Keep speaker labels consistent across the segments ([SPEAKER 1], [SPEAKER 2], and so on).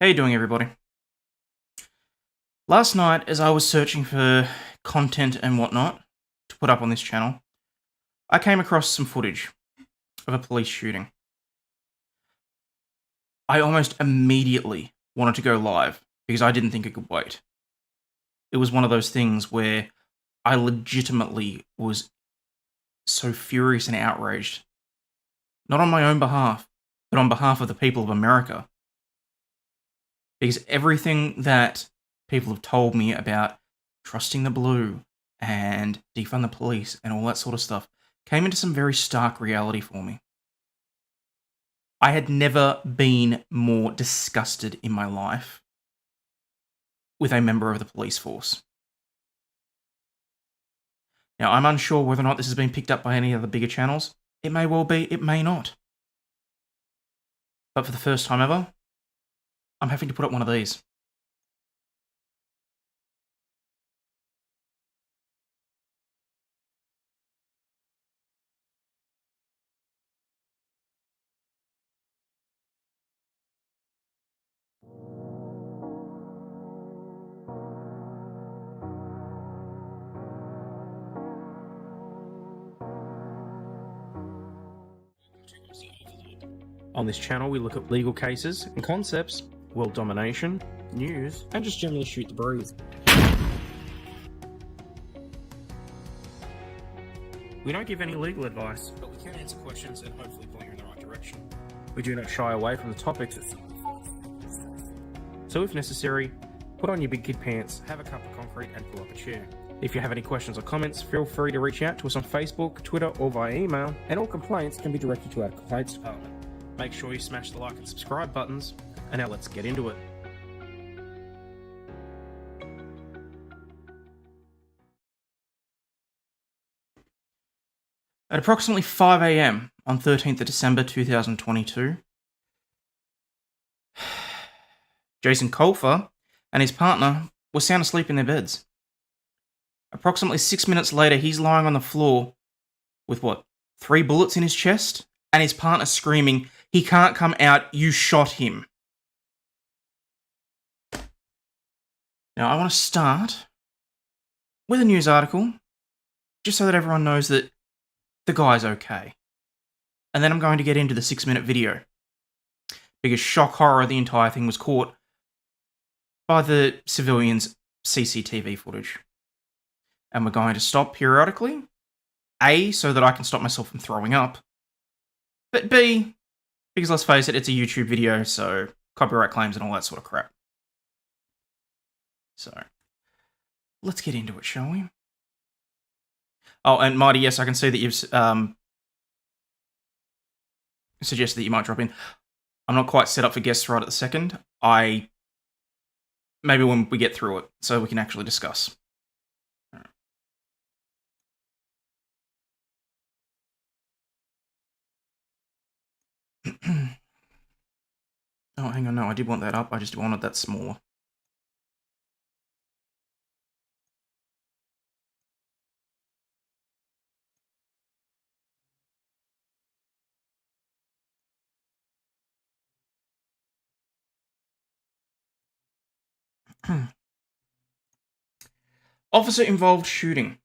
[SPEAKER 1] you doing, everybody? Last night, as I was searching for content and whatnot to put up on this channel, I came across some footage of a police shooting. I almost immediately wanted to go live because I didn't think it could wait. It was one of those things where I legitimately was so furious and outraged. Not on my own behalf, but on behalf of the people of America. Because everything that people have told me about trusting the blue and defund the police and all that sort of stuff came into some very stark reality for me. I had never been more disgusted in my life with a member of the police force. Now, I'm unsure whether or not this has been picked up by any of the bigger channels. It may well be, it may not. But for the first time ever, I'm having to put up one of these. On this channel, we look at legal cases and concepts, world domination, news,
[SPEAKER 2] and just generally shoot the breeze.
[SPEAKER 1] We don't give any legal advice,
[SPEAKER 2] But we can answer questions and hopefully point you in the right direction.
[SPEAKER 1] we do not shy away from the topics. So if necessary, put on your big kid pants, have a cup of concrete and pull up a chair. If you have any questions or comments, feel free to reach out to us on Facebook, Twitter or via email,
[SPEAKER 2] And all complaints can be directed to our complaints department.
[SPEAKER 1] Make sure you smash the like and subscribe buttons, and now let's get into it. At approximately 5 AM on 13th of December 2022, Jason Kloepfer and his partner were sound asleep in their beds. Approximately 6 minutes later, he's lying on the floor with 3 bullets in his chest, and his partner screaming, "He can't come out, you shot him." Now, I want to start with a news article, just so that everyone knows that the guy's okay. And then I'm going to get into the 6-minute video, because shock horror, the entire thing was caught by the civilians' CCTV footage. And we're going to stop periodically, A, so that I can stop myself from throwing up, but B, because let's face it, it's a YouTube video, so copyright claims and all that sort of crap. So, let's get into it, shall we? Oh, and Marty, yes, I can see that you've suggested that you might drop in. I'm not quite set up for guests right at the second. Maybe when we get through it, so we can actually discuss. Oh, hang on, no, I did want that up, I just wanted that smaller. Officer-involved shooting.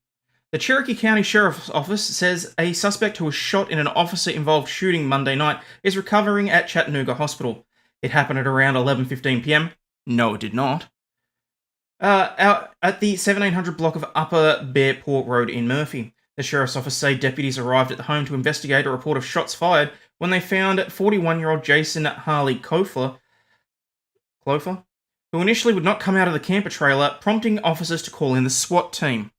[SPEAKER 1] The Cherokee County Sheriff's Office says a suspect who was shot in an officer-involved shooting Monday night is recovering at Chattanooga Hospital. It happened at around 11:15 p.m. No, it did not. Out at the 1700 block of Upper Bearport Road in Murphy. The Sheriff's Office say deputies arrived at the home to investigate a report of shots fired when they found 41-year-old Jason Harley Kloepfer, who initially would not come out of the camper trailer, prompting officers to call in the SWAT team.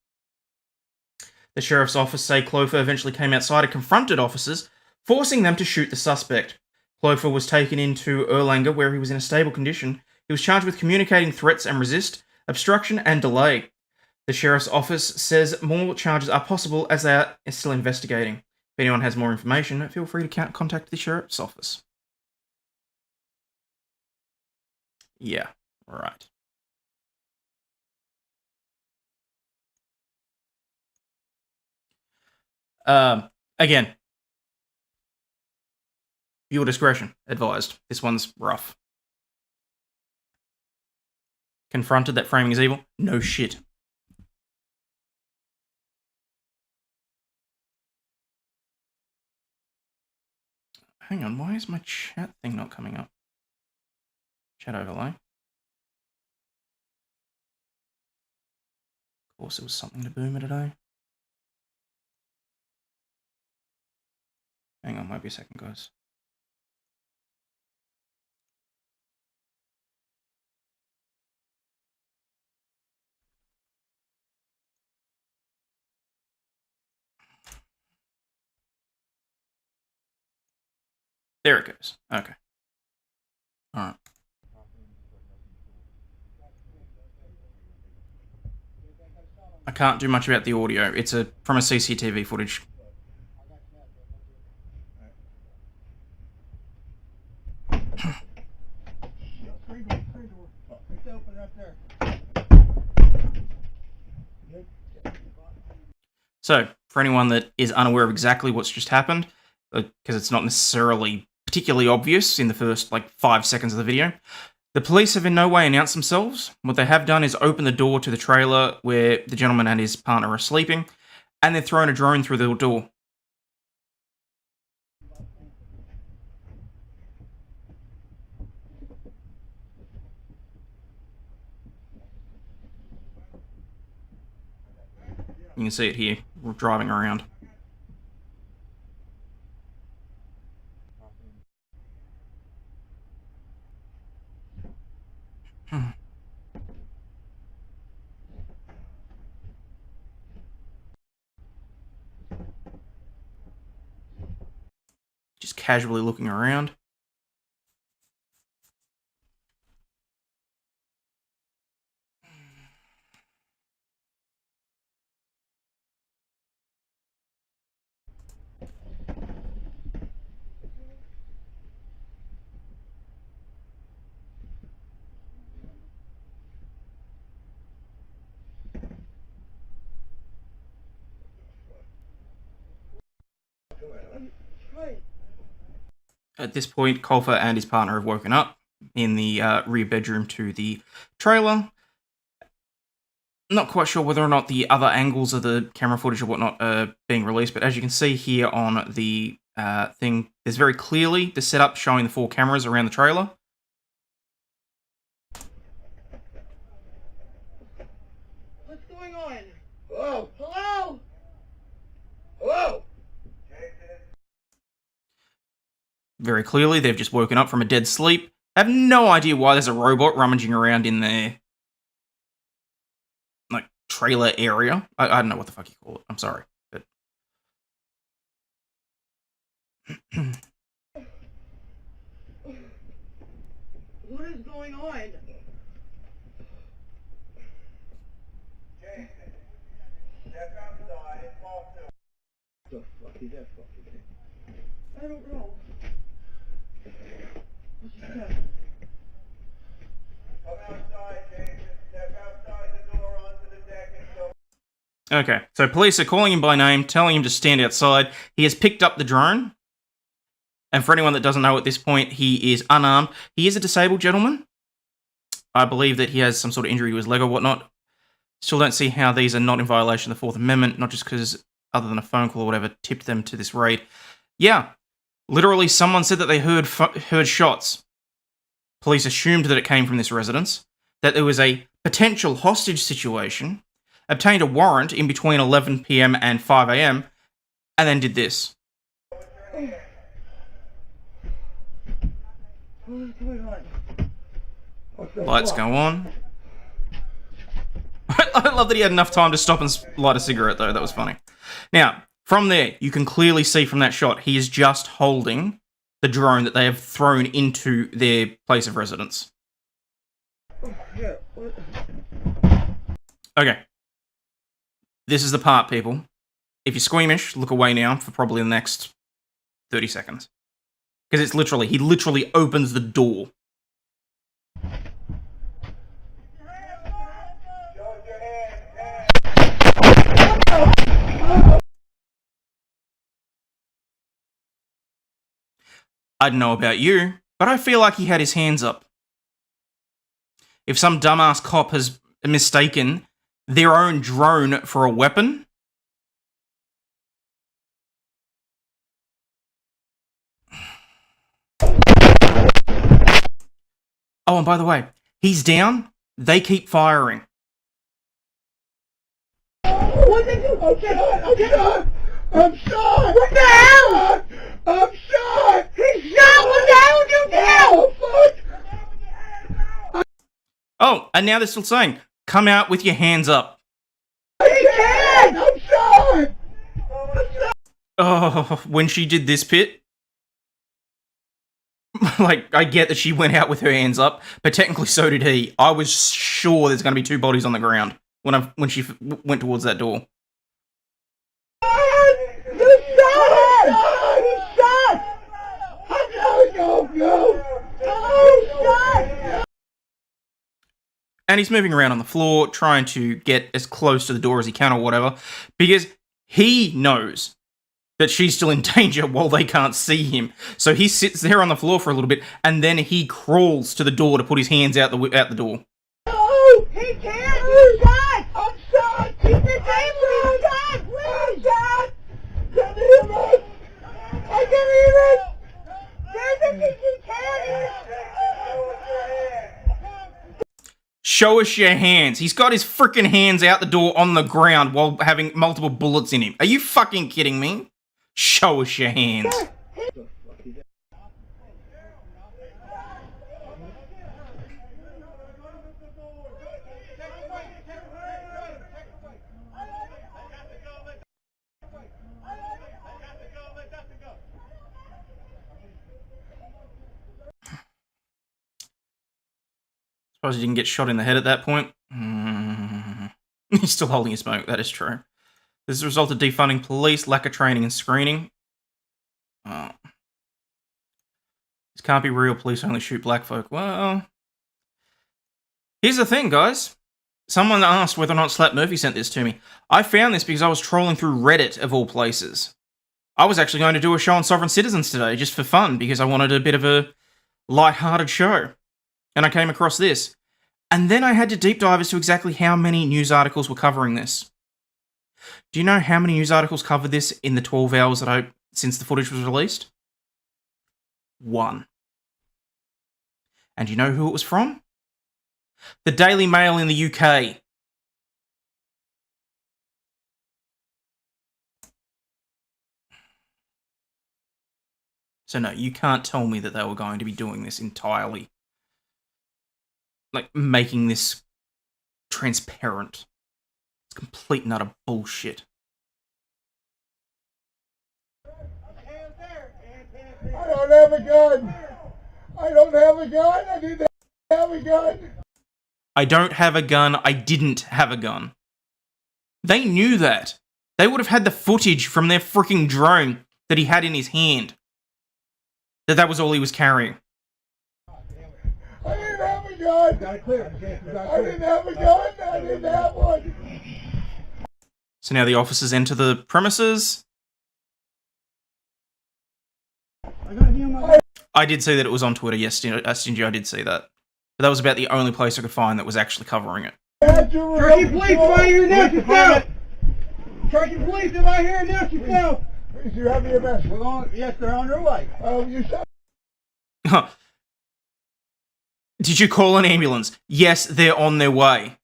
[SPEAKER 1] The Sheriff's Office say Kloepfer eventually came outside and confronted officers, forcing them to shoot the suspect. Kloepfer was taken into Erlanger, where he was in a stable condition. He was charged with communicating threats and resist, obstruction and delay. The Sheriff's Office says more charges are possible as they are still investigating. If anyone has more information, feel free to contact the Sheriff's Office. Yeah, right. Again, viewer discretion advised. This one's rough. Confronted that framing is evil? No shit. Hang on, why is my chat thing not coming up? Chat overlay. Of course, it was something to boomer today. Hang on, might be a second, guys. There it goes. Okay. Alright. I can't do much about the audio. It's from a CCTV footage. So, for anyone that is unaware of exactly what's just happened, because it's not necessarily particularly obvious in the first, 5 seconds of the video, the police have in no way announced themselves. What they have done is open the door to the trailer where the gentleman and his partner are sleeping, and they've thrown a drone through the door. You can see it here. We're driving around. Just casually looking around. At this point, Kloepfer and his partner have woken up in the rear bedroom to the trailer. Not quite sure whether or not the other angles of the camera footage or whatnot are being released, but as you can see here on the thing, there's very clearly the setup showing the 4 cameras around the trailer.
[SPEAKER 3] What's going on? Hello? Hello? Hello?
[SPEAKER 1] Very clearly, they've just woken up from a dead sleep. I have no idea why there's a robot rummaging around in their trailer area. I don't know what the fuck you call it. I'm sorry. But
[SPEAKER 3] What is going on? The fuck is that fucking thing? I don't know. What's that? Come outside, Jason. Step outside the door onto the deck and go.
[SPEAKER 1] okay, so police are calling him by name, telling him to stand outside. He has picked up the drone. And for anyone that doesn't know at this point, he is unarmed. He is a disabled gentleman. I believe that he has some sort of injury to his leg or whatnot. Still don't see how these are not in violation of the 4th Amendment, not just because other than a phone call or whatever tipped them to this raid. Yeah, literally someone said that they heard shots. Police assumed that it came from this residence, that there was a potential hostage situation, obtained a warrant in between 11 PM and 5 AM, and then did this.
[SPEAKER 3] What is going on?
[SPEAKER 1] Lights go on. I love that he had enough time to stop and light a cigarette, though. That was funny. Now, from there, you can clearly see from that shot, he is just holding the drone that they have thrown into their place of residence. Okay. This is the part, people. If you're squeamish, look away now for probably the next 30 seconds. Because it's literally, he literally opens the door. I don't know about you, but I feel like he had his hands up. if some dumbass cop has mistaken their own drone for a weapon. Oh, and by the way, he's down. They keep firing.
[SPEAKER 3] What did you? I'm shot! I'm shot! I'm shot! What the hell? I'm shot! He's shot! What the hell did you do? Oh, fuck!
[SPEAKER 1] Oh, and now they're still saying, come out with your hands up.
[SPEAKER 3] He can't! I'm shot!
[SPEAKER 1] Oh, when she did this pit, like, I get that she went out with her hands up, but technically so did he. I was sure there's going to be two bodies on the ground when she went towards that door.
[SPEAKER 3] He's shot! He's shot! No! He's shot!
[SPEAKER 1] And he's moving around on the floor, trying to get as close to the door as he can or whatever, because he knows that she's still in danger while they can't see him. So he sits there on the floor for a little bit, and then he crawls to the door to put his hands out the door.
[SPEAKER 3] No! He can't! He's shot! I'm shot! He's disabled! He's shot! He's shot! Can you hear me? I can hear it! There's a he can't!
[SPEAKER 1] Show us your hands. He's got his freaking hands out the door on the ground while having multiple bullets in him. Are you fucking kidding me? Show us your hands. Suppose he didn't get shot in the head at that point. He's still holding his smoke, that is true. This has resulted in defunding police, lack of training and screening. Oh. This can't be real, police only shoot black folk. Well, here's the thing, guys. Someone asked whether or not Slap Murphy sent this to me. I found this because I was trolling through Reddit, of all places. I was actually going to do a show on sovereign citizens today, just for fun, because I wanted a bit of a light-hearted show. And I came across this. And then I had to deep dive as to exactly how many news articles were covering this. Do you know how many news articles covered this in the 12 hours since the footage was released? 1. And do you know who it was from? The Daily Mail in the UK. So no, you can't tell me that they were going to be doing this entirely. Like, making this transparent. It's complete and utter bullshit.
[SPEAKER 3] I don't have a gun! I don't have a gun! I didn't have a gun!
[SPEAKER 1] I don't have a gun. I didn't have a gun. They knew that. They would have had the footage from their freaking drone that he had in his hand. That was all he was carrying.
[SPEAKER 3] I didn't have a gun! Got it clear. I didn't have a gun! I didn't have one!
[SPEAKER 1] So now the officers enter the premises. I did see that it was on Twitter, yes, Stingy, I did see that. But that was about the only place I could find that was actually covering it.
[SPEAKER 3] Turkey police, am I here now? Yourself! Turkey police, am I here now? Yourself! Please, you have your best. Yes, they're on their way. You shot.
[SPEAKER 1] Did you call an ambulance? Yes, they're on their way.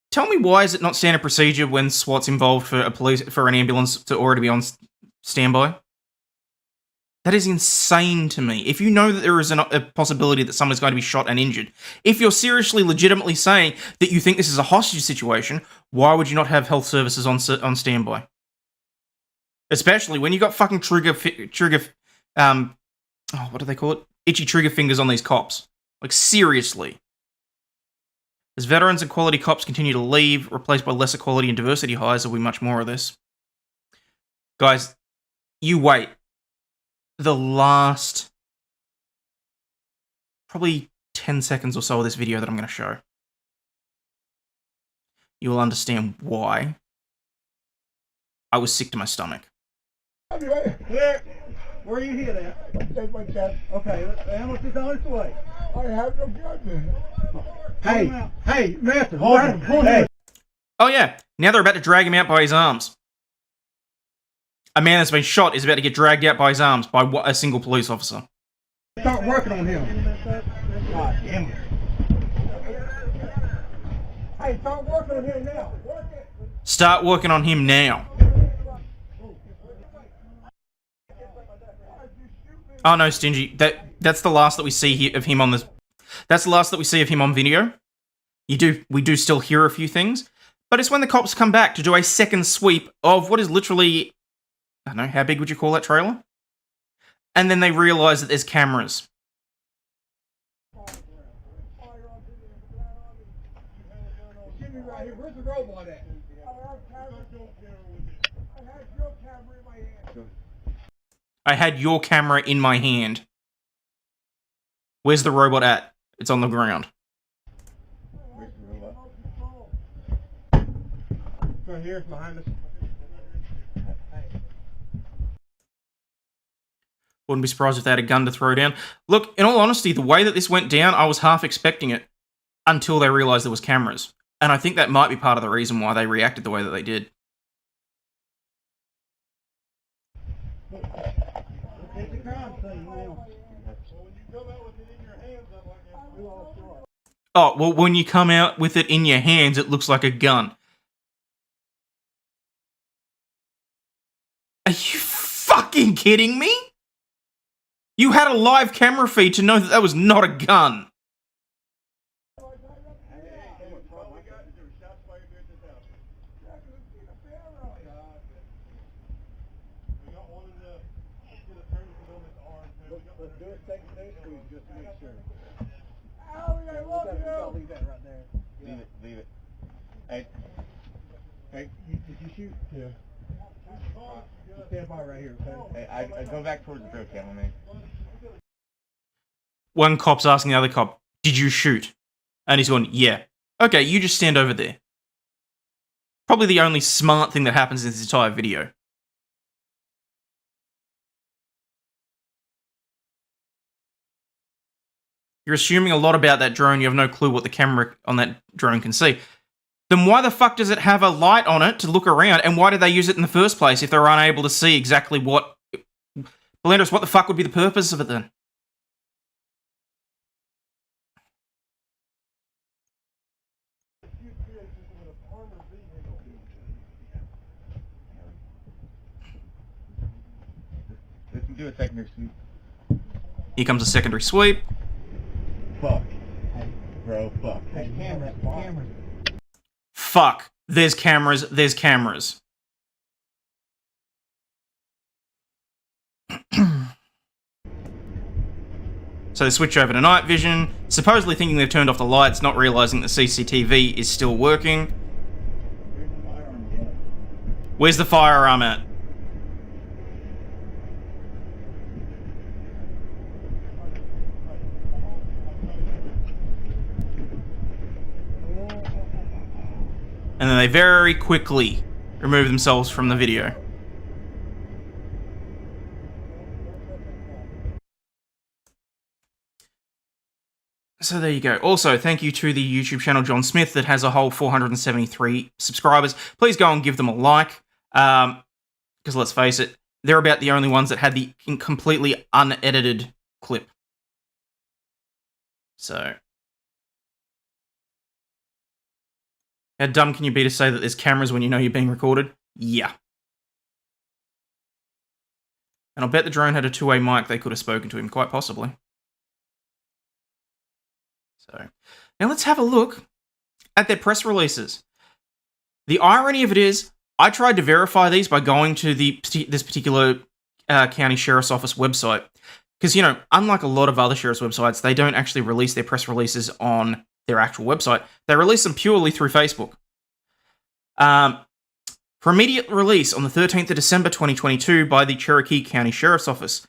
[SPEAKER 1] Tell me, why is it not standard procedure when SWAT's involved for an ambulance to already be on standby? That is insane to me. If you know that there is a possibility that someone's going to be shot and injured, if you're seriously, legitimately saying that you think this is a hostage situation, why would you not have health services on standby? Especially when you got fucking what do they call it? Itchy trigger fingers on these cops. Like, seriously. As veterans and quality cops continue to leave, replaced by lesser quality and diversity hires, there'll be much more of this. Guys, you wait. The last probably 10 seconds or so of this video that I'm going to show. You will understand why I was sick to my stomach.
[SPEAKER 3] Clear.
[SPEAKER 4] Where you hit at? Take my chest. Okay, the ambulance is on its way. I have no gun. Hey, master, hold on. Hey.
[SPEAKER 1] Oh yeah, now they're about to drag him out by his arms. A man that's been shot is about to get dragged out by his arms by a single police officer.
[SPEAKER 4] Start working on him. God damn it. Hey, start working on him now.
[SPEAKER 1] Start working on him now. Oh no, Stingy. That's the last that we see of him on this. That's the last that we see of him on video. We do still hear a few things, but it's when the cops come back to do a second sweep of what is literally, I don't know, how big would you call that trailer? And then they realise that there's cameras.
[SPEAKER 4] Where's the robot at?
[SPEAKER 1] I had your camera in my hand. Where's the robot at? It's on the ground.
[SPEAKER 4] Where's the robot? Right here, behind us.
[SPEAKER 1] Wouldn't be surprised if they had a gun to throw down. Look, in all honesty, the way that this went down, I was half expecting it until they realised there was cameras. And I think that might be part of the reason why they reacted the way that they did. Oh, well, when you come out with it in your hands, it looks like a gun. Are you fucking kidding me? You had a live camera feed to know that that was not a gun.
[SPEAKER 4] Leave it. Hey, did you shoot? Yeah. Stand by right here, okay? Hey, I go back towards the drill camera, man.
[SPEAKER 1] One cop's asking the other cop, did you shoot? And he's going, yeah. Okay, you just stand over there. Probably the only smart thing that happens in this entire video. You're assuming a lot about that drone, you have no clue what the camera on that drone can see. Then why the fuck does it have a light on it to look around, and why did they use it in the first place if they're unable to see exactly what... Belandros, what the fuck would be the purpose of it then?
[SPEAKER 4] Let's do a secondary sweep.
[SPEAKER 1] Here comes a secondary sweep.
[SPEAKER 4] Fuck. Hey, bro, fuck. Hey, cameras.
[SPEAKER 1] Fuck. There's cameras. There's cameras. So they switch over to night vision, supposedly thinking they've turned off the lights, not realising the CCTV is still working. Where's the firearm at? And then they very quickly remove themselves from the video. So there you go. Also, thank you to the YouTube channel John Smith that has a whole 473 subscribers. Please go and give them a like. Because let's face it, they're about the only ones that had the completely unedited clip. So... how dumb can you be to say that there's cameras when you know you're being recorded? Yeah. And I'll bet the drone had a two-way mic, they could have spoken to him, quite possibly. So, now let's have a look at their press releases. The irony of it is, I tried to verify these by going to this particular county sheriff's office website. Because, you know, unlike a lot of other sheriff's websites, they don't actually release their press releases on their actual website. They release them purely through Facebook. For immediate release on the 13th of December 2022 by the Cherokee County Sheriff's Office.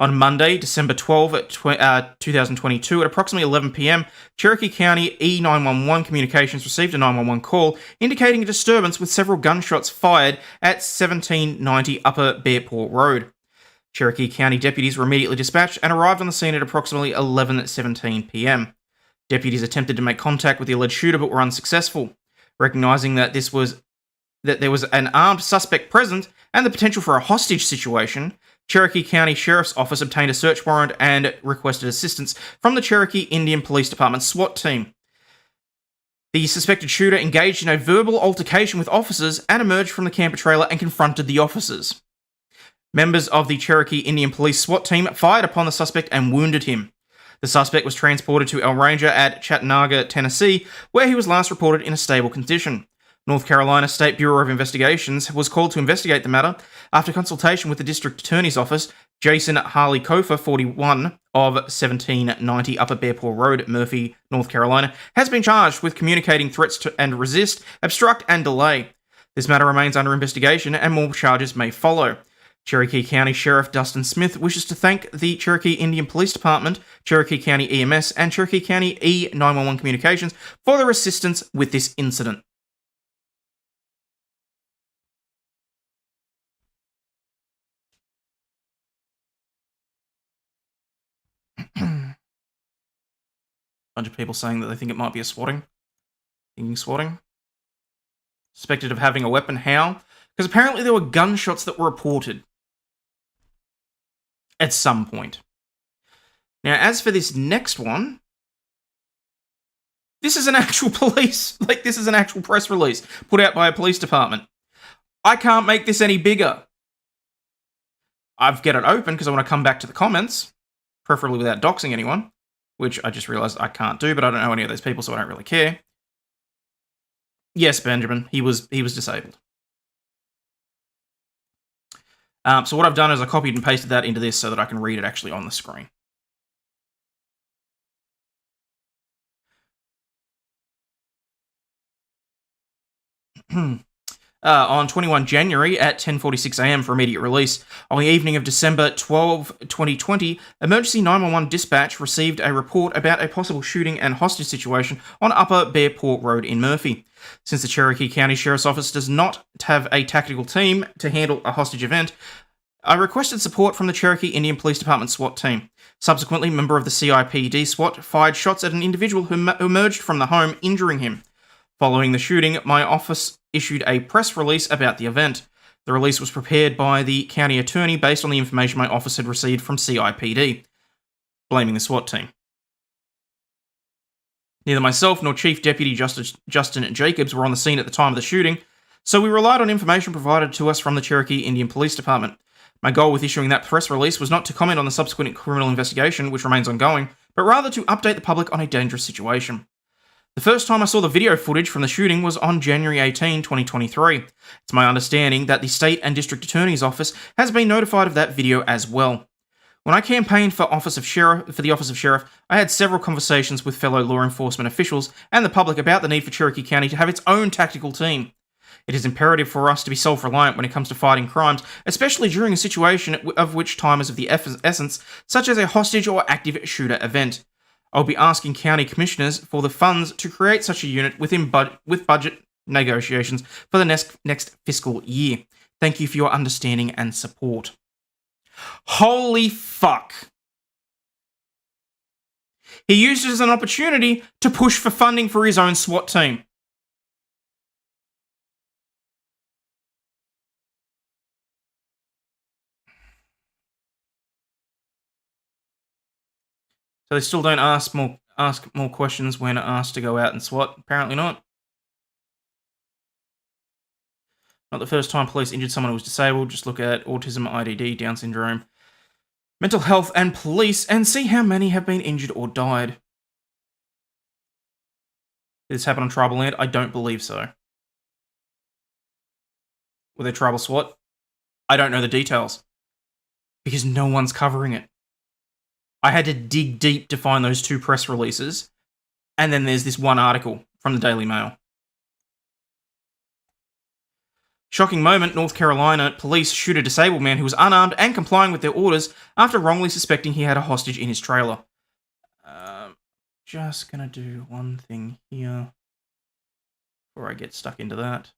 [SPEAKER 1] On Monday, December 12, 2022, at approximately 11 p.m, Cherokee County E911 Communications received a 911 call indicating a disturbance with several gunshots fired at 1790 Upper Bearport Road. Cherokee County deputies were immediately dispatched and arrived on the scene at approximately 11:17 p.m. Deputies attempted to make contact with the alleged shooter but were unsuccessful. Recognizing that there was an armed suspect present and the potential for a hostage situation, Cherokee County Sheriff's Office obtained a search warrant and requested assistance from the Cherokee Indian Police Department SWAT team. The suspected shooter engaged in a verbal altercation with officers and emerged from the camper trailer and confronted the officers. Members of the Cherokee Indian Police SWAT team fired upon the suspect and wounded him. The suspect was transported to El Ranger at Chattanooga, Tennessee, where he was last reported in a stable condition. North Carolina State Bureau of Investigations was called to investigate the matter after consultation with the District Attorney's Office. Jason Harley Kloepfer, 41, of 1790 Upper Bear Paw Road, Murphy, North Carolina, has been charged with communicating threats to and resist, obstruct, and delay. This matter remains under investigation and more charges may follow. Cherokee County Sheriff Dustin Smith wishes to thank the Cherokee Indian Police Department, Cherokee County EMS, and Cherokee County E911 Communications for their assistance with this incident. Bunch of people saying that they think it might be a swatting. Thinking swatting. Suspected of having a weapon. How? Because apparently there were gunshots that were reported. At some point. Now, as for this next one, this is an actual this is an actual press release put out by a police department. I can't make this any bigger. I've got it open because I want to come back to the comments, preferably without doxing anyone, which I just realized I can't do, but I don't know any of those people, so I don't really care. Yes, Benjamin, he was disabled. So what I've done is I copied and pasted that into this so that I can read it actually on the screen. On 21 January at 10:46 a.m. for immediate release, on the evening of December 12, 2020, Emergency 911 Dispatch received a report about a possible shooting and hostage situation on Upper Bear Paw Road in Murphy. Since the Cherokee County Sheriff's Office does not have a tactical team to handle a hostage event, I requested support from the Cherokee Indian Police Department SWAT team. Subsequently, a member of the CIPD SWAT fired shots at an individual who emerged from the home, injuring him. Following the shooting, my office issued a press release about the event. The release was prepared by the county attorney based on the information my office had received from CIPD, blaming the SWAT team. Neither myself nor Chief Deputy Justin Jacobs were on the scene at the time of the shooting, so we relied on information provided to us from the Cherokee Indian Police Department. My goal with issuing that press release was not to comment on the subsequent criminal investigation, which remains ongoing, but rather to update the public on a dangerous situation. The first time I saw the video footage from the shooting was on January 18, 2023. It's my understanding that the State and District Attorney's Office has been notified of that video as well. When I campaigned for the Office of Sheriff, I had several conversations with fellow law enforcement officials and the public about the need for Cherokee County to have its own tactical team. It is imperative for us to be self-reliant when it comes to fighting crimes, especially during a situation of which time is of the essence, such as a hostage or active shooter event. I'll be asking county commissioners for the funds to create such a unit with budget negotiations for the next fiscal year. Thank you for your understanding and support. Holy fuck. He used it as an opportunity to push for funding for his own SWAT team. So they still don't ask more questions when asked to go out and SWAT? Apparently not. Not the first time police injured someone who was disabled. Just look at autism, IDD, Down syndrome, mental health, and police, and see how many have been injured or died. Did this happen on tribal land? I don't believe so. Were there tribal SWAT? I don't know the details. Because no one's covering it. I had to dig deep to find those two press releases, and then there's this one article from the Daily Mail. Shocking moment, North Carolina police shoot a disabled man who was unarmed and complying with their orders after wrongly suspecting he had a hostage in his trailer. Just gonna do one thing here before I get stuck into that.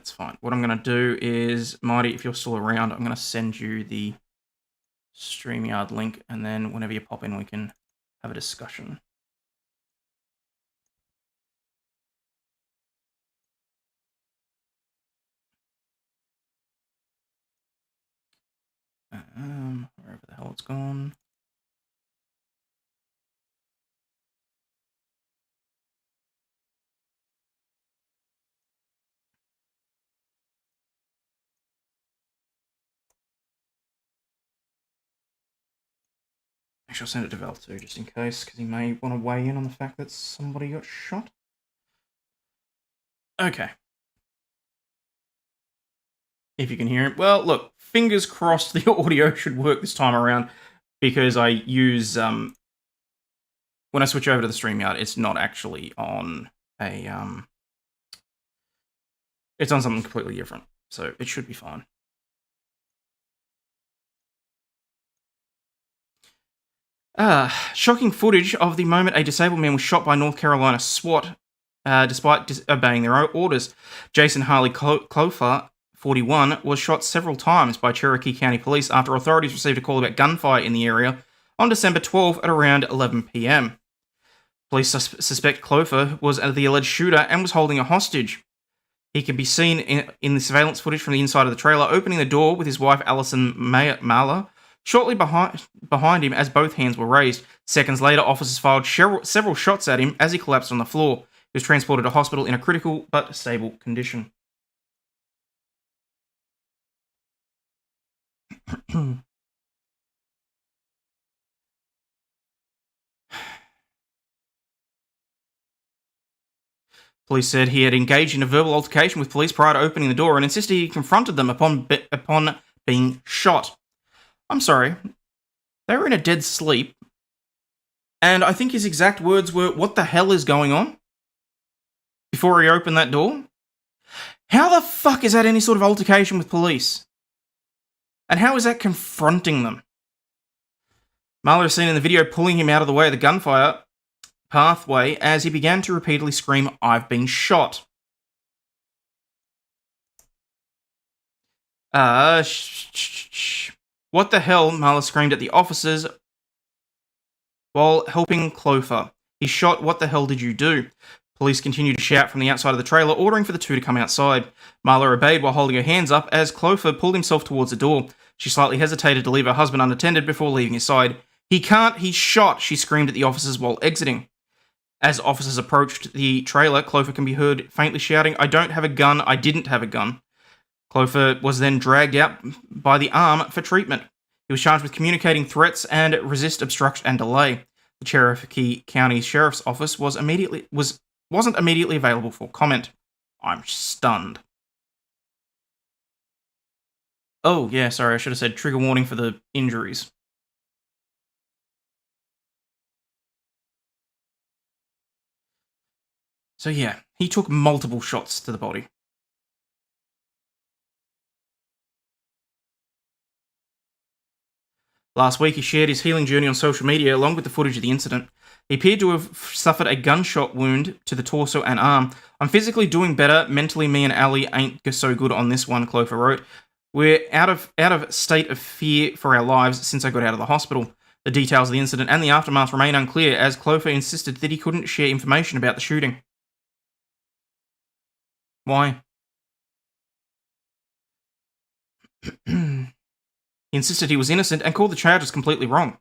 [SPEAKER 1] That's fine. What I'm going to do is, Marty, if you're still around, I'm going to send you the StreamYard link, and then whenever you pop in, we can have a discussion. Wherever the hell it's gone. Actually, I'll send it to Val too, just in case, because he may want to weigh in on the fact that somebody got shot. Okay. If you can hear him. Well, look, fingers crossed the audio should work this time around, because I use, when I switch over to the StreamYard, it's not actually on a, it's on something completely different, so it should be fine. Shocking footage of the moment a disabled man was shot by North Carolina SWAT, despite disobeying their orders. Jason Harley Kloepfer, 41, was shot several times by Cherokee County Police after authorities received a call about gunfire in the area on December 12 at around 11 p.m. Police suspect Kloepfer was the alleged shooter and was holding a hostage. He can be seen in the surveillance footage from the inside of the trailer, opening the door with his wife Allison Mahler shortly behind him as both hands were raised. Seconds later, officers fired several shots at him as he collapsed on the floor. He was transported to hospital in a critical but stable condition. Police said he had engaged in a verbal altercation with police prior to opening the door and insisted he confronted them upon being shot. I'm sorry. They were in a dead sleep, and I think his exact words were, "What the hell is going on?" before he opened that door. How the fuck is that any sort of altercation with police? And how is that confronting them? Mahler is seen in the video pulling him out of the way of the gunfire pathway as he began to repeatedly scream, "I've been shot." What the hell? Mahler screamed at the officers while helping Kloepfer. He shot. What the hell did you do? Police continued to shout from the outside of the trailer, ordering for the two to come outside. Mahler obeyed while holding her hands up as Kloepfer pulled himself towards the door. She slightly hesitated to leave her husband unattended before leaving his side. "He can't, he's shot," she screamed at the officers while exiting. As officers approached the trailer, Kloepfer can be heard faintly shouting, "I don't have a gun, I didn't have a gun." Kloepfer was then dragged out by the arm for treatment. He was charged with communicating threats and resist obstruction and delay. The Cherokee County Sheriff's Office wasn't immediately available for comment. I'm stunned. Oh, yeah, sorry, I should have said trigger warning for the injuries. So yeah, he took multiple shots to the body. Last week, he shared his healing journey on social media along with the footage of the incident. He appeared to have suffered a gunshot wound to the torso and arm. "I'm physically doing better. Mentally, me and Ali ain't so good on this one," Kloepfer wrote. "We're out of state of fear for our lives since I got out of the hospital." The details of the incident and the aftermath remain unclear, as Kloepfer insisted that he couldn't share information about the shooting. Why? He insisted he was innocent and called the charges completely wrong.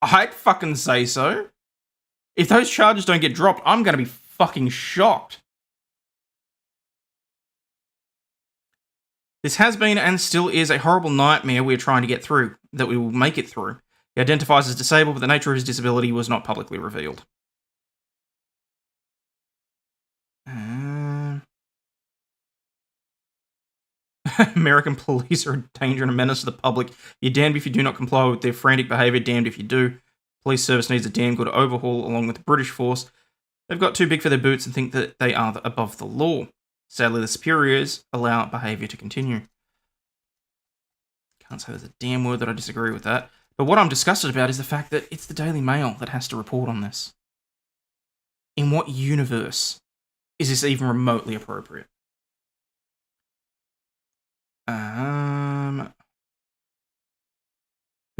[SPEAKER 1] I'd fucking say so. If those charges don't get dropped, I'm going to be fucking shocked. "This has been and still is a horrible nightmare we're trying to get through, that we will make it through." He identifies as disabled, but the nature of his disability was not publicly revealed. American police are a danger and a menace to the public. You're damned if you do not comply with their frantic behaviour, damned if you do. Police service needs a damn good overhaul along with the British force. They've got too big for their boots and think that they are above the law. Sadly, the superiors allow behaviour to continue. Can't say there's a damn word that I disagree with that. But what I'm disgusted about is the fact that it's the Daily Mail that has to report on this. In what universe is this even remotely appropriate? Who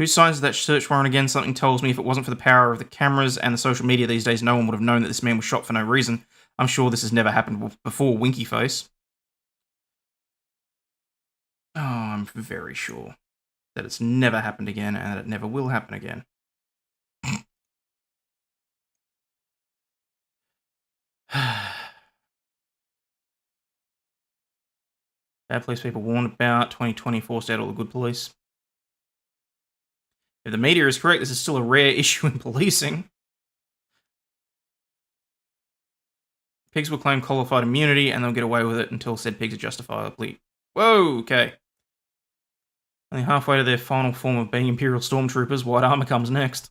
[SPEAKER 1] signs that search warrant again? Something tells me if it wasn't for the power of the cameras and the social media these days, no one would have known that this man was shot for no reason. I'm sure this has never happened before, winky face. Oh, I'm very sure that it's never happened again and that it never will happen again. Bad police people warned about. 2020 forced out all the good police. If the media is correct, this is still a rare issue in policing. Pigs will claim qualified immunity and they'll get away with it until said pigs are justifiably. Whoa, okay. Only halfway to their final form of being Imperial Stormtroopers, white armor comes next.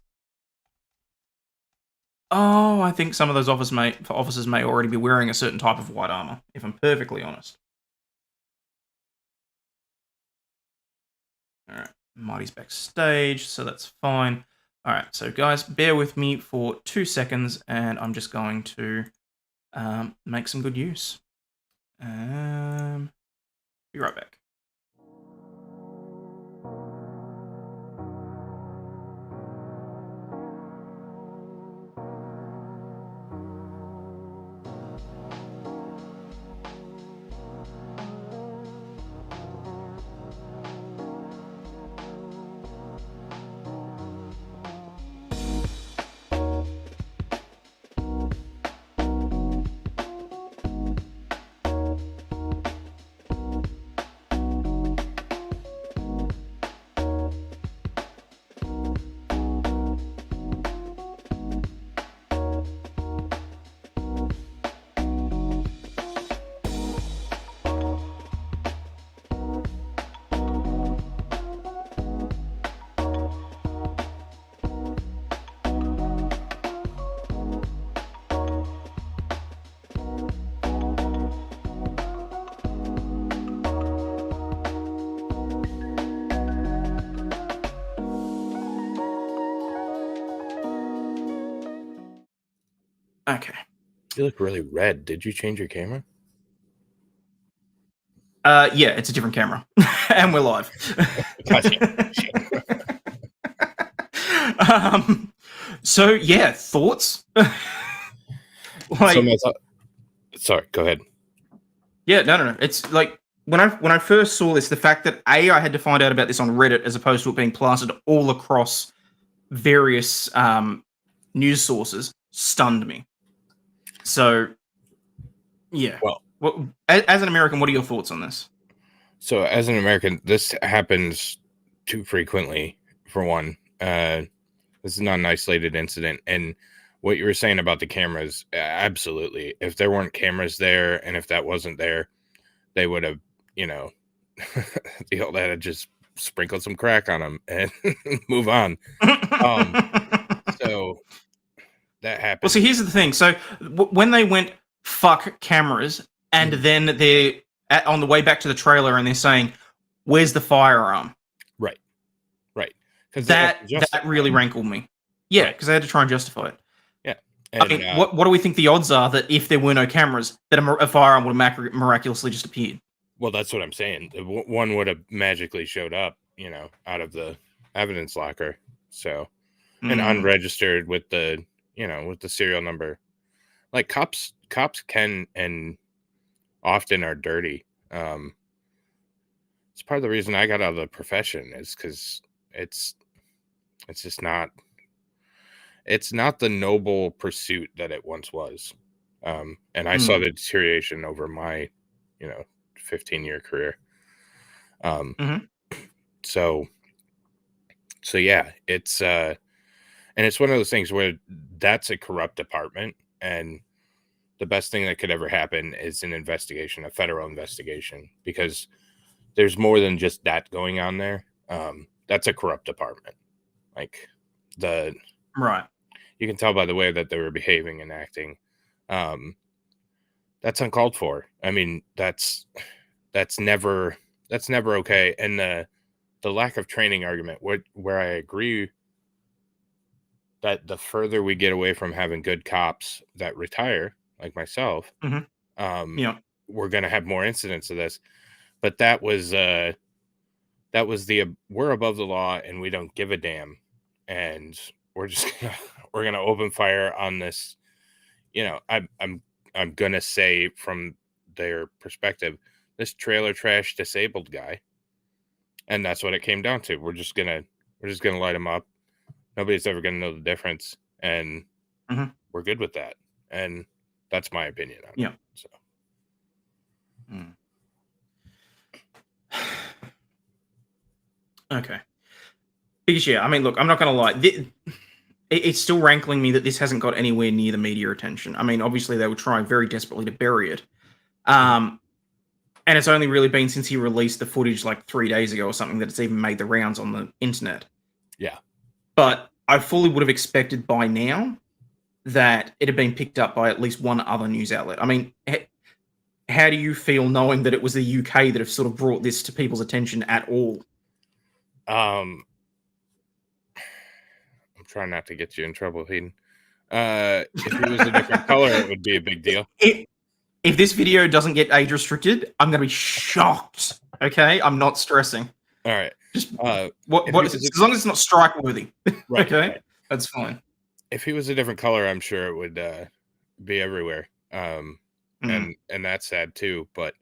[SPEAKER 1] Oh, I think some of those officers may already be wearing a certain type of white armor, if I'm perfectly honest. Alright, Marty's backstage, so that's fine. Alright, so guys, bear with me for 2 seconds, and I'm just going to make some good use. Be right back. Okay.
[SPEAKER 5] You look really red. Did you change your camera?
[SPEAKER 1] Yeah, it's a different camera. And we're live. So yeah, thoughts?
[SPEAKER 5] Sorry, go ahead.
[SPEAKER 1] Yeah, no. It's like when I first saw this, the fact that I had to find out about this on Reddit as opposed to it being plastered all across various news sources stunned me. So, yeah. Well, as an American, what are your thoughts on this?
[SPEAKER 5] So, as an American, this happens too frequently, for one. This is not an isolated incident. And what you were saying about the cameras, absolutely. If there weren't cameras there, and if that wasn't there, they would have, the old adage, just sprinkle some crack on them and move on. So that happened.
[SPEAKER 1] Well, see, here's the thing. So when they went fuck cameras, and then they're on the way back to the trailer, and they're saying, "Where's the firearm?"
[SPEAKER 5] Right. Because
[SPEAKER 1] that really rankled me. Yeah, because they had to try and justify it.
[SPEAKER 5] Yeah.
[SPEAKER 1] And, I mean, what do we think the odds are that if there were no cameras, that a firearm would have miraculously just appeared?
[SPEAKER 5] Well, that's what I'm saying. One would have magically showed up, out of the evidence locker. So, and unregistered with the serial number. Like cops can and often are dirty. It's part of the reason I got out of the profession is because it's just not. It's not the noble pursuit that it once was. And I saw the deterioration over my, 15-year career. So yeah, it's and it's one of those things where that's a corrupt department, and the best thing that could ever happen is an investigation, a federal investigation, because there's more than just that going on there. That's a corrupt department. Like
[SPEAKER 1] right.
[SPEAKER 5] You can tell by the way that they were behaving and acting. That's uncalled for. I mean, that's never okay. And the lack of training argument, where I agree that the further we get away from having good cops that retire, like myself, we're going to have more incidents of this. but that was the we're above the law and we don't give a damn, and we're just we're gonna open fire on this. I'm gonna say from their perspective, this trailer trash disabled guy, and that's what it came down to. We're just gonna light him up. Nobody's ever gonna know the difference, and we're good with that. And that's my opinion on it. So.
[SPEAKER 1] Okay. Because I mean, look, I'm not gonna lie. It's still rankling me that this hasn't got anywhere near the media attention. I mean, obviously they were trying very desperately to bury it. And it's only really been since he released the footage like 3 days ago or something that it's even made the rounds on the internet.
[SPEAKER 5] Yeah.
[SPEAKER 1] But I fully would have expected by now that it had been picked up by at least one other news outlet. I mean, how do you feel knowing that it was the UK that have sort of brought this to people's attention at all?
[SPEAKER 5] I'm trying not to get you in trouble, Hayden. If it was a different color, it would be a big deal.
[SPEAKER 1] If this video doesn't get age restricted, I'm going to be shocked. Okay, I'm not stressing.
[SPEAKER 5] All right,
[SPEAKER 1] just as long as it's not strike worthy.
[SPEAKER 5] Right,
[SPEAKER 1] okay,
[SPEAKER 5] right.
[SPEAKER 1] That's fine.
[SPEAKER 5] If he was a different color, I'm sure it would be everywhere. And that's sad too. But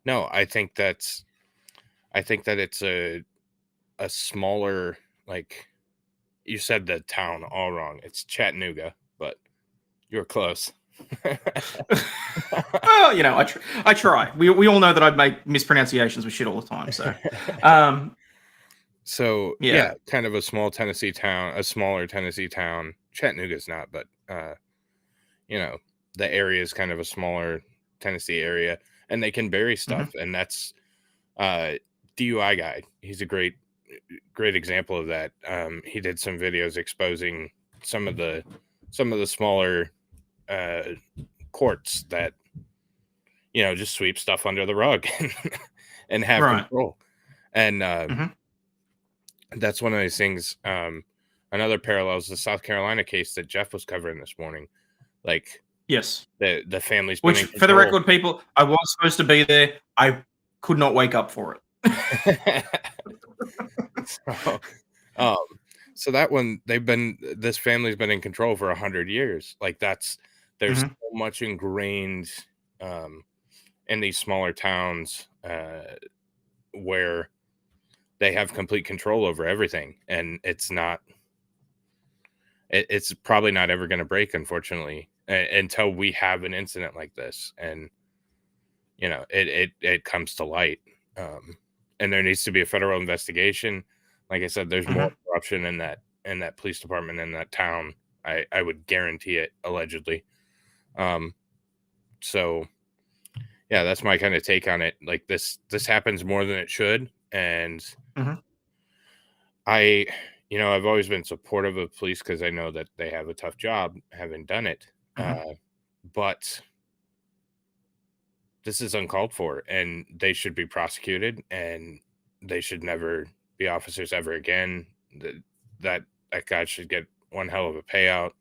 [SPEAKER 5] no, I think that it's a smaller, like you said the town all wrong. It's Chattanooga, but you're close.
[SPEAKER 1] Well, I try. We all know that I make mispronunciations with shit all the time. So,
[SPEAKER 5] yeah, kind of a smaller Tennessee town. Chattanooga's not, but the area is kind of a smaller Tennessee area, and they can bury stuff. And that's DUI guy. He's a great example of that. He did some videos exposing some of the smaller courts that just sweep stuff under the rug and have control. And that's one of those things. Another parallel is the South Carolina case that Jeff was covering this morning. Like,
[SPEAKER 1] yes,
[SPEAKER 5] the family's been
[SPEAKER 1] which, for the record, people, I was supposed to be there. I could not wake up for it.
[SPEAKER 5] So that one, this family's been in control for 100 years. Like, there's so much ingrained in these smaller towns where they have complete control over everything, and it's probably not ever going to break, unfortunately, until we have an incident like this, and it comes to light. And there needs to be a federal investigation. Like I said, there's more corruption in that police department in that town. I would guarantee it, allegedly. So yeah, that's my kind of take on it. Like, this happens more than it should. And I've always been supportive of police because I know that they have a tough job having done it. But this is uncalled for, and they should be prosecuted, and they should never be officers ever again. That guy should get one hell of a payout,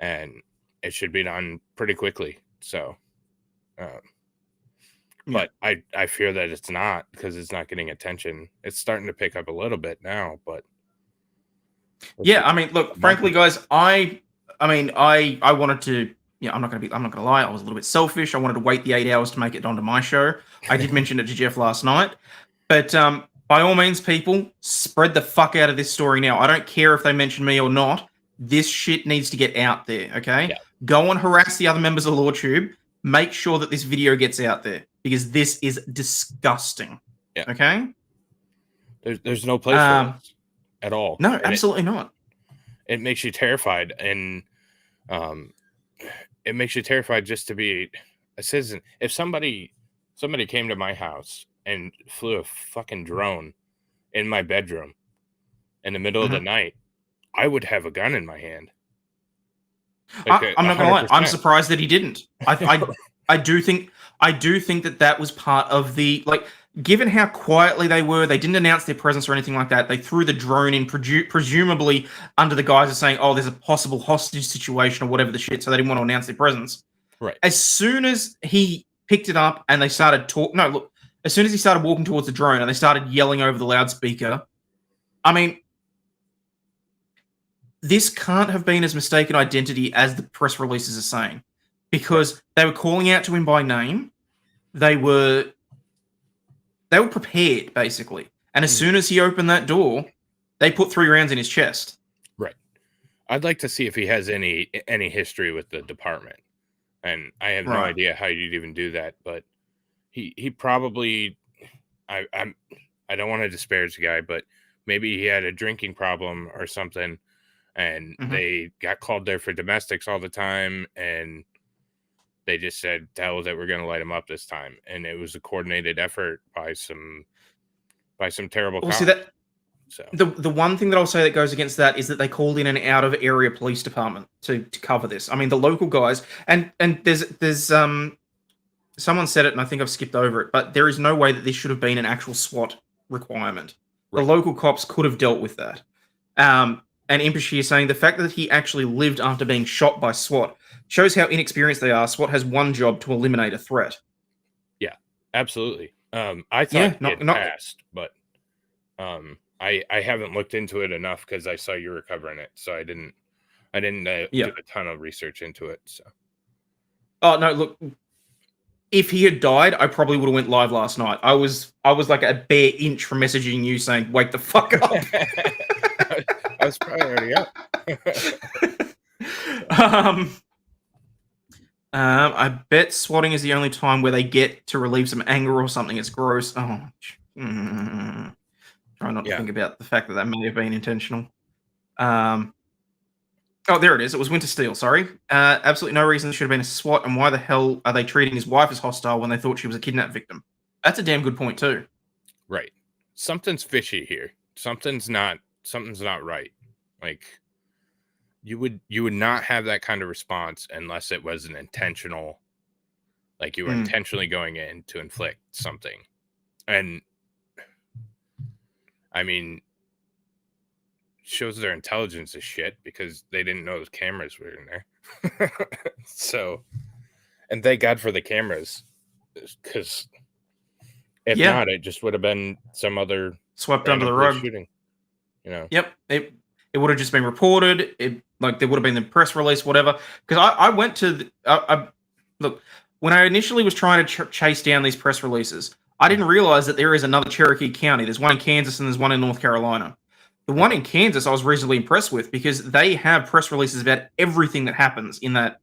[SPEAKER 5] and it should be done pretty quickly. So, but I fear that it's not, because it's not getting attention. It's starting to pick up a little bit now, but
[SPEAKER 1] I mean, look, frankly, guys, I wanted to. I'm not gonna lie. I was a little bit selfish. I wanted to wait the 8 hours to make it onto my show. I did mention it to Jeff last night, but by all means, people, spread the fuck out of this story now. I don't care if they mention me or not. This shit needs to get out there. Okay, Go and harass the other members of LawTube. Make sure that this video gets out there, because this is disgusting. Okay,
[SPEAKER 5] there's no place for this at all.
[SPEAKER 1] No, absolutely not.
[SPEAKER 5] It makes you terrified, and it makes you terrified just to be a citizen. If somebody came to my house and flew a fucking drone in my bedroom in the middle of the night, I would have a gun in my hand. Like,
[SPEAKER 1] I'm not gonna lie. I'm surprised that he didn't. I do think that was part of the, like, given how quietly they were, they didn't announce their presence or anything like that. They threw the drone in, presumably under the guise of saying, "Oh, there's a possible hostage situation" or whatever the shit. So they didn't want to announce their presence.
[SPEAKER 5] Right.
[SPEAKER 1] As soon as he picked it up and they started talking, as soon as he started walking towards the drone and they started yelling over the loudspeaker, I mean, this can't have been as mistaken identity as the press releases are saying, because they were calling out to him by name. They were prepared, basically. And as soon as he opened that door, they put 3 rounds in his chest.
[SPEAKER 5] Right. I'd like to see if he has any history with the department. And I have no idea how you'd even do that, but he probably, I don't want to disparage the guy, but maybe he had a drinking problem or something, and they got called there for domestics all the time, and they just said, "Hell with it, we're going to light him up this time," and it was a coordinated effort by some terrible cops. So
[SPEAKER 1] the one thing that I'll say that goes against that is that they called in an out of area police department to cover this. I mean, the local guys, and there's someone said it, and I think I've skipped over it, but there is no way that this should have been an actual SWAT requirement. The local cops could have dealt with that. And Impishi is saying the fact that he actually lived after being shot by SWAT shows how inexperienced they are. SWAT has one job: to eliminate a threat.
[SPEAKER 5] Yeah, absolutely. I thought it passed, but I haven't looked into it enough because I saw you were covering it, so I didn't do a ton of research into it. So,
[SPEAKER 1] oh no, look, if he had died, I probably would have went live last night. I was like a bare inch from messaging you saying, "Wake the fuck up."
[SPEAKER 5] I was probably already up.
[SPEAKER 1] I bet swatting is the only time where they get to relieve some anger or something. It's gross. Oh. Try not to think about the fact that may have been intentional. Oh, there it is. It was Winter Steel, sorry. Absolutely no reason it should have been a SWAT, and why the hell are they treating his wife as hostile when they thought she was a kidnap victim? That's a damn good point, too.
[SPEAKER 5] Right. Something's fishy here. Something's not right. Like, you would not have that kind of response unless it was an intentional, like you were intentionally going in to inflict something. And I mean, shows their intelligence is shit because they didn't know those cameras were in there. So, and thank God for the cameras, because if not, it just would have been some other
[SPEAKER 1] swept under the rug
[SPEAKER 5] shooting. You know.
[SPEAKER 1] Yep. It would have just been reported. Like there would have been the press release, whatever. Because I went to look, when I initially was trying to chase down these press releases, I didn't realize that there is another Cherokee County. There's one in Kansas and there's one in North Carolina. The one in Kansas I was reasonably impressed with because they have press releases about everything that happens in that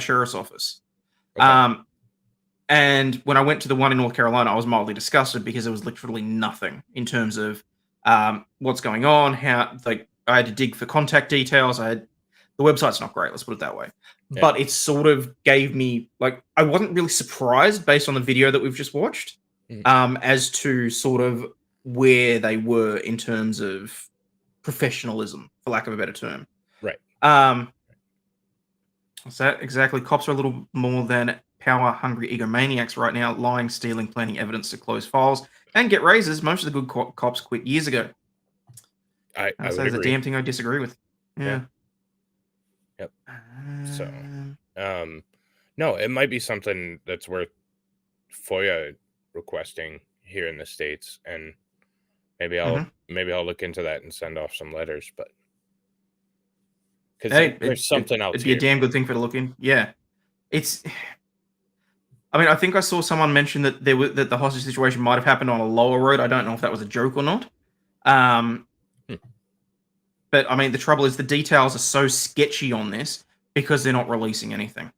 [SPEAKER 1] sheriff's office. Okay. And when I went to the one in North Carolina, I was mildly disgusted because there was literally nothing in terms of what's going on. How I had to dig for contact details. The website's not great. Let's put it that way. Yeah. But it sort of gave me I wasn't really surprised based on the video that we've just watched, as to sort of where they were in terms of professionalism, for lack of a better term.
[SPEAKER 5] Right.
[SPEAKER 1] What's that exactly? Cops are a little more than power-hungry egomaniacs right now, lying, stealing, planting evidence to close files and get raises. Most of the good cops quit years ago.
[SPEAKER 5] I
[SPEAKER 1] would agree. The damn thing I disagree with. Yeah.
[SPEAKER 5] Yep. So, no, it might be something that's worth FOIA requesting here in the States, and maybe I'll look into that and send off some letters, but because there's something else.
[SPEAKER 1] It'd be a damn good thing for to look in. Yeah, I mean, I think I saw someone mention that that the hostage situation might have happened on a lower road. I don't know if that was a joke or not. But I mean, the trouble is the details are so sketchy on this because they're not releasing anything.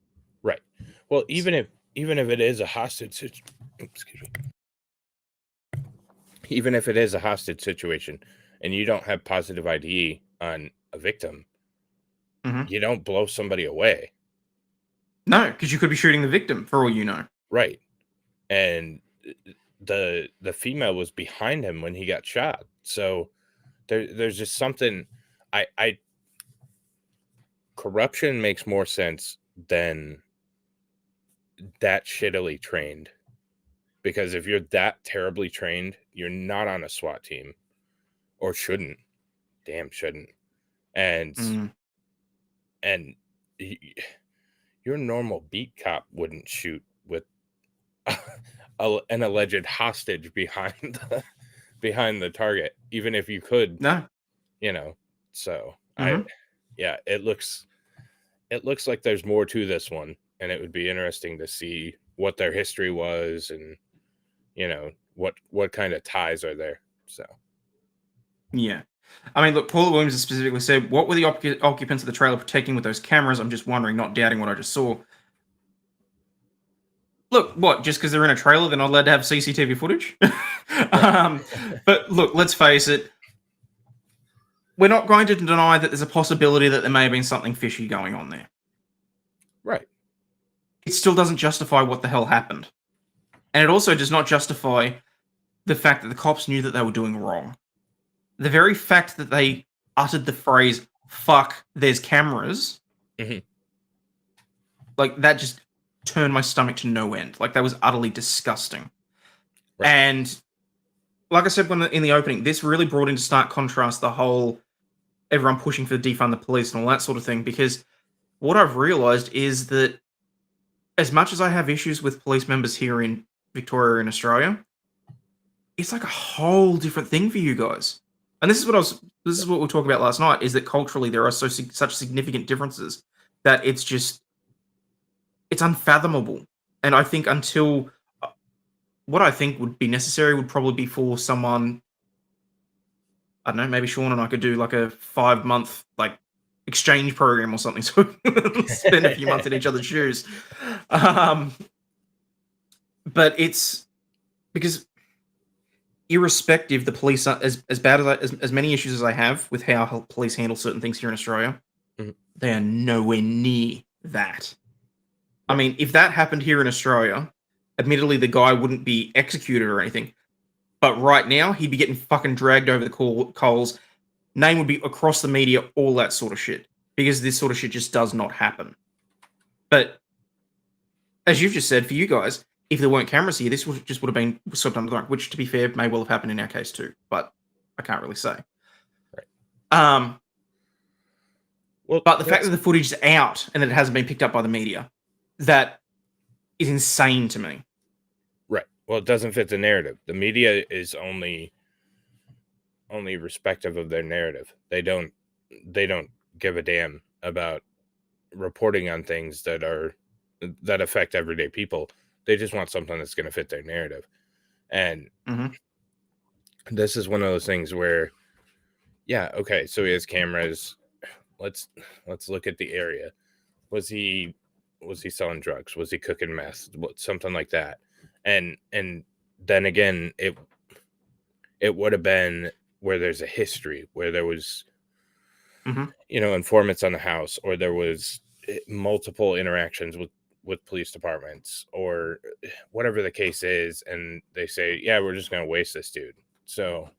[SPEAKER 5] Right. Well, even if it is a hostage situation, even if it is a hostage situation, and you don't have positive ID on a victim, you don't blow somebody away.
[SPEAKER 1] No, because you could be shooting the victim for all you know.
[SPEAKER 5] Right. And the female was behind him when he got shot. So there's just something. Corruption makes more sense than that shittily trained. Because if you're that terribly trained, you're not on a SWAT team, or shouldn't. Damn shouldn't. And your normal beat cop wouldn't shoot with an alleged hostage behind the target, even if you could,
[SPEAKER 1] No.
[SPEAKER 5] So
[SPEAKER 1] Mhm.
[SPEAKER 5] it looks like there's more to this one, and it would be interesting to see what their history was, and what kind of ties are there. So
[SPEAKER 1] Yeah. I mean, look, Paula Williams has specifically said, what were the occupants of the trailer protecting with those cameras? I'm just wondering, not doubting what I just saw. Look, what, just because they're in a trailer, they're not allowed to have CCTV footage? But look, let's face it. We're not going to deny that there's a possibility that there may have been something fishy going on there.
[SPEAKER 5] right.
[SPEAKER 1] It still doesn't justify what the hell happened. And it also does not justify the fact that the cops knew that they were doing wrong. The very fact that they uttered the phrase, fuck, there's cameras,
[SPEAKER 5] Mhm.
[SPEAKER 1] like, that just turned my stomach to no end. Like, that was utterly disgusting.
[SPEAKER 5] Right.
[SPEAKER 1] And like I said in the opening, this really brought into stark contrast the whole everyone pushing for defund the police and all that sort of thing, because what I've realized is that as much as I have issues with police members here in Victoria and Australia, it's like a whole different thing for you guys. And this is what we were talking about last night, is that culturally there are such significant differences that it's unfathomable. And I think what I think would be necessary would probably be for someone, I don't know, maybe Sean and I could do like a 5-month like exchange program or something, so we can spend a few months in each other's shoes. But it's because irrespective, the police are as bad as many issues as I have with how police handle certain things here in Australia,
[SPEAKER 5] Mhm.
[SPEAKER 1] they are nowhere near that. I
[SPEAKER 5] Right.
[SPEAKER 1] mean, if that happened here in Australia, admittedly the guy wouldn't be executed or anything, but right now he'd be getting fucking dragged over the coals. Name would be across the media, all that sort of shit, because this sort of shit just does not happen. But as you've just said, for you guys, if there weren't cameras here, this would have been swept under the rug, which, to be fair, may well have happened in our case too, but I can't really say.
[SPEAKER 5] Right.
[SPEAKER 1] But the fact that the footage is out and that it hasn't been picked up by the media, that is insane to me.
[SPEAKER 5] Right. Well, it doesn't fit the narrative. The media is only respective of their narrative. They don't give a damn about reporting on things that affect everyday people. They just want something that's going to fit their narrative. And this is one of those things where, yeah, okay, so he has cameras. Let's look at the area. Was he selling drugs? Was he cooking meth? Something like that. And then again, it would have been where there's a history, where there was informants on the house, or there was multiple interactions with police departments, or whatever the case is, and they say, yeah, we're just going to waste this dude. So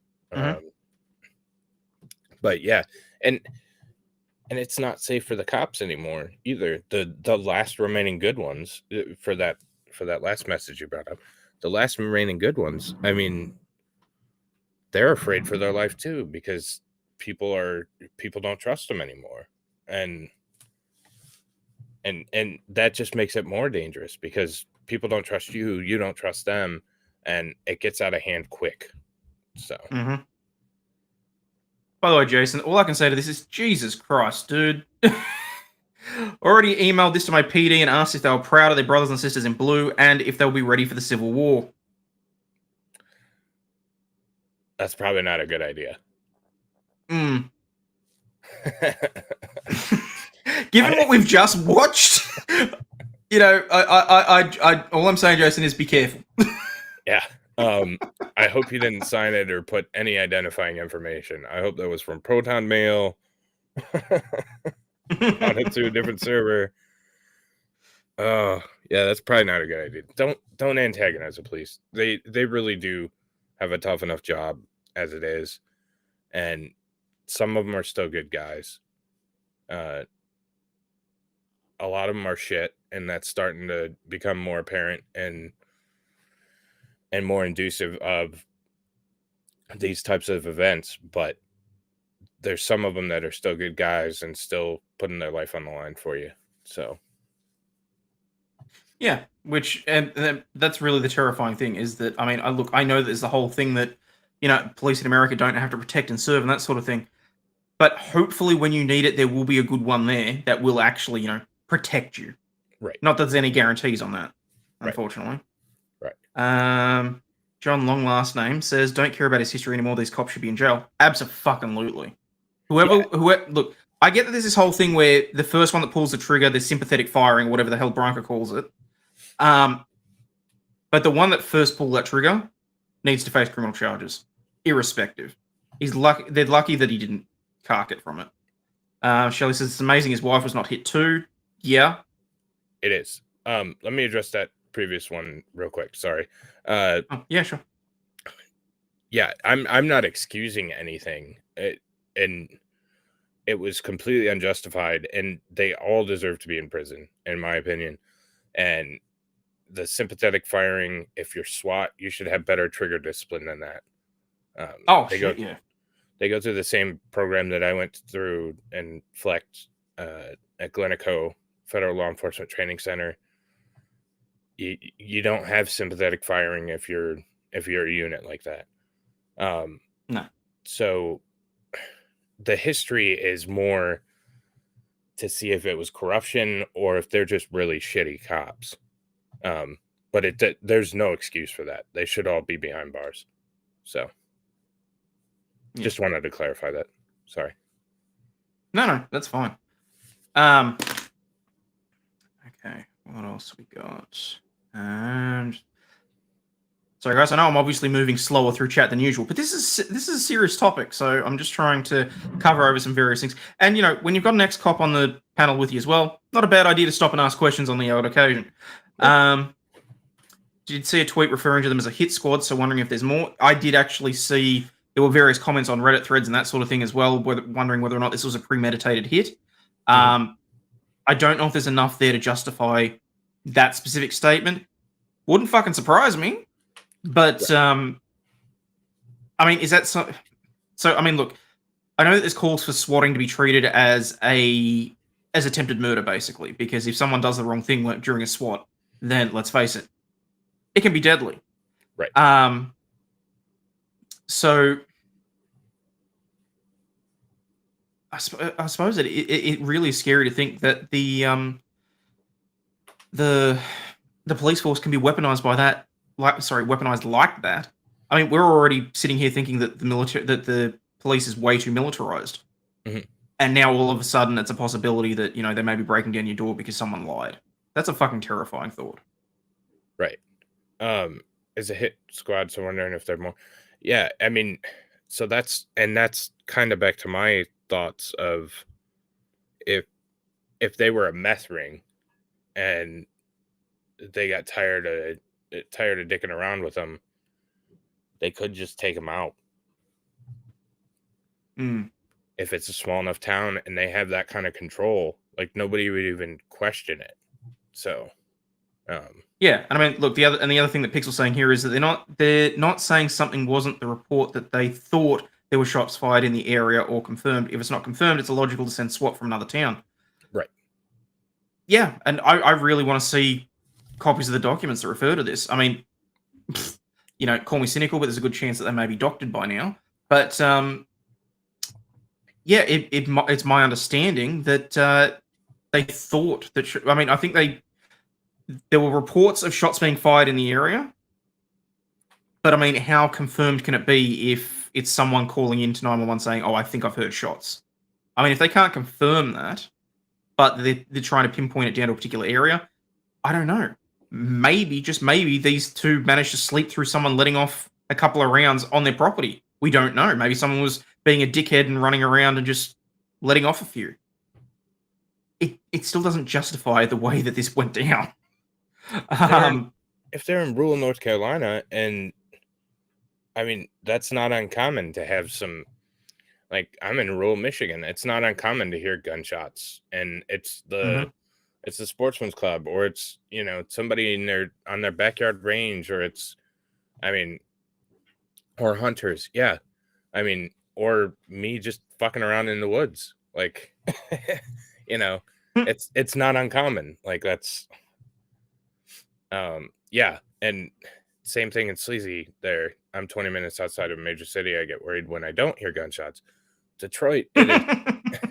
[SPEAKER 5] but yeah, and it's not safe for the cops anymore either. The last remaining good ones, for that last message you brought up, the last remaining good ones, I mean, they're afraid for their life too, because people don't trust them anymore. And that just makes it more dangerous, because people don't trust you, you don't trust them, and it gets out of hand quick. So
[SPEAKER 1] by the way, Jason, all I can say to this is, Jesus Christ, dude. Already emailed this to my PD and asked if they were proud of their brothers and sisters in blue and if they'll be ready for the Civil War.
[SPEAKER 5] That's probably not a good idea.
[SPEAKER 1] Given what we've just watched, I all I'm saying, Jason, is be careful.
[SPEAKER 5] Yeah. I hope you didn't sign it or put any identifying information. I hope that was from Proton Mail on it to a different server. Oh, yeah, that's probably not a good idea. Don't antagonize the police. They really do have a tough enough job as it is, and some of them are still good guys. A lot of them are shit, and that's starting to become more apparent and more inducive of these types of events. But there's some of them that are still good guys and still putting their life on the line for you. So
[SPEAKER 1] Yeah, which and that's really the terrifying thing is that I mean, I know that there's the whole thing that police in America don't have to protect and serve and that sort of thing, but hopefully when you need it, there will be a good one there that will actually protect you.
[SPEAKER 5] Right.
[SPEAKER 1] Not that there's any guarantees on that,
[SPEAKER 5] Right.
[SPEAKER 1] unfortunately.
[SPEAKER 5] Right.
[SPEAKER 1] John Long last name says, "Don't care about his history anymore. These cops should be in jail." Absolutely. Whoever, look, I get that there's this whole thing where the first one that pulls the trigger, there's sympathetic firing, or whatever the hell Branca calls it. But the one that first pulled that trigger needs to face criminal charges, irrespective. He's lucky. They're lucky that he didn't cark it from it. Shelley says it's amazing his wife was not hit too. Yeah,
[SPEAKER 5] it is. Let me address that previous one real quick. Sorry.
[SPEAKER 1] Yeah, sure.
[SPEAKER 5] Yeah, I'm not excusing anything. And it was completely unjustified, and they all deserve to be in prison, in my opinion. And the sympathetic firing, if you're SWAT, you should have better trigger discipline than that.
[SPEAKER 1] Yeah.
[SPEAKER 5] They go through the same program that I went through and FLECT at Glencoe Federal Law Enforcement Training Center. You don't have sympathetic firing if you're a unit like that.
[SPEAKER 1] No.
[SPEAKER 5] So the history is more to see if it was corruption or if they're just really shitty cops. But there's no excuse for that. They should all be behind bars. So just wanted to clarify that. Sorry.
[SPEAKER 1] No, that's fine. Okay, what else we got? Sorry guys, I know I'm obviously moving slower through chat than usual, but this is a serious topic, so I'm just trying to cover over some various things. And when you've got an ex-cop on the panel with you as well, not a bad idea to stop and ask questions on the odd occasion. Did see a tweet referring to them as a hit squad, so wondering if there's more. I did actually see there were various comments on Reddit threads and that sort of thing as well, wondering whether or not this was a premeditated hit. I don't know if there's enough there to justify that specific statement. Wouldn't fucking surprise me. But, I mean, is that so? So, I mean, look, I know that there's calls for swatting to be treated as attempted murder, basically, because if someone does the wrong thing during a SWAT, then let's face it, it can be deadly.
[SPEAKER 5] Right.
[SPEAKER 1] So I suppose it really is scary to think that the police force can be weaponized by that. Weaponized like that. I mean, we're already sitting here thinking that the police is way too militarized, and now all of a sudden it's a possibility that they may be breaking down your door because someone lied. That's a fucking terrifying thought.
[SPEAKER 5] Right. Is a hit squad, so wondering if they're more. Yeah, I mean, so that's kind of back to my thoughts of if they were a meth ring and they got tired of dicking around with them, they could just take them out. If it's a small enough town and they have that kind of control, like nobody would even question it. So
[SPEAKER 1] yeah, and I mean, look, the other thing that Pixel's saying here is that they're not saying something wasn't the report that they thought there were shots fired in the area or confirmed. If it's not confirmed, it's illogical to send SWAT from another town.
[SPEAKER 5] Right.
[SPEAKER 1] Yeah, and I really want to see copies of the documents that refer to this. I mean, call me cynical, but there's a good chance that they may be doctored by now. But yeah, it's my understanding that they thought that. I mean, I think there were reports of shots being fired in the area, but I mean, how confirmed can it be if it's someone calling into 911 saying, "Oh, I think I've heard shots"? I mean, if they can't confirm that, but they're trying to pinpoint it down to a particular area, I don't know. Maybe, just maybe, these two managed to sleep through someone letting off a couple of rounds on their property. We don't know. Maybe someone was being a dickhead and running around and just letting off a few. It still doesn't justify the way that this went down.
[SPEAKER 5] If they're in rural North Carolina, and I mean, that's not uncommon to have some, like, I'm in rural Michigan. It's not uncommon to hear gunshots, and it's the sportsman's club, or it's somebody on their backyard range, or it's, I mean, or hunters. Yeah, I mean, or me just fucking around in the woods, like, it's not uncommon. Like, that's Yeah, and same thing in Sleazy there. I'm 20 minutes outside of a major city. I get worried when I don't hear gunshots. Detroit, it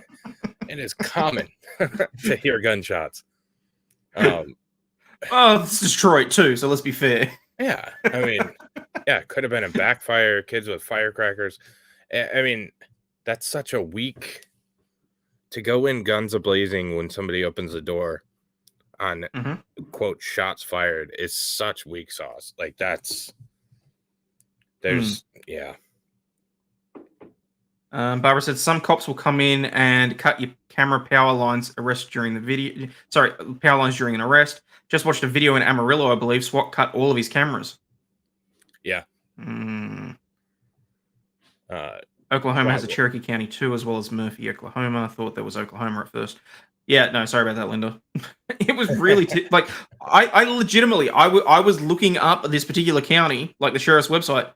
[SPEAKER 5] is common to hear gunshots.
[SPEAKER 1] Oh, it's Detroit too, so let's be fair.
[SPEAKER 5] Yeah, I mean, yeah, it could have been a backfire, kids with firecrackers. I mean, that's such a weak to go in guns a-blazing when somebody opens the door on quote shots fired is such weak sauce. Like yeah.
[SPEAKER 1] Barbara said some cops will come in and cut your camera power lines during an arrest. Just watched a video in Amarillo, I believe. SWAT cut all of his cameras.
[SPEAKER 5] Yeah.
[SPEAKER 1] Oklahoma has a Cherokee County too, as well as Murphy, Oklahoma. I thought that was Oklahoma at first. Yeah, no, sorry about that, Linda. It was really like I legitimately I was looking up this particular county, like the sheriff's website,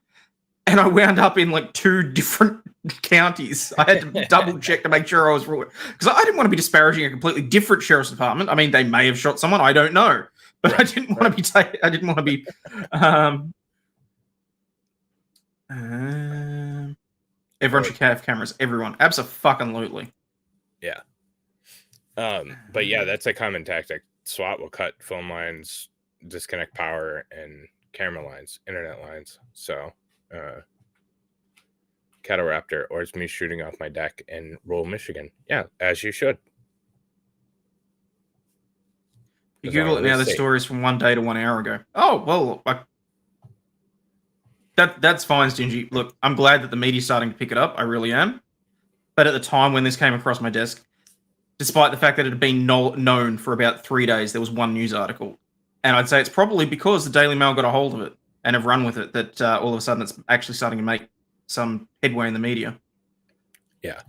[SPEAKER 1] and I wound up in like 2 different counties. I had to double check to make sure I was right, because I didn't want to be disparaging a completely different sheriff's department. I mean, they may have shot someone, I don't know, but I didn't want to be. I didn't want to be. Everyone should have cameras. Everyone, abso-fucking-lutely.
[SPEAKER 5] Yeah. But yeah, that's a common tactic. SWAT will cut phone lines, disconnect power, and camera lines, internet lines. So, Cattle Raptor, or it's me shooting off my deck in rural Michigan. Yeah, as you should.
[SPEAKER 1] You Google it now, the story is from 1 day to 1 hour ago. Oh, well, that's fine, Stingy. Look, I'm glad that the media's starting to pick it up. I really am. But at the time when this came across my desk, despite the fact that it had been known for about 3 days, there was 1 news article. And I'd say it's probably because the Daily Mail got a hold of it and have run with it that all of a sudden it's actually starting to make some headway in the media.
[SPEAKER 5] Yeah.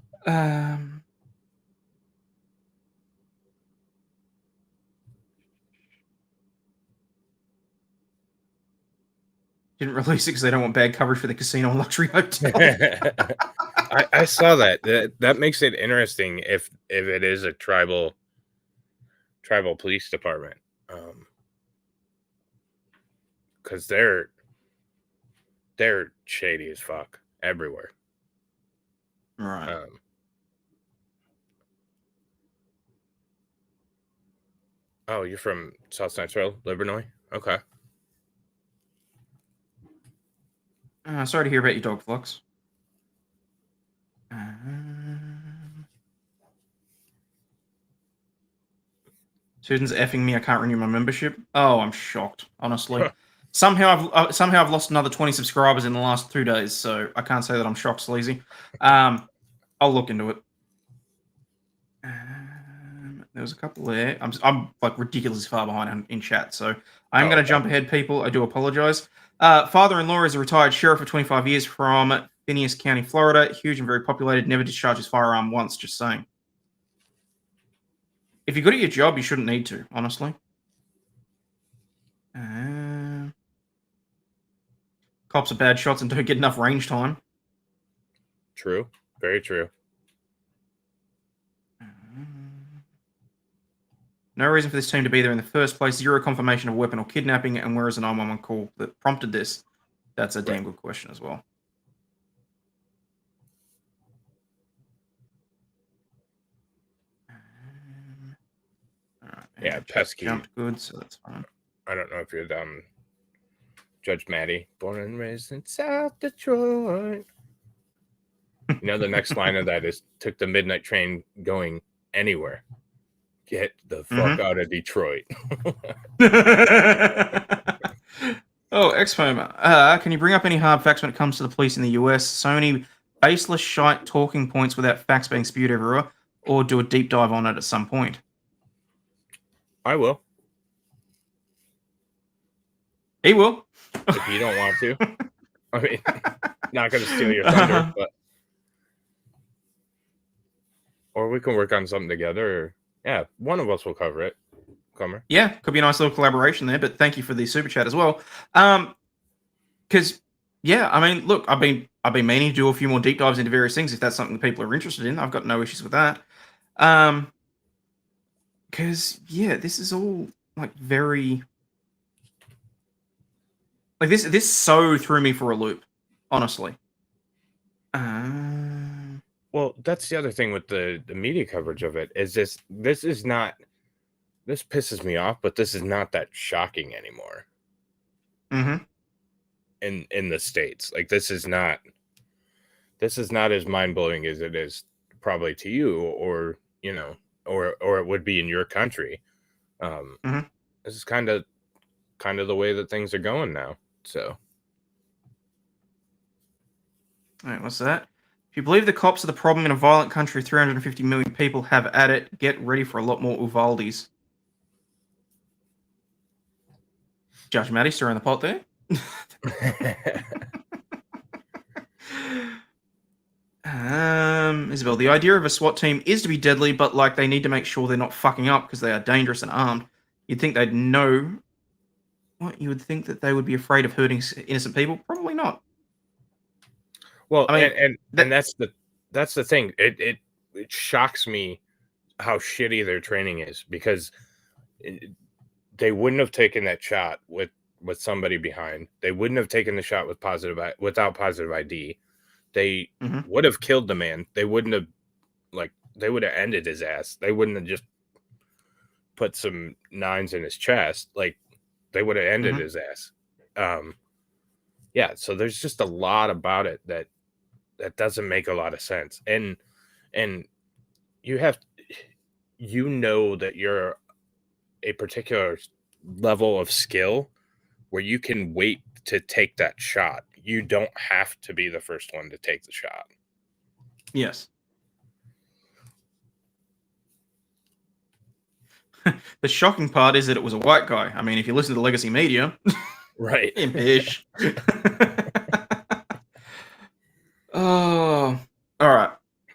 [SPEAKER 1] Didn't release it because they don't want bad coverage for the casino and luxury hotel.
[SPEAKER 5] I saw that. That makes it interesting if it is a tribal police department, because they're shady as fuck everywhere.
[SPEAKER 1] Right.
[SPEAKER 5] Oh, you're from South Central, Livernois? Okay.
[SPEAKER 1] Sorry to hear about your dog, Flux. Susan's effing me. I can't renew my membership. Oh, I'm shocked, honestly. Somehow I've lost another 20 subscribers in the last 2 days, so I can't say that I'm shocked, Sleazy. I'll look into it. There was a couple there. I'm like ridiculously far behind in chat, so I'm going to jump ahead, people. I do apologize. Father-in-law is a retired sheriff for 25 years from Phineas County, Florida. Huge and very populated. Never discharged his firearm once, just saying. If you're good at your job, you shouldn't need to, honestly. Cops are bad shots and don't get enough range time.
[SPEAKER 5] True. Very true.
[SPEAKER 1] No reason for this team to be there in the first place. Zero confirmation of weapon or kidnapping. And where is the 911 call that prompted this? That's a damn good question as well.
[SPEAKER 5] Yeah, pesky.
[SPEAKER 1] Jumped good, so that's fine.
[SPEAKER 5] I don't know if you're Judge Maddie, born and raised in South Detroit. You know, the next line of that is took the midnight train going anywhere. Get the fuck out of Detroit.
[SPEAKER 1] Oh, X-Homer. Can you bring up any hard facts when it comes to the police in the US? So many baseless shite talking points without facts being spewed everywhere, or do a deep dive on it at some point?
[SPEAKER 5] I will.
[SPEAKER 1] He will.
[SPEAKER 5] If you don't want to. I mean, not going to steal your thunder, but... Or we can work on something together. Or... Yeah, one of us will cover it.
[SPEAKER 1] Yeah, could be a nice little collaboration there, but thank you for the super chat as well. Because, yeah, I mean, look, I've been meaning to do a few more deep dives into various things if that's something that people are interested in. I've got no issues with that. Because, yeah, this is all, like, very... Like this so threw me for a loop, honestly.
[SPEAKER 5] Well, that's the other thing with the media coverage of it is this is not, this pisses me off, but this is not that shocking anymore
[SPEAKER 1] Mm-hmm.
[SPEAKER 5] in the States. Like this is not as mind-blowing as it is probably to you, or you know, or it would be in your country.
[SPEAKER 1] Mhm.
[SPEAKER 5] This is kind of the way that things are going now. So
[SPEAKER 1] All right, what's that? If you believe the cops are the problem in a violent country, 350 million people have at it. Get ready for a lot more Uvaldis. Judge Maddie stirring the pot there. Isabel, the idea of a SWAT team is to be deadly, but like they need to make sure they're not fucking up because they are dangerous and armed. You'd think they'd know. What, you would think that they would be afraid of hurting innocent people? Probably not.
[SPEAKER 5] well,
[SPEAKER 1] I mean,
[SPEAKER 5] and that's the thing. It shocks me how shitty their training is, because they wouldn't have taken that shot with somebody behind. They wouldn't have taken the shot without positive ID. They
[SPEAKER 1] Mhm.
[SPEAKER 5] would have killed the man. They wouldn't have, like, they would have ended his ass. They wouldn't have just put some nines in his chest. Like, they would have ended
[SPEAKER 1] Mhm.
[SPEAKER 5] his ass. Yeah, so there's just a lot about it that doesn't make a lot of sense. And you have, that you're a particular level of skill where you can wait to take that shot. You don't have to be the first one to take the shot.
[SPEAKER 1] Yes. The shocking part is that it was a white guy. I mean, if you listen to the legacy media,
[SPEAKER 5] Right.
[SPEAKER 1] impish. Oh, all right.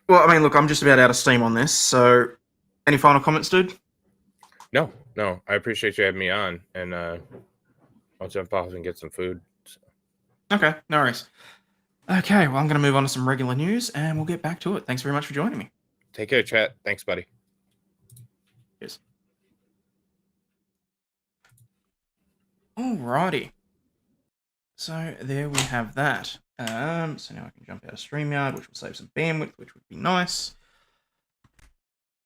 [SPEAKER 1] Well, I mean, look, I'm just about out of steam on this. So, any final comments, dude?
[SPEAKER 5] No. I appreciate you having me on, and I'll jump off and get some food. So.
[SPEAKER 1] Okay, no worries. Okay, well, I'm going to move on to some regular news, and we'll get back to it. Thanks very much for joining me.
[SPEAKER 5] Take care, chat. Thanks, buddy.
[SPEAKER 1] Cheers. Alrighty. So there we have that. So now I can jump out of StreamYard, which will save some bandwidth, which would be nice.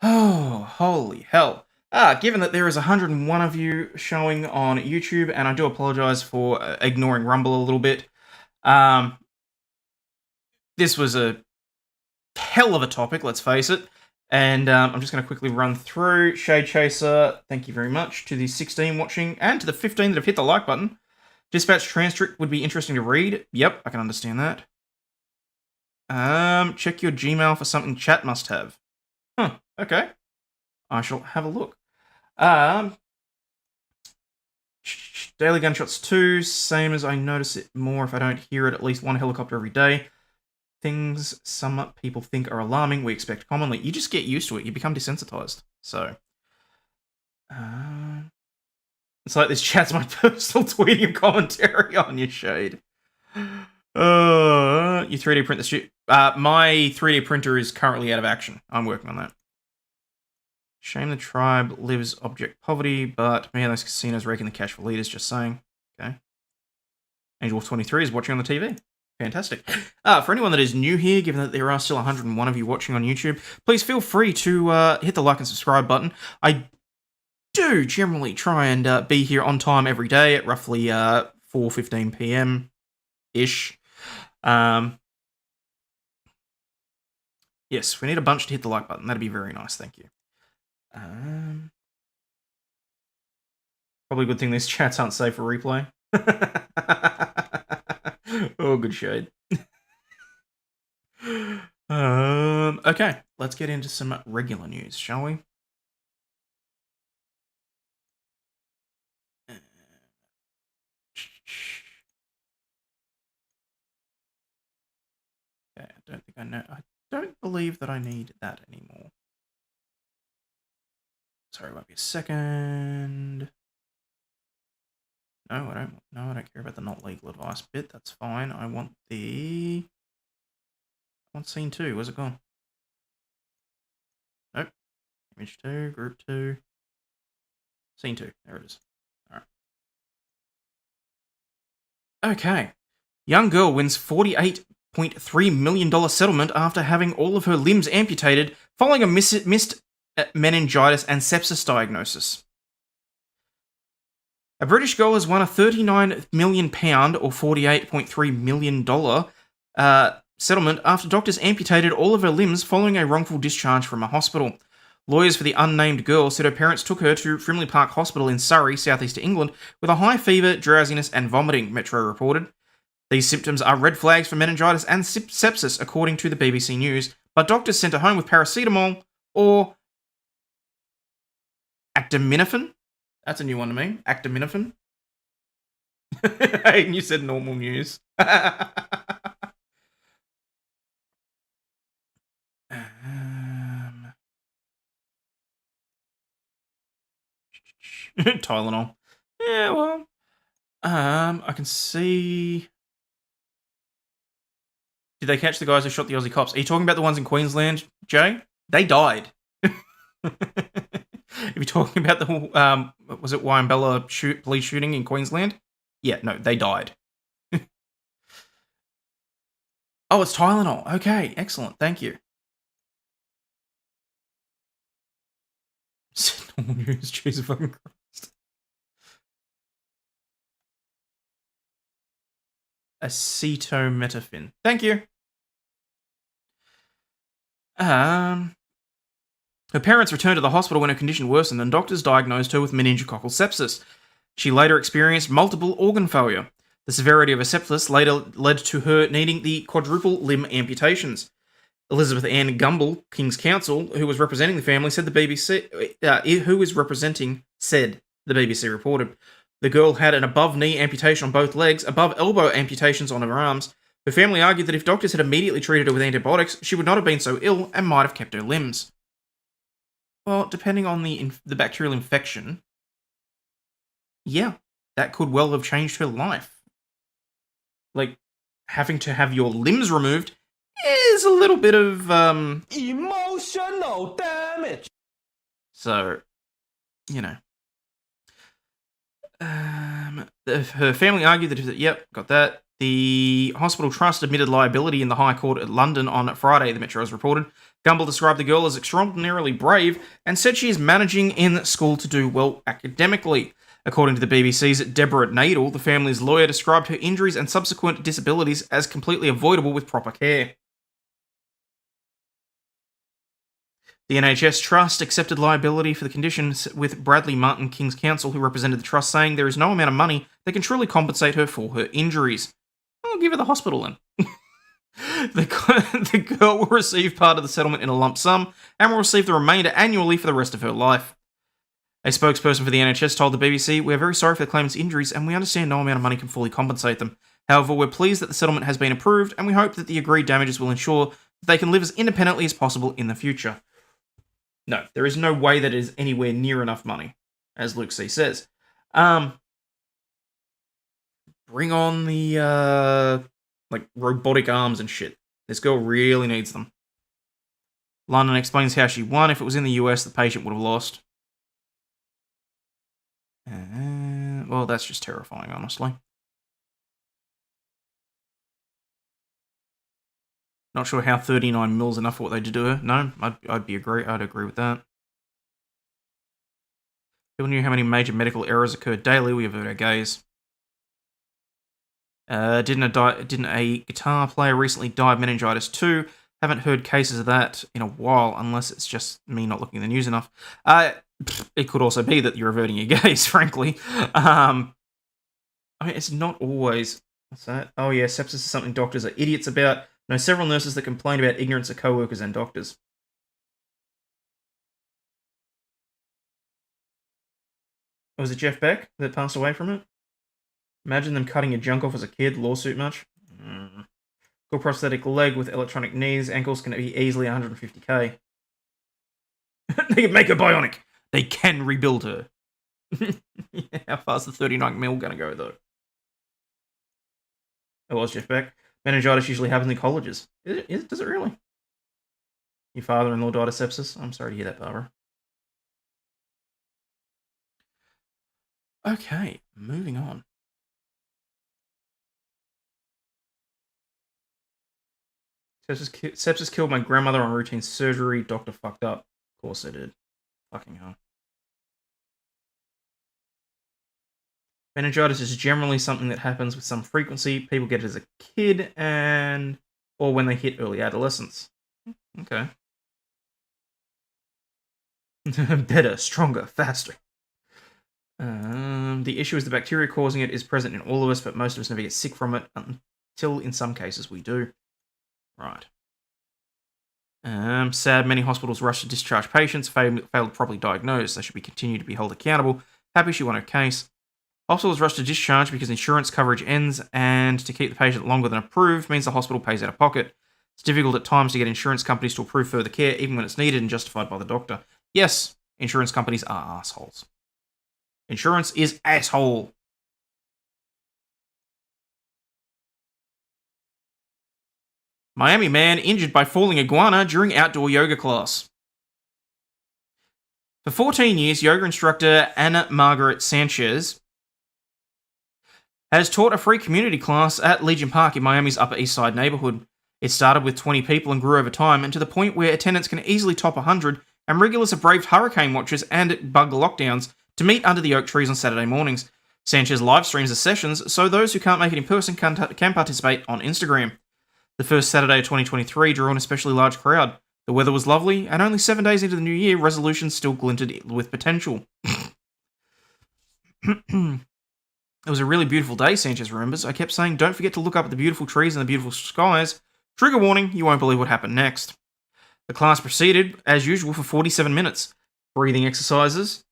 [SPEAKER 1] Oh, holy hell. Given that there is 101 of you showing on YouTube, and I do apologize for ignoring Rumble a little bit, this was a hell of a topic, let's face it. And I'm just going to quickly run through. Shade Chaser, thank you very much. To the 16 watching, and to the 15 that have hit the like button. Dispatch transcript would be interesting to read. Yep, I can understand that. Check your Gmail for something chat must have. Huh, okay. I shall have a look. Daily Gunshots 2, same as I notice it more if I don't hear it at least one helicopter every day. Things some people think are alarming, we expect commonly. You just get used to it. You become desensitized. So, it's like this chat's my personal tweeting commentary on your shade. You 3D print the shit. My 3D printer is currently out of action. I'm working on that. Shame the tribe lives object poverty, but man, those casinos raking the cash for leaders, just saying. Okay. Angel Wolf 23 is watching on the TV. Fantastic. For anyone that is new here, given that there are still 101 of you watching on YouTube, please feel free to hit the like and subscribe button. I do generally try and be here on time every day at roughly 4:15 p.m.-ish. Yes, we need a bunch to hit the like button. That'd be very nice, thank you. Probably a good thing these chats aren't safe for replay. Oh, good shade. Okay, let's get into some regular news, shall we? Okay, I don't think I know. I don't believe that I need that anymore. Sorry, won't be a second. No, I don't. No, I don't care about the not legal advice bit. That's fine. I want scene 2. Where's it gone? Nope. Image 2, group 2. Scene 2. There it is. Alright. Okay. Young girl wins $48.3 million settlement after having all of her limbs amputated following a missed meningitis and sepsis diagnosis. A British girl has won a £39 million or $48.3 million settlement after doctors amputated all of her limbs following a wrongful discharge from a hospital. Lawyers for the unnamed girl said her parents took her to Frimley Park Hospital in Surrey, southeast England, with a high fever, drowsiness, and vomiting, Metro reported. These symptoms are red flags for meningitis and sepsis, according to the BBC News, but doctors sent her home with paracetamol or acetaminophen. That's a new one to me. Acetaminophen. Hey, you said normal news. Tylenol. Yeah, well, I can see. Did they catch the guys who shot the Aussie cops? Are you talking about the ones in Queensland, Jay? They died. If you're talking about the, was it Wieambella police shooting in Queensland? Yeah, no, they died. Oh, it's Tylenol. Okay, excellent. Thank you. Normal news, Jesus fucking Christ. Acetaminophen. Thank you. Her parents returned to the hospital when her condition worsened and doctors diagnosed her with meningococcal sepsis. She later experienced multiple organ failure. The severity of her sepsis later led to her needing the quadruple limb amputations. Elizabeth Ann Gumble, King's Counsel, who was representing the family, said the BBC reported. The girl had an above-knee amputation on both legs, above-elbow amputations on her arms. Her family argued that if doctors had immediately treated her with antibiotics, she would not have been so ill and might have kept her limbs. Well, depending on the bacterial infection, yeah, that could well have changed her life. Like, having to have your limbs removed is a little bit of,
[SPEAKER 6] emotional damage.
[SPEAKER 1] So, you know. Her family argued that, yep, got that. The hospital trust admitted liability in the High Court at London on Friday, the Metro has reported. Gumble described the girl as extraordinarily brave and said she is managing in school to do well academically. According to the BBC's Deborah Nadel, the family's lawyer described her injuries and subsequent disabilities as completely avoidable with proper care. The NHS Trust accepted liability for the condition with Bradley Martin, King's Counsel, who represented the Trust, saying there is no amount of money that can truly compensate her for her injuries. I'll give her the hospital then. The girl will receive part of the settlement in a lump sum and will receive the remainder annually for the rest of her life. A spokesperson for the NHS told the BBC, "We are very sorry for the claimant's injuries and we understand no amount of money can fully compensate them. However, we're pleased that the settlement has been approved and we hope that the agreed damages will ensure that they can live as independently as possible in the future." No, there is no way that it is anywhere near enough money, as Luke C says. Bring on the, robotic arms and shit. This girl really needs them. London explains how she won. If it was in the US, the patient would have lost. Well, that's just terrifying, honestly. Not sure how 39 mil is enough for what they did to her. No, I'd agree with that. People knew how many major medical errors occurred daily. We avert our gaze. Didn't a guitar player recently die of meningitis too? Haven't heard cases of that in a while, unless it's just me not looking at the news enough. It could also be that you're averting your gaze, frankly. I mean, it's not always... What's that? Oh yeah, sepsis is something doctors are idiots about. I know several nurses that complain about ignorance of co-workers and doctors. Was it Jeff Beck that passed away from it? Imagine them cutting your junk off as a kid. Lawsuit much? Good prosthetic leg with electronic knees. Ankles can be easily 150k. They can make her bionic. They can rebuild her. Yeah, how far's the 39 mil gonna go, though? It was Jeff Beck. Meningitis usually happens in colleges. Does it really? Your father-in-law died of sepsis? I'm sorry to hear that, Barbara. Okay, moving on. Sepsis killed my grandmother on routine surgery. Doctor fucked up. Of course they did. Fucking hell. Meningitis is generally something that happens with some frequency. People get it as a kid or when they hit early adolescence. Okay. Better, stronger, faster. The issue is the bacteria causing it is present in all of us, but most of us never get sick from it until in some cases we do. Right. Sad, many hospitals rush to discharge patients, fail to properly diagnose. They should be continued to be held accountable. Happy she won her case. Hospitals rush to discharge because insurance coverage ends, and to keep the patient longer than approved means the hospital pays out of pocket. It's difficult at times to get insurance companies to approve further care, even when it's needed and justified by the doctor. Yes, insurance companies are assholes. Insurance is asshole. Miami man injured by falling iguana during outdoor yoga class. For 14 years, yoga instructor Anna Margaret Sanchez has taught a free community class at Legion Park in Miami's Upper East Side neighborhood. It started with 20 people and grew over time, and to the point where attendance can easily top 100, and regulars have braved hurricane watches and bug lockdowns to meet under the oak trees on Saturday mornings. Sanchez live streams the sessions, so those who can't make it in person can participate on Instagram. The first Saturday of 2023 drew an especially large crowd. The weather was lovely, and only 7 days into the new year, resolutions still glinted with potential. It was a really beautiful day, Sanchez remembers. I kept saying, don't forget to look up at the beautiful trees and the beautiful skies. Trigger warning, you won't believe what happened next. The class proceeded, as usual, for 47 minutes. Breathing exercises,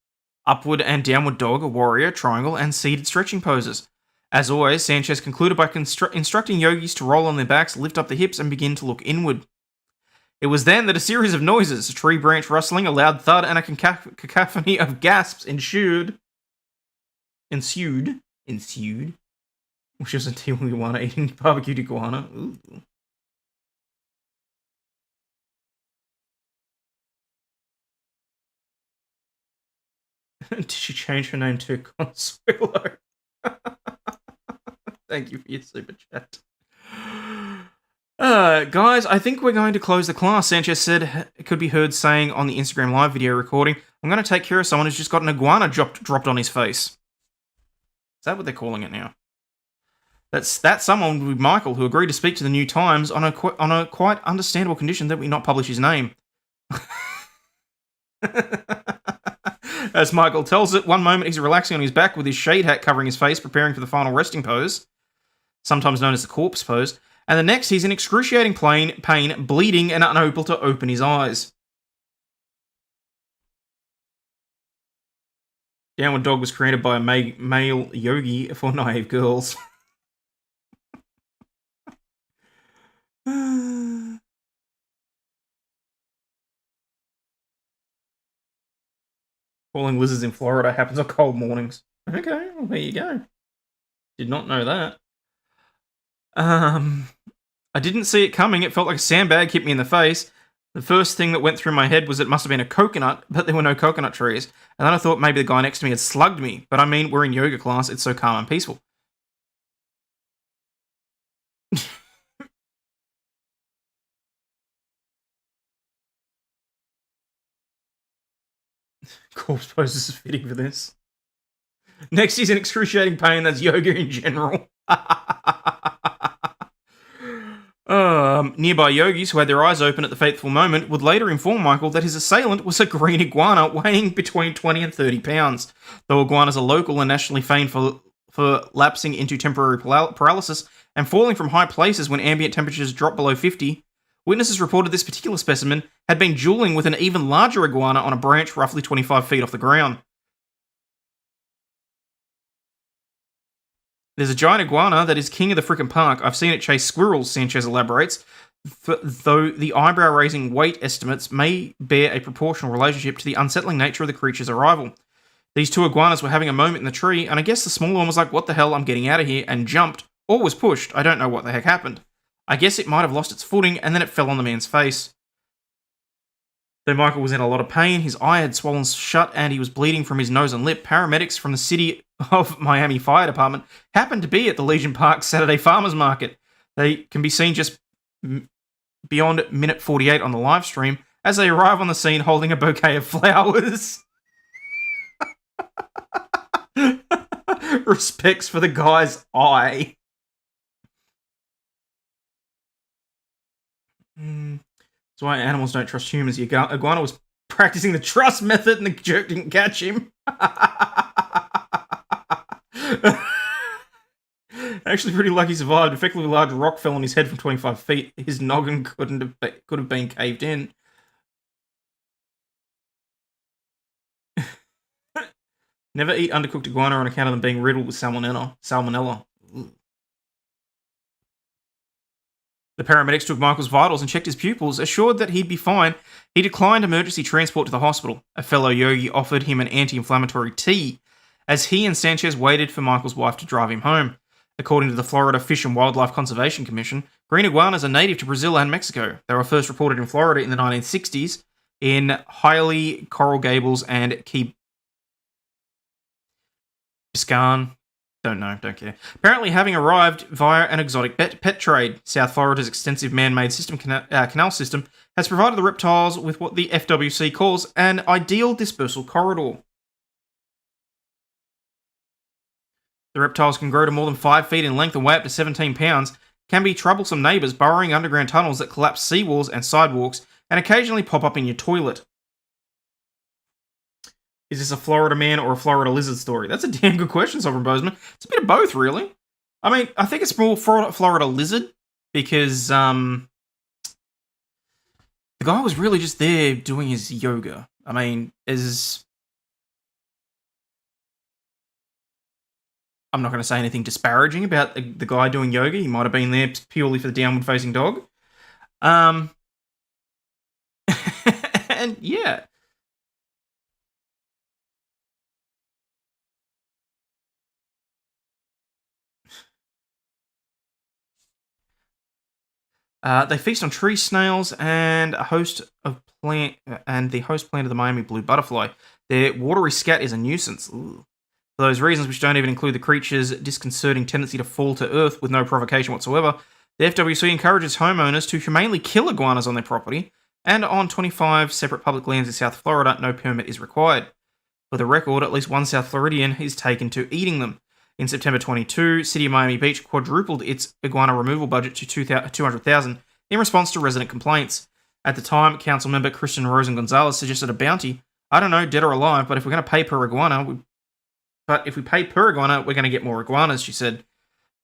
[SPEAKER 1] upward and downward dog, warrior, triangle, and seated stretching poses. As always, Sanchez concluded by instructing yogis to roll on their backs, lift up the hips, and begin to look inward. It was then that a series of noises, a tree branch rustling, a loud thud, and a cacophony of gasps ensued. Which is a teal iguana eating barbecued iguana. Ooh. Did she change her name to Consuelo? Thank you for your super chat. Guys, I think we're going to close the class. Sanchez said it could be heard saying on the Instagram live video recording, I'm going to take care of someone who's just got an iguana dropped on his face. Is that what they're calling it now? That someone would be Michael, who agreed to speak to the New Times on a quite understandable condition that we not publish his name. As Michael tells it, one moment he's relaxing on his back with his shade hat covering his face, preparing for the final resting pose, sometimes known as the corpse pose, and the next he's in excruciating pain, bleeding, and unable to open his eyes. Downward Dog was created by a male yogi for naive girls. Falling lizards in Florida happens on cold mornings. Okay, well, there you go. Did not know that. I didn't see it coming. It felt like a sandbag hit me in the face. The first thing that went through my head was it must have been a coconut, but there were no coconut trees. And then I thought maybe the guy next to me had slugged me. But I mean, we're in yoga class. It's so calm and peaceful. Corpse poses is fitting for this. Next, he's in excruciating pain. That's yoga in general. Nearby yogis who had their eyes open at the fateful moment would later inform Michael that his assailant was a green iguana weighing between 20 and 30 pounds. Though iguanas are local and nationally famed for lapsing into temporary paralysis and falling from high places when ambient temperatures drop below 50, witnesses reported this particular specimen had been dueling with an even larger iguana on a branch roughly 25 feet off the ground. There's a giant iguana that is king of the frickin' park. I've seen it chase squirrels, Sanchez elaborates, though the eyebrow-raising weight estimates may bear a proportional relationship to the unsettling nature of the creature's arrival. These two iguanas were having a moment in the tree, and I guess the smaller one was like, what the hell, I'm getting out of here, and jumped, or was pushed. I don't know what the heck happened. I guess it might have lost its footing, and then it fell on the man's face. Though Michael was in a lot of pain, his eye had swollen shut, and he was bleeding from his nose and lip, paramedics from the City of Miami Fire Department happened to be at the Legion Park Saturday Farmers Market. They can be seen just beyond minute 48 on the live stream as they arrive on the scene holding a bouquet of flowers. Respects for the guy's eye. That's why animals don't trust humans. The iguana was practicing the trust method and the jerk didn't catch him. Actually, pretty lucky he survived. Effectively, a large rock fell on his head from 25 feet. His noggin could have been caved in. Never eat undercooked iguana on account of them being riddled with salmonella. The paramedics took Michael's vitals and checked his pupils. Assured that he'd be fine, he declined emergency transport to the hospital. A fellow yogi offered him an anti-inflammatory tea as he and Sanchez waited for Michael's wife to drive him home. According to the Florida Fish and Wildlife Conservation Commission, green iguanas are native to Brazil and Mexico. They were first reported in Florida in the 1960s in Ihave, Coral Gables, and Key Biscayne. Don't care. Apparently, having arrived via an exotic pet trade, South Florida's extensive man-made canal system has provided the reptiles with what the FWC calls an ideal dispersal corridor. The reptiles can grow to more than 5 feet in length and weigh up to 17 pounds, can be troublesome neighbours burrowing underground tunnels that collapse seawalls and sidewalks, and occasionally pop up in your toilet. Is this a Florida man or a Florida lizard story? That's a damn good question, Sovereign Bozeman. It's a bit of both, really. I mean, I think it's more Florida lizard because the guy was really just there doing his yoga. I mean, I'm not going to say anything disparaging about the guy doing yoga. He might have been there purely for the downward-facing dog. And yeah. They feast on tree snails and the host planted the Miami blue butterfly. Their watery scat is a nuisance. Ooh. For those reasons, which don't even include the creature's disconcerting tendency to fall to earth with no provocation whatsoever, the FWC encourages homeowners to humanely kill iguanas on their property, and on 25 separate public lands in South Florida, no permit is required. For the record, at least one South Floridian is taken to eating them. In September 22, City of Miami Beach quadrupled its iguana removal budget to $200,000 in response to resident complaints. At the time, council member Christian Rosen Gonzalez suggested a bounty. I don't know, dead or alive, but if we're going to pay per iguana, we're going to get more iguanas, she said.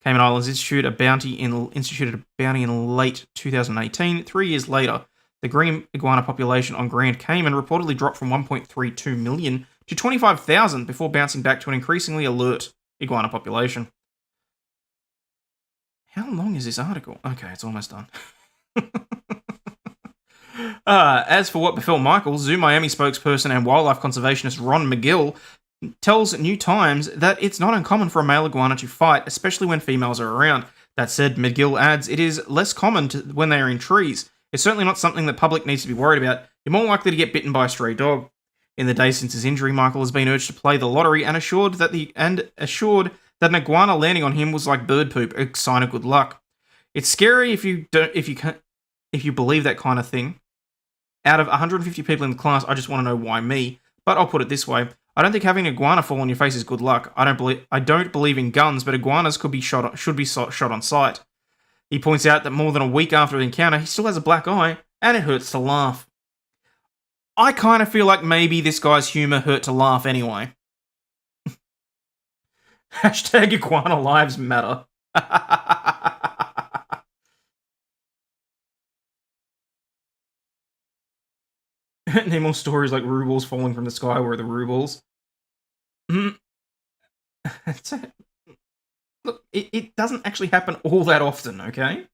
[SPEAKER 1] Cayman Islands instituted a bounty in late 2018. 3 years later, the green iguana population on Grand Cayman reportedly dropped from 1.32 million to 25,000 before bouncing back to an increasingly alert iguana population. How long is this article? Okay, it's almost done. As for what befell Michael, Zoo Miami spokesperson and wildlife conservationist Ron McGill tells New Times that it's not uncommon for a male iguana to fight, especially when females are around. That said, McGill adds, it is less common when they are in trees. It's certainly not something the public needs to be worried about. You're more likely to get bitten by a stray dog. In the days since his injury, Michael has been urged to play the lottery and assured that an iguana landing on him was like bird poop, a sign of good luck. It's scary if you believe that kind of thing. Out of 150 people in the class, I just want to know why me. But I'll put it this way: I don't think having an iguana fall on your face is good luck. I don't believe in guns, but iguanas should be shot on sight. He points out that more than a week after the encounter, he still has a black eye, and it hurts to laugh. I kind of feel like maybe this guy's humour hurt to laugh anyway. Hashtag iguana lives matter. Name more stories like rubles falling from the sky were the rubles. Look, it doesn't actually happen all that often, okay?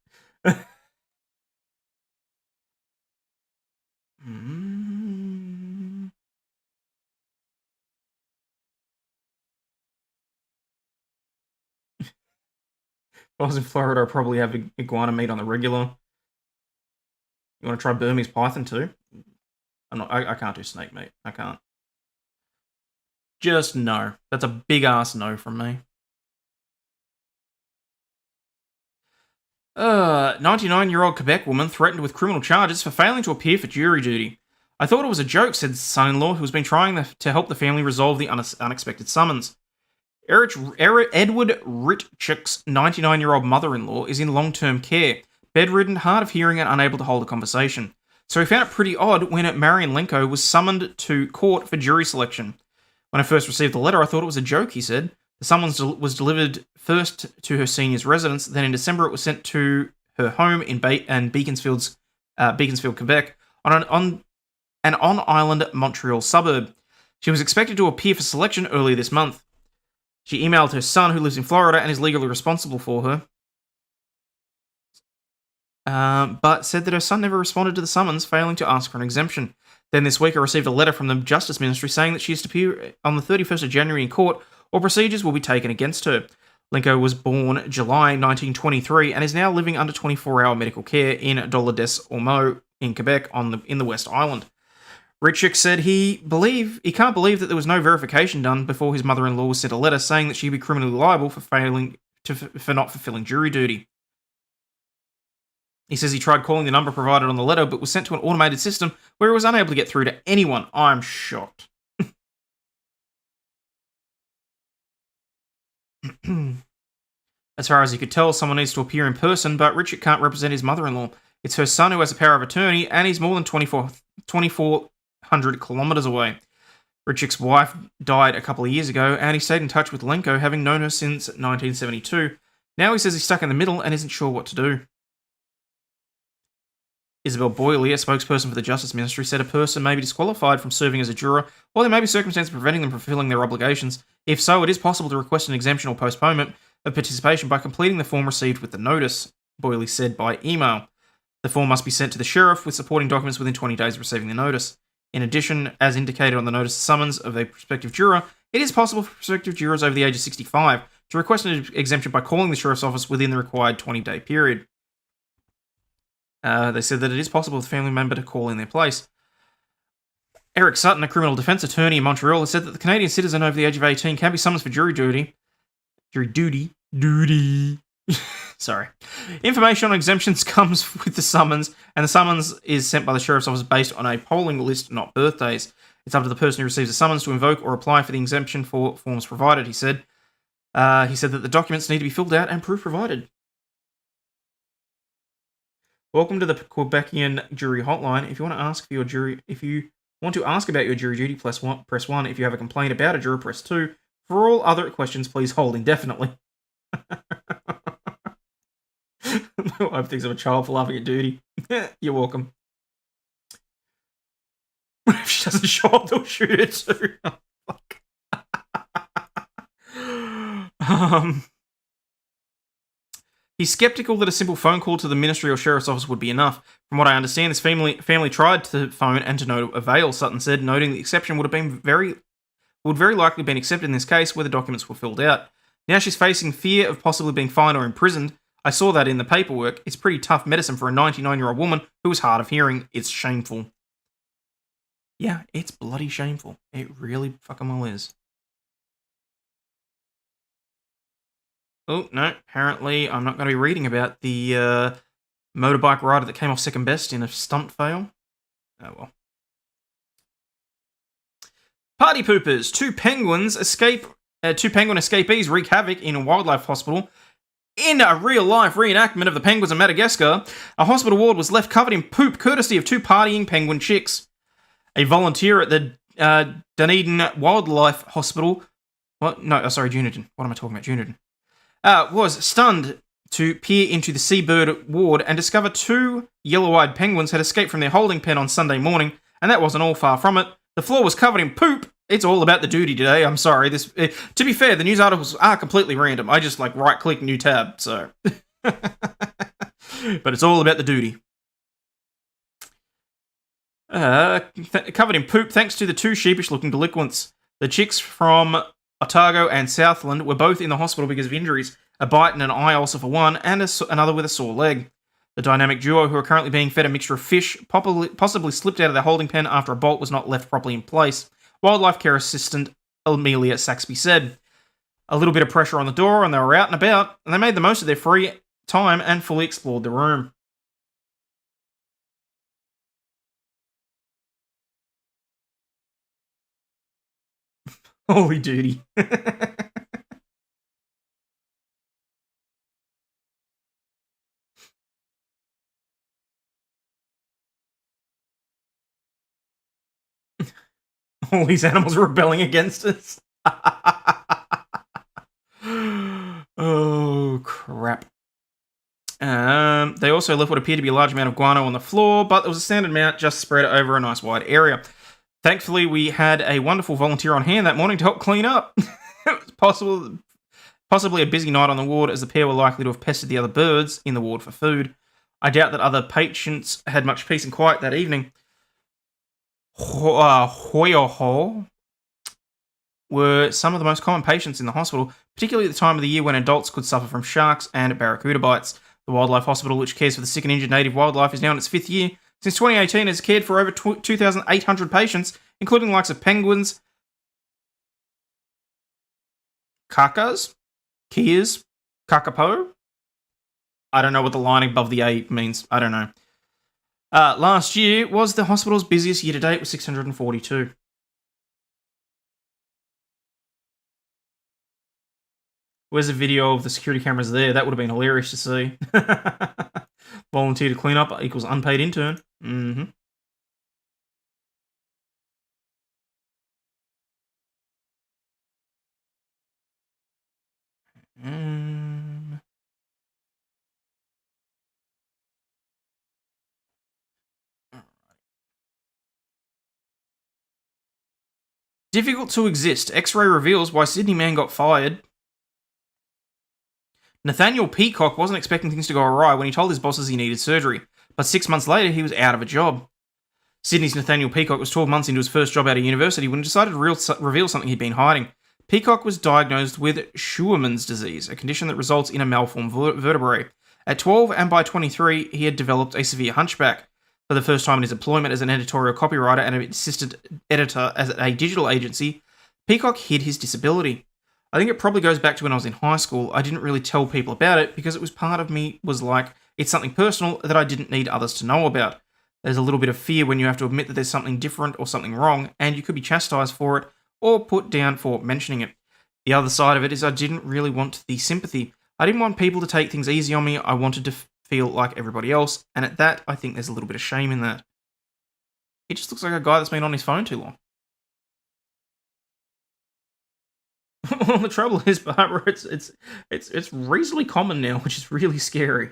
[SPEAKER 1] If I was in Florida, I'd probably have iguana meat on the regular. You want to try Burmese python too? I can't do snake meat. I can't. Just no. That's a big ass no from me. 99-year-old Quebec woman threatened with criminal charges for failing to appear for jury duty. I thought it was a joke, said son-in-law, who has been trying to help the family resolve the unexpected summons. Edward Ritchik's 99-year-old mother-in-law is in long-term care, bedridden, hard of hearing, and unable to hold a conversation. So he found it pretty odd when Marian Lenko was summoned to court for jury selection. When I first received the letter, I thought it was a joke, he said. The summons was delivered first to her senior's residence, then in December it was sent to her home in Beaconsfield, Quebec, on an on-island Montreal suburb. She was expected to appear for selection earlier this month. She emailed her son, who lives in Florida and is legally responsible for her, but said that her son never responded to the summons, failing to ask for an exemption. Then this week I received a letter from the Justice Ministry saying that she is to appear on the 31st of January in court, or procedures will be taken against her. Lenko was born July 1923 and is now living under 24-hour medical care in Dolores-Ormeau in Quebec in the West Island. Ritchik said he can't believe that there was no verification done before his mother-in-law was sent a letter saying that she'd be criminally liable for not fulfilling jury duty. He says he tried calling the number provided on the letter, but was sent to an automated system where he was unable to get through to anyone. I'm shocked. As far as he could tell, someone needs to appear in person, but Richard can't represent his mother-in-law. It's her son who has a power of attorney, and he's more than 2,400 kilometres away. Richard's wife died a couple of years ago, and he stayed in touch with Lenko, having known her since 1972. Now he says he's stuck in the middle and isn't sure what to do. Isabel Boyley, a spokesperson for the Justice Ministry, said a person may be disqualified from serving as a juror, or there may be circumstances preventing them from fulfilling their obligations. If so, it is possible to request an exemption or postponement of participation by completing the form received with the notice, Boyley said by email. The form must be sent to the sheriff with supporting documents within 20 days of receiving the notice. In addition, as indicated on the notice of summons of a prospective juror, it is possible for prospective jurors over the age of 65 to request an exemption by calling the sheriff's office within the required 20-day period. They said that it is possible for a family member to call in their place. Eric Sutton, a criminal defence attorney in Montreal, has said that the Canadian citizen over the age of 18 can be summoned for jury duty. Sorry. Information on exemptions comes with the summons, and the summons is sent by the sheriff's office based on a polling list, not birthdays. It's up to the person who receives the summons to invoke or apply for the exemption for forms provided, he said. He said that the documents need to be filled out and proof provided. Welcome to the Quebecian Jury Hotline. If you want to ask about your jury duty, press 1. If you have a complaint about a juror, press 2. For all other questions, please hold indefinitely. I hope thinks of a child for laughing at duty. You're welcome. If she doesn't show up, they'll shoot her too. Oh, fuck. He's skeptical that a simple phone call to the ministry or sheriff's office would be enough. From what I understand, this family tried to phone and to no avail, Sutton said, noting the exception would very likely have been accepted in this case where the documents were filled out. Now she's facing fear of possibly being fined or imprisoned. I saw that in the paperwork. It's pretty tough medicine for a 99-year-old woman who is hard of hearing. It's shameful. Yeah, it's bloody shameful. It really fucking well is. Oh, no, apparently I'm not going to be reading about the motorbike rider that came off second best in a stunt fail. Oh, well. Party poopers. Two penguin escapees wreak havoc in a wildlife hospital. In a real-life reenactment of the penguins of Madagascar, a hospital ward was left covered in poop courtesy of two partying penguin chicks. A volunteer at the Dunedin Wildlife Hospital... Dunedin. What am I talking about? Dunedin. Was stunned to peer into the seabird ward and discover two yellow-eyed penguins had escaped from their holding pen on Sunday morning, and that wasn't all far from it. The floor was covered in poop. It's all about the duty today. I'm sorry. To be fair, the news articles are completely random. I just right-click new tab, so. But it's all about the duty. Covered in poop thanks to the two sheepish-looking delinquents. The chicks from Otago and Southland were both in the hospital because of injuries, a bite in an eye ulcer for one, and another with a sore leg. The dynamic duo, who are currently being fed a mixture of fish, possibly slipped out of their holding pen after a bolt was not left properly in place, wildlife care assistant Amelia Saxby said. A little bit of pressure on the door and they were out and about, and they made the most of their free time and fully explored the room. Holy duty. All these animals are rebelling against us. Oh, crap. They also left what appeared to be a large amount of guano on the floor, but there was a standard amount just spread over a nice wide area. Thankfully, we had a wonderful volunteer on hand that morning to help clean up. It was possibly a busy night on the ward, as the pair were likely to have pestered the other birds in the ward for food. I doubt that other patients had much peace and quiet that evening. Hoyoho were some of the most common patients in the hospital, particularly at the time of the year when adults could suffer from sharks and barracuda bites. The Wildlife Hospital, which cares for the sick and injured native wildlife, is now in its 5th year. Since 2018, it has cared for over 2,800 patients, including the likes of penguins, kakas, kias, kakapo. I don't know what the line above the A means. I don't know. Last year was the hospital's busiest year to date with 642. Where's the video of the security cameras there? That would have been hilarious to see. Volunteer to clean up equals unpaid intern. Mm-hmm. Difficult to exist. X-ray reveals why Sydney man got fired. Nathaniel Peacock wasn't expecting things to go awry when he told his bosses he needed surgery, but 6 months later he was out of a job. Sydney's Nathaniel Peacock was 12 months into his first job out of university when he decided to reveal something he'd been hiding. Peacock was diagnosed with Scheuermann's disease, a condition that results in a malformed vertebrae. At 12 and by 23, he had developed a severe hunchback. For the first time in his employment as an editorial copywriter and an assistant editor at a digital agency, Peacock hid his disability. I think it probably goes back to when I was in high school. I didn't really tell people about it because it was part of me was like, it's something personal that I didn't need others to know about. There's a little bit of fear when you have to admit that there's something different or something wrong, and you could be chastised for it or put down for mentioning it. The other side of it is I didn't really want the sympathy. I didn't want people to take things easy on me. I wanted to feel like everybody else, and at that, I think there's a little bit of shame in that. He just looks like a guy that's been on his phone too long. Well, the trouble is, Barbara, it's reasonably common now, which is really scary.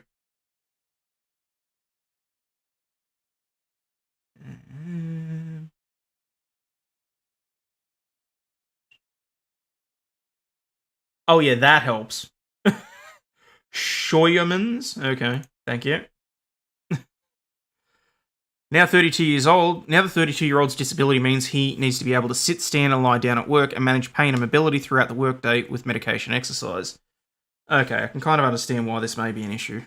[SPEAKER 1] Oh yeah, that helps. Scheuermann's? Okay, thank you. Now 32 years old, now the 32-year-old's disability means he needs to be able to sit, stand, and lie down at work and manage pain and mobility throughout the workday with medication and exercise. Okay, I can kind of understand why this may be an issue.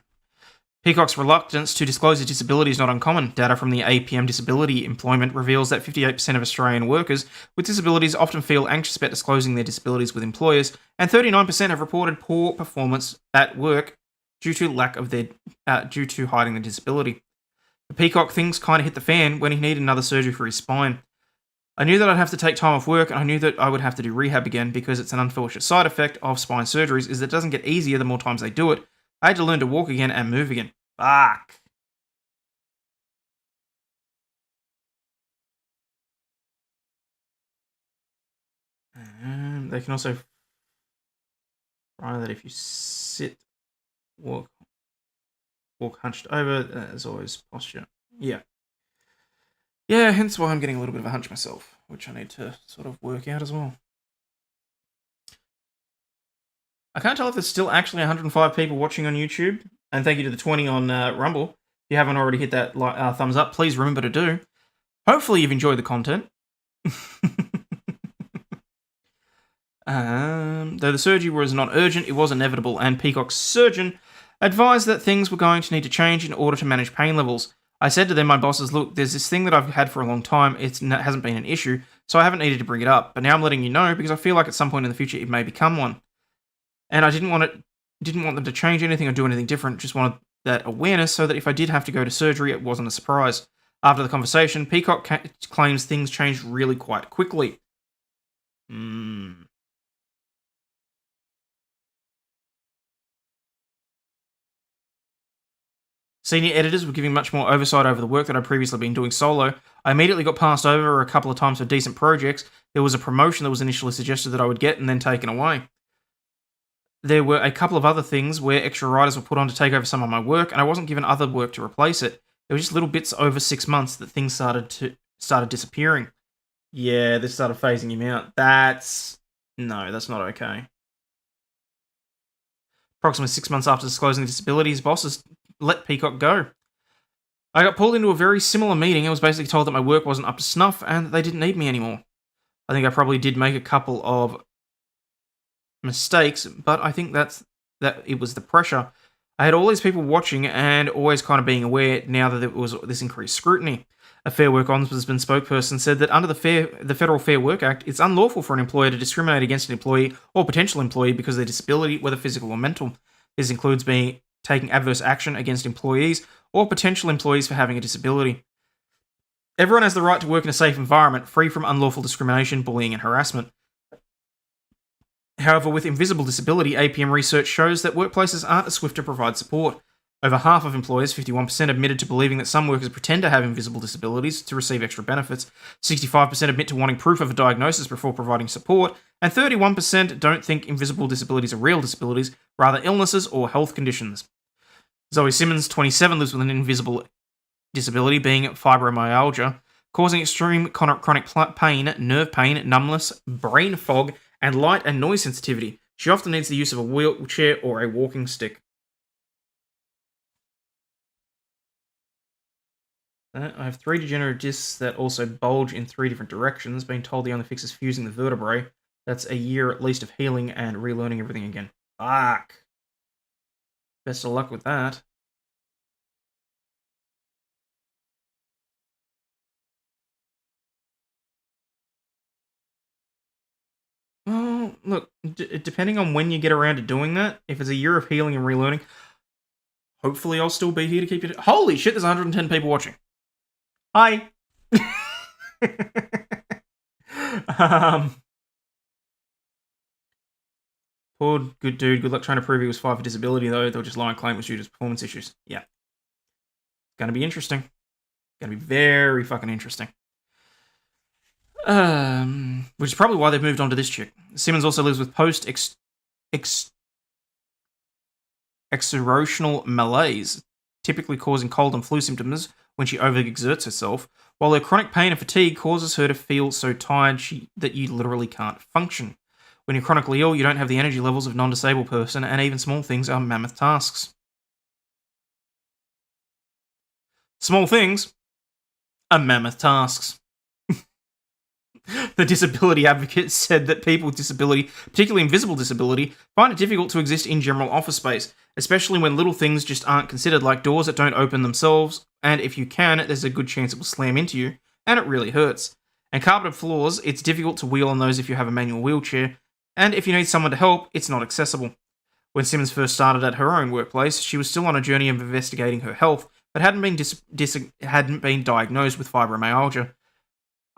[SPEAKER 1] Peacock's reluctance to disclose his disability is not uncommon. Data from the APM Disability Employment reveals that 58% of Australian workers with disabilities often feel anxious about disclosing their disabilities with employers, and 39% have reported poor performance at work due to hiding the disability. The Peacock things kind of hit the fan when he needed another surgery for his spine. I knew that I'd have to take time off work, and I knew that I would have to do rehab again because it's an unfortunate side effect of spine surgeries is that it doesn't get easier the more times they do it. I had to learn to walk again and move again. Fuck. They can also find that if you sit, walk hunched over, there's always posture. Yeah. Yeah, hence why I'm getting a little bit of a hunch myself, which I need to sort of work out as well. I can't tell if there's still actually 105 people watching on YouTube, and thank you to the 20 on Rumble. If you haven't already hit that thumbs up, please remember to do. Hopefully you've enjoyed the content. Though the surgery was not urgent, it was inevitable, and Peacock's surgeon advised that things were going to need to change in order to manage pain levels. I said to them, my bosses, look, there's this thing that I've had for a long time. It hasn't been an issue, so I haven't needed to bring it up. But now I'm letting you know because I feel like at some point in the future it may become one. And I didn't want it didn't want them to change anything or do anything different, just wanted that awareness so that if I did have to go to surgery, it wasn't a surprise. After the conversation, Peacock claims things changed really quite quickly. Senior editors were giving much more oversight over the work that I'd previously been doing solo. I immediately got passed over a couple of times for decent projects. There was a promotion that was initially suggested that I would get and then taken away. There were a couple of other things where extra writers were put on to take over some of my work, and I wasn't given other work to replace it. There were just little bits over 6 months that things started disappearing. Yeah, this started phasing him out. That's not okay. Approximately 6 months after disclosing the disability, his bosses let Peacock go. I got pulled into a very similar meeting and was basically told that my work wasn't up to snuff and that they didn't need me anymore. I think I probably did make a couple of mistakes, but I think that it was the pressure. I had all these people watching and always kind of being aware now that there was this increased scrutiny. A Fair Work Ombudsman spokesperson said that under the Federal Fair Work Act, it's unlawful for an employer to discriminate against an employee or potential employee because of their disability, whether physical or mental. This includes taking adverse action against employees or potential employees for having a disability. Everyone has the right to work in a safe environment, free from unlawful discrimination, bullying, and harassment. However, with invisible disability, APM research shows that workplaces aren't as swift to provide support. Over half of employers, 51%, admitted to believing that some workers pretend to have invisible disabilities to receive extra benefits, 65% admit to wanting proof of a diagnosis before providing support, and 31% don't think invisible disabilities are real disabilities, rather illnesses or health conditions. Zoe Simmons, 27, lives with an invisible disability, being fibromyalgia, causing extreme chronic pain, nerve pain, numbness, brain fog, and light and noise sensitivity. She often needs the use of a wheelchair or a walking stick. I have 3 degenerative discs that also bulge in 3 different directions. Being told the only fix is fusing the vertebrae. That's a year at least of healing and relearning everything again. Fuck. Best of luck with that. Well, look, depending on when you get around to doing that, if it's a year of healing and relearning, hopefully I'll still be here to keep you... Holy shit, there's 110 people watching. Hi. Poor good dude. Good luck trying to prove he was 5 for disability, though. They'll just lie and claim it was due to performance issues. Yeah. Gonna be interesting. Gonna be very fucking interesting. Which is probably why they've moved on to this chick. Simmons also lives with post-exertional malaise, typically causing cold and flu symptoms when she overexerts herself, while her chronic pain and fatigue causes her to feel so tired that you literally can't function. When you're chronically ill, you don't have the energy levels of a non-disabled person, and even small things are mammoth tasks. Small things are mammoth tasks. The disability advocate said that people with disability, particularly invisible disability, find it difficult to exist in general office space, especially when little things just aren't considered, like doors that don't open themselves, and if you can, there's a good chance it will slam into you, and it really hurts. And carpeted floors, it's difficult to wheel on those if you have a manual wheelchair, and if you need someone to help, it's not accessible. When Simmons first started at her own workplace, she was still on a journey of investigating her health, but hadn't been diagnosed with fibromyalgia.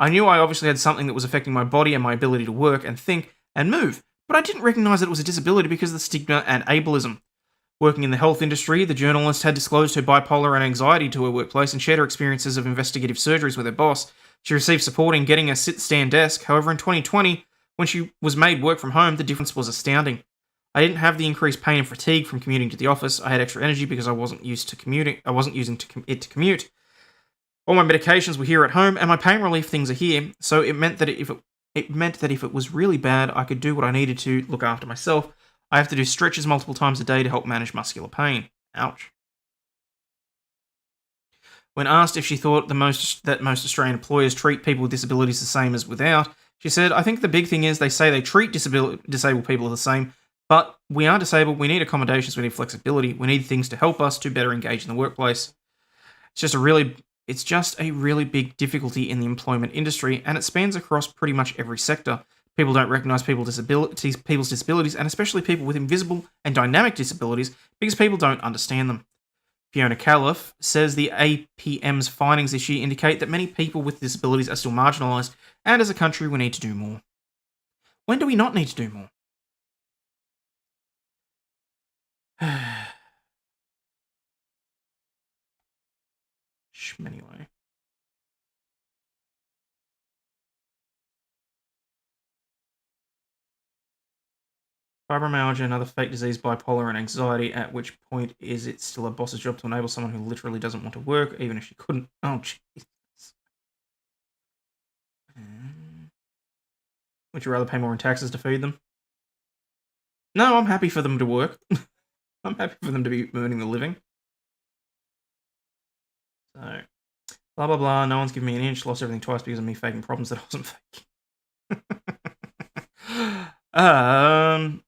[SPEAKER 1] I knew I obviously had something that was affecting my body and my ability to work and think and move, but I didn't recognise that it was a disability because of the stigma and ableism. Working in the health industry, the journalist had disclosed her bipolar and anxiety to her workplace and shared her experiences of investigative surgeries with her boss. She received support in getting a sit-stand desk. However, in 2020, when she was made work from home, the difference was astounding. I didn't have the increased pain and fatigue from commuting to the office. I had extra energy because I wasn't used to commuting. I wasn't using it to commute. All my medications were here at home, and my pain relief things are here. So it meant that if it was really bad, I could do what I needed to look after myself. I have to do stretches multiple times a day to help manage muscular pain. Ouch. When asked if she thought that most Australian employers treat people with disabilities the same as without, she said, "I think the big thing is they say they treat disabled people the same, but we are disabled, we need accommodations, we need flexibility, we need things to help us to better engage in the workplace." It's just a really big difficulty in the employment industry, and it spans across pretty much every sector. People don't recognize people's disabilities, and especially people with invisible and dynamic disabilities, because people don't understand them. Fiona Califf says the APM's findings this year indicate that many people with disabilities are still marginalised, and as a country we need to do more. When do we not need to do more? Anyway. Fibromyalgia, another fake disease, bipolar, and anxiety. At which point is it still a boss's job to enable someone who literally doesn't want to work, even if she couldn't? Oh, Jesus. Would you rather pay more in taxes to feed them? No, I'm happy for them to work. I'm happy for them to be earning the living. So, blah, blah, blah. No one's given me an inch. Lost everything twice because of me faking problems that I wasn't faking.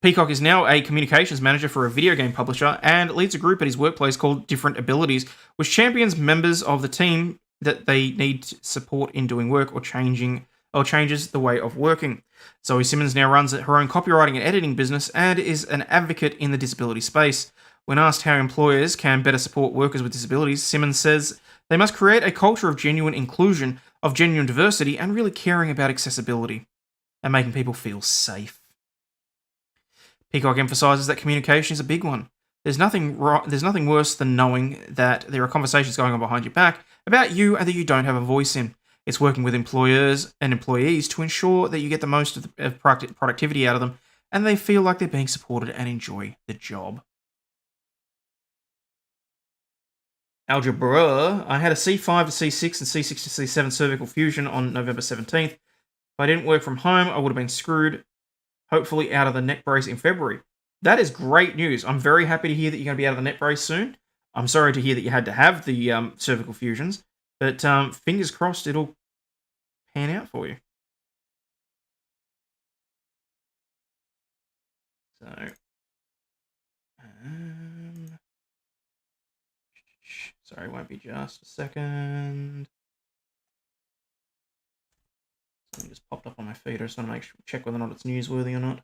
[SPEAKER 1] Peacock is now a communications manager for a video game publisher and leads a group at his workplace called Different Abilities, which champions members of the team that they need support in doing work or changes the way of working. Zoe Simmons now runs her own copywriting and editing business and is an advocate in the disability space. When asked how employers can better support workers with disabilities, Simmons says they must create a culture of genuine inclusion, of genuine diversity, and really caring about accessibility and making people feel safe. Peacock emphasises that communication is a big one. There's nothing worse than knowing that there are conversations going on behind your back about you and that you don't have a voice in. It's working with employers and employees to ensure that you get the most of productivity out of them and they feel like they're being supported and enjoy the job. Algebra. I had a C5 to C6 and C6 to C7 cervical fusion on November 17th. If I didn't work from home, I would have been screwed. Hopefully out of the neck brace in February. That is great news. I'm very happy to hear that you're going to be out of the neck brace soon. I'm sorry to hear that you had to have the cervical fusions, but fingers crossed it'll pan out for you. So, sorry, won't be just a second. Something just popped up on my feed. I just want to check whether or not it's newsworthy or not.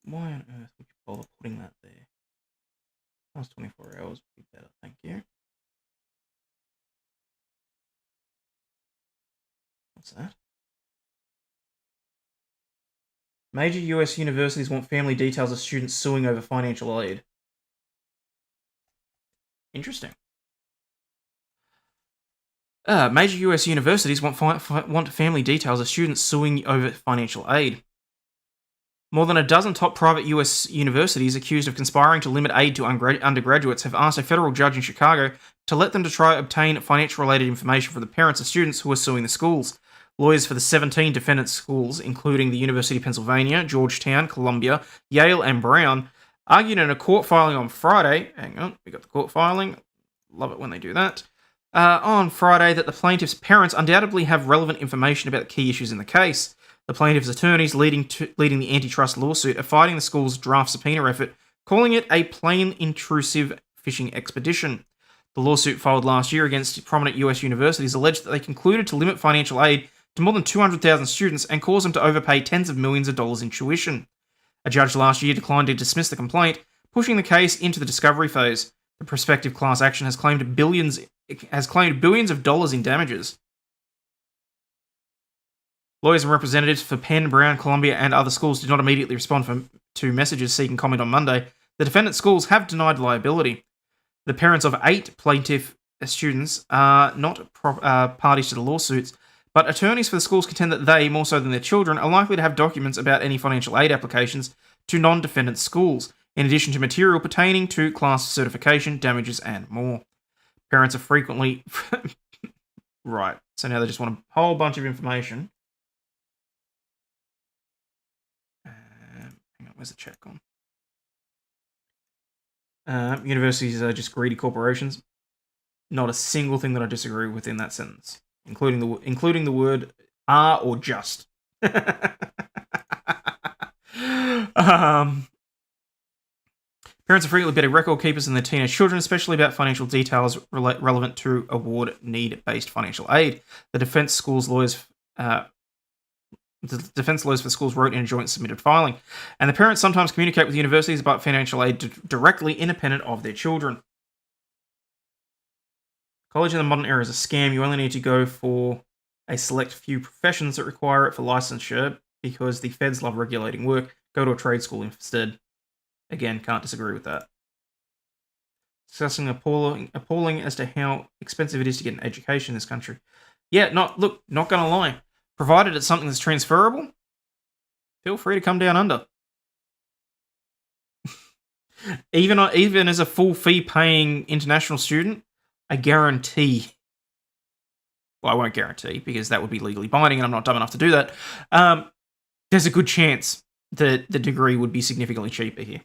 [SPEAKER 1] Why on earth would you bother putting that there? Last 24 hours would be better, thank you. What's that? Major US universities want family details of students suing over financial aid. Interesting. Major US universities want family details of students suing over financial aid. More than a dozen top private US universities accused of conspiring to limit aid to undergraduates have asked a federal judge in Chicago to let them to try obtain financial-related information from the parents of students who are suing the schools. Lawyers for the 17 defendant schools, including the University of Pennsylvania, Georgetown, Columbia, Yale, and Brown, argued in a court filing on Friday. Hang on, we got the court filing. Love it when they do that. On Friday, that the plaintiff's parents undoubtedly have relevant information about the key issues in the case. The plaintiff's attorneys leading the antitrust lawsuit are fighting the school's draft subpoena effort, calling it a plain intrusive fishing expedition. The lawsuit filed last year against prominent US universities alleged that they concluded to limit financial aid to more than 200,000 students and cause them to overpay tens of millions of dollars in tuition. A judge last year declined to dismiss the complaint, pushing the case into the discovery phase. The prospective class action has claimed billions of dollars in damages. Lawyers and representatives for Penn, Brown, Columbia, and other schools did not immediately respond to messages seeking comment on Monday. The defendant schools have denied liability. The parents of 8 plaintiff students are not parties to the lawsuits, but attorneys for the schools contend that they, more so than their children, are likely to have documents about any financial aid applications to non-defendant schools, in addition to material pertaining to class certification, damages, and more. Parents are frequently... Right, so now they just want a whole bunch of information. Hang on, where's the check gone? Universities are just greedy corporations. not a single thing that I disagree with in that sentence, including the word "are" or "just." Parents are frequently better record keepers than their teenage children, especially about financial details relevant to award need-based financial aid. The defense lawyers for the schools wrote in a joint submitted filing, and the parents sometimes communicate with universities about financial aid directly, independent of their children. College in the modern era is a scam. You only need to go for a select few professions that require it for licensure, because the feds love regulating work. Go to a trade school instead. Again, can't disagree with that. Discussing appalling as to how expensive it is to get an education in this country. Yeah, not gonna lie. Provided it's something that's transferable, feel free to come down under. even as a full fee paying international student, I guarantee. Well, I won't guarantee because that would be legally binding, and I'm not dumb enough to do that. There's a good chance that the degree would be significantly cheaper here.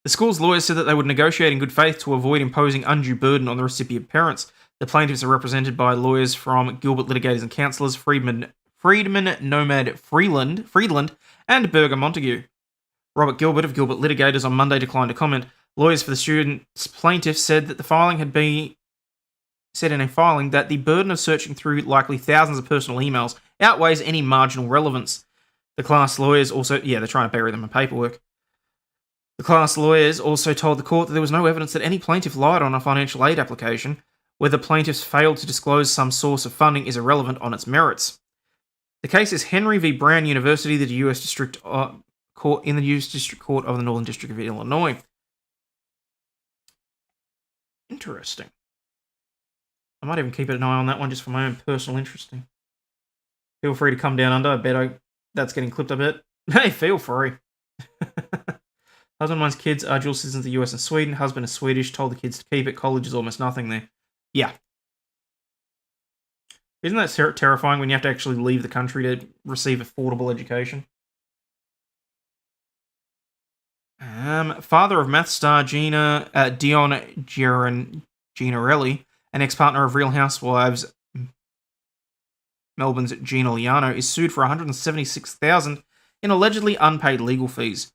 [SPEAKER 1] The school's lawyers said that they would negotiate in good faith to avoid imposing undue burden on the recipient parents. The plaintiffs are represented by lawyers from Gilbert Litigators and Counsellors, Friedman, Nomad, Friedland, and Berger Montague. Robert Gilbert of Gilbert Litigators on Monday declined to comment. Lawyers for the student's plaintiffs said that said in a filing that the burden of searching through likely thousands of personal emails outweighs any marginal relevance. The class lawyers also, they're trying to bury them in paperwork. The class lawyers also told the court that there was no evidence that any plaintiff lied on a financial aid application. Whether plaintiffs failed to disclose some source of funding is irrelevant on its merits. The case is Henry v. Brown University, the U.S. District Court in the U.S. District Court of the Northern District of Illinois. Interesting. I might even keep an eye on that one just for my own personal interesting. Feel free to come down under. I bet that's getting clipped a bit. Hey, feel free. Husband and one's kids are dual citizens of the US and Sweden. Husband is Swedish, told the kids to keep it. College is almost nothing there. Yeah. Isn't that terrifying when you have to actually leave the country to receive affordable education? Father of math star Dion Gianarelli, an ex-partner of Real Housewives Melbourne's Gina Liano, is sued for $176,000 in allegedly unpaid legal fees.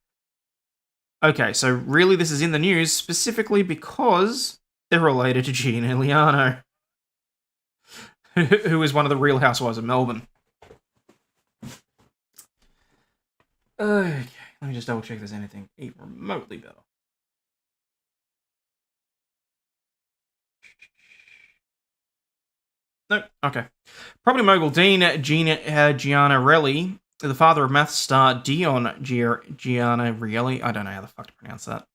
[SPEAKER 1] Okay, so really this is in the news specifically because they're related to Gina Liano, who is one of the Real Housewives of Melbourne. Okay, let me just double check if there's anything even remotely better. Nope, okay. Property mogul Dean Gianarelli, the father of math star Dion Gianarelli, I don't know how the fuck to pronounce that,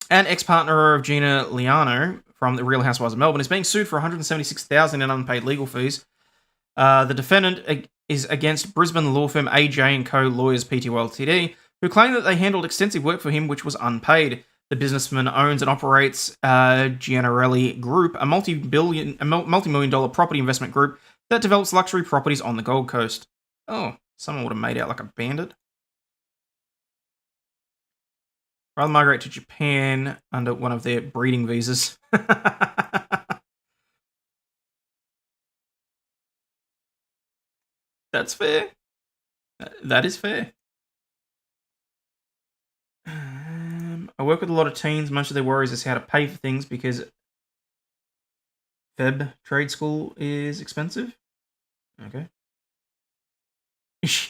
[SPEAKER 1] and ex-partner of Gina Liano from the Real Housewives of Melbourne, is being sued for $176,000 in unpaid legal fees. The defendant is against Brisbane law firm AJ & Co. Lawyers Pty Ltd, who claim that they handled extensive work for him which was unpaid. The businessman owns and operates Gianarelli Group, a multi-million dollar property investment group that develops luxury properties on the Gold Coast. Oh, someone would have made out like a bandit. Rather migrate to Japan under one of their breeding visas. That's fair. That is fair. I work with a lot of teens. Most of their worries is how to pay for things because Feb trade school is expensive. Okay.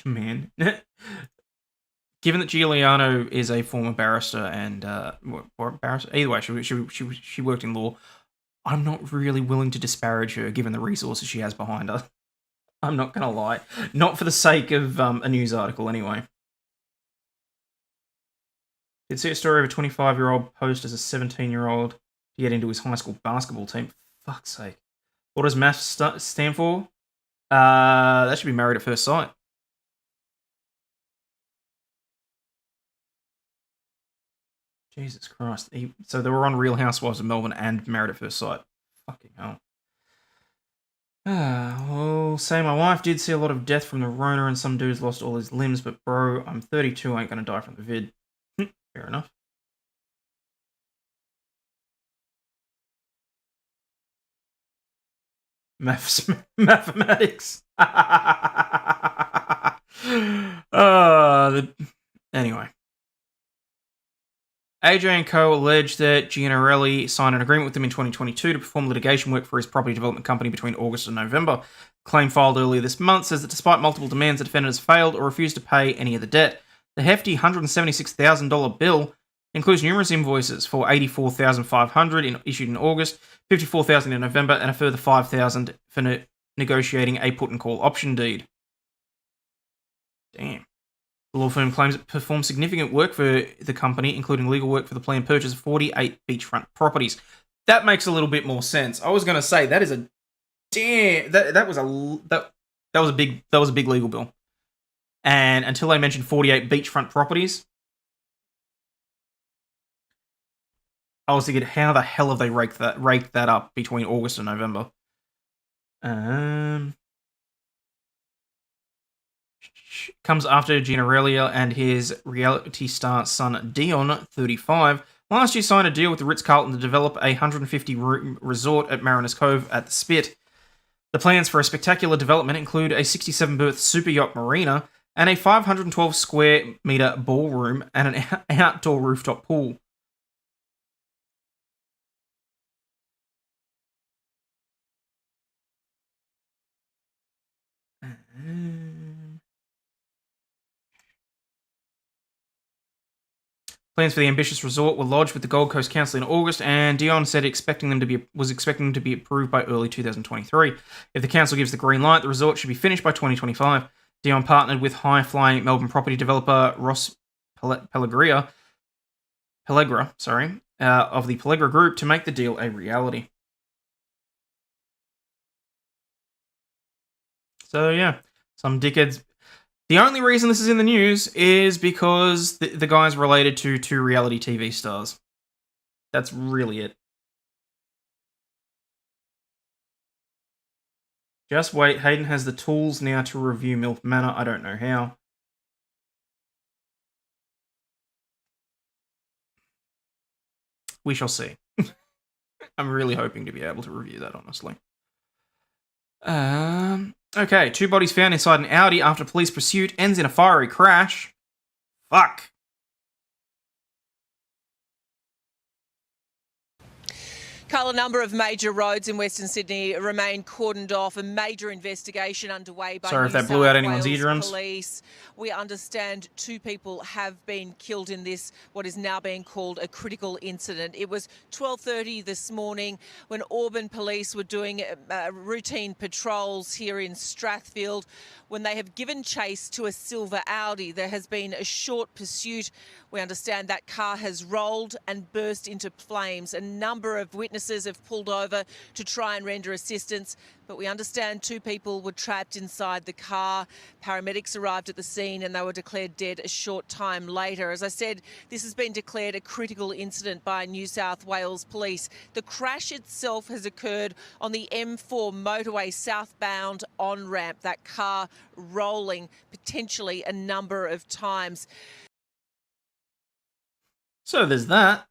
[SPEAKER 1] Man. Given that Giuliano is a former barrister and barrister, either way, she worked in law. I'm not really willing to disparage her given the resources she has behind her. I'm not gonna lie, not for the sake of a news article, anyway. Did see a story of a 25-year-old post as a 17-year-old to get into his high school basketball team. For fuck's sake, what does MAF stand for? That should be Married at First Sight. Jesus Christ. So they were on Real Housewives of Melbourne and Married at First Sight. Fucking hell. Well, say my wife did see a lot of death from the Rona and some dude's lost all his limbs, but bro, I'm 32, I ain't gonna die from the vid. Fair enough. Mathematics. Anyway. AJ and Co. alleged that Gianarelli signed an agreement with them in 2022 to perform litigation work for his property development company between August and November. Claim filed earlier this month says that despite multiple demands, the defendant has failed or refused to pay any of the debt. The hefty $176,000 bill includes numerous invoices for $84,500 issued in August, $54,000 in November, and a further $5,000 for negotiating a put and call option deed. Damn. The law firm claims it performed significant work for the company, including legal work for the planned purchase of 48 beachfront properties. That makes a little bit more sense. I was going to say that is a damn that was a big legal bill. And until they mentioned 48 beachfront properties, I was thinking, how the hell have they raked that up between August and November? Comes after Gianarelli and his reality star son Dion, 35, last year signed a deal with the Ritz-Carlton to develop a 150-room resort at Mariners Cove at the Spit. The plans for a spectacular development include a 67-berth super yacht marina and a 512-square-meter ballroom and an outdoor rooftop pool. Plans for the ambitious resort were lodged with the Gold Coast Council in August, and Dion said expecting them to be approved by early 2023. If the council gives the green light, the resort should be finished by 2025. Dion partnered with high-flying Melbourne property developer Ross Pellegra, of the Pellegra Group to make the deal a reality. So yeah, some dickheads. The only reason this is in the news is because the guy's related to two reality TV stars. That's really it. Just wait, Hayden has the tools now to review MILF Manor. I don't know how. We shall see. I'm really hoping to be able to review that, honestly. Okay, 2 bodies found inside an Audi after police pursuit ends in a fiery crash. Fuck.
[SPEAKER 6] Carl, a number of major roads in Western Sydney remain cordoned off. A major investigation underway by
[SPEAKER 1] Sorry if
[SPEAKER 6] New
[SPEAKER 1] that blew
[SPEAKER 6] South
[SPEAKER 1] out anyone's
[SPEAKER 6] Wales
[SPEAKER 1] eardrums.
[SPEAKER 6] Police. We understand 2 people have been killed in this, what is now being called a critical incident. It was 12:30 this morning when Auburn Police were doing routine patrols here in Strathfield when they have given chase to a silver Audi. There has been a short pursuit. We understand that car has rolled and burst into flames. A number of witnesses have pulled over to try and render assistance, but we understand 2 people were trapped inside the car. Paramedics arrived at the scene and they were declared dead a short time later. As I said, this has been declared a critical incident by New South Wales Police. The crash itself has occurred on the M4 motorway southbound on-ramp, that car rolling potentially a number of times.
[SPEAKER 1] So there's that.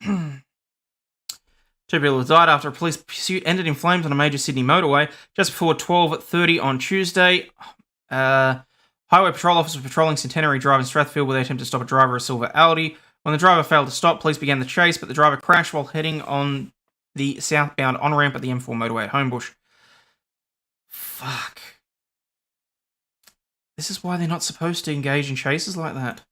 [SPEAKER 1] 2 people have died after a police pursuit ended in flames on a major Sydney motorway just before 12:30 on Tuesday. Highway patrol officers patrolling Centenary Drive in Strathfield where they attempted to stop a driver of a silver Audi. When the driver failed to stop, police began the chase, but the driver crashed while heading on the southbound on-ramp at the M4 motorway at Homebush. Fuck. This is why they're not supposed to engage in chases like that.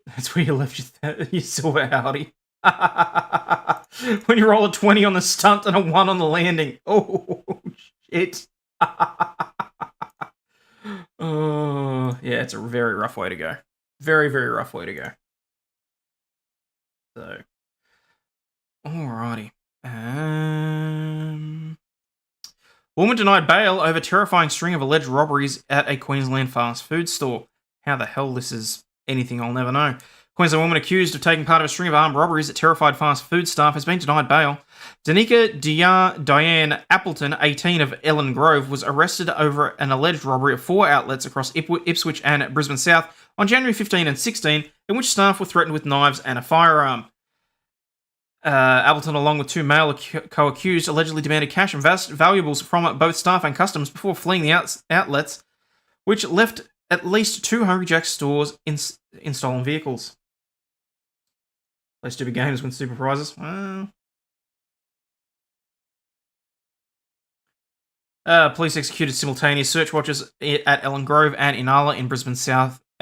[SPEAKER 1] That's where you left your silver Audi. When you roll a 20 on the stunt and a 1 on the landing. Oh, shit. Oh, yeah, it's a very rough way to go. Very, very rough way to go. So, alrighty. Woman denied bail over terrifying string of alleged robberies at a Queensland fast food store. How the hell this is anything I'll never know. Queensland woman accused of taking part of a string of armed robberies that terrified fast food staff has been denied bail. Danica Diane Appleton, 18, of Ellen Grove, was arrested over an alleged robbery of 4 outlets across Ipswich and Brisbane South on January 15 and 16, in which staff were threatened with knives and a firearm. Appleton, along with 2 male co-accused, allegedly demanded cash and valuables from both staff and customers before fleeing the outlets, which left at least 2 Hungry Jack's stores in stolen vehicles. Play stupid games, win stupid prizes. Well. Police executed simultaneous search watches at Ellen Grove and Inala in Brisbane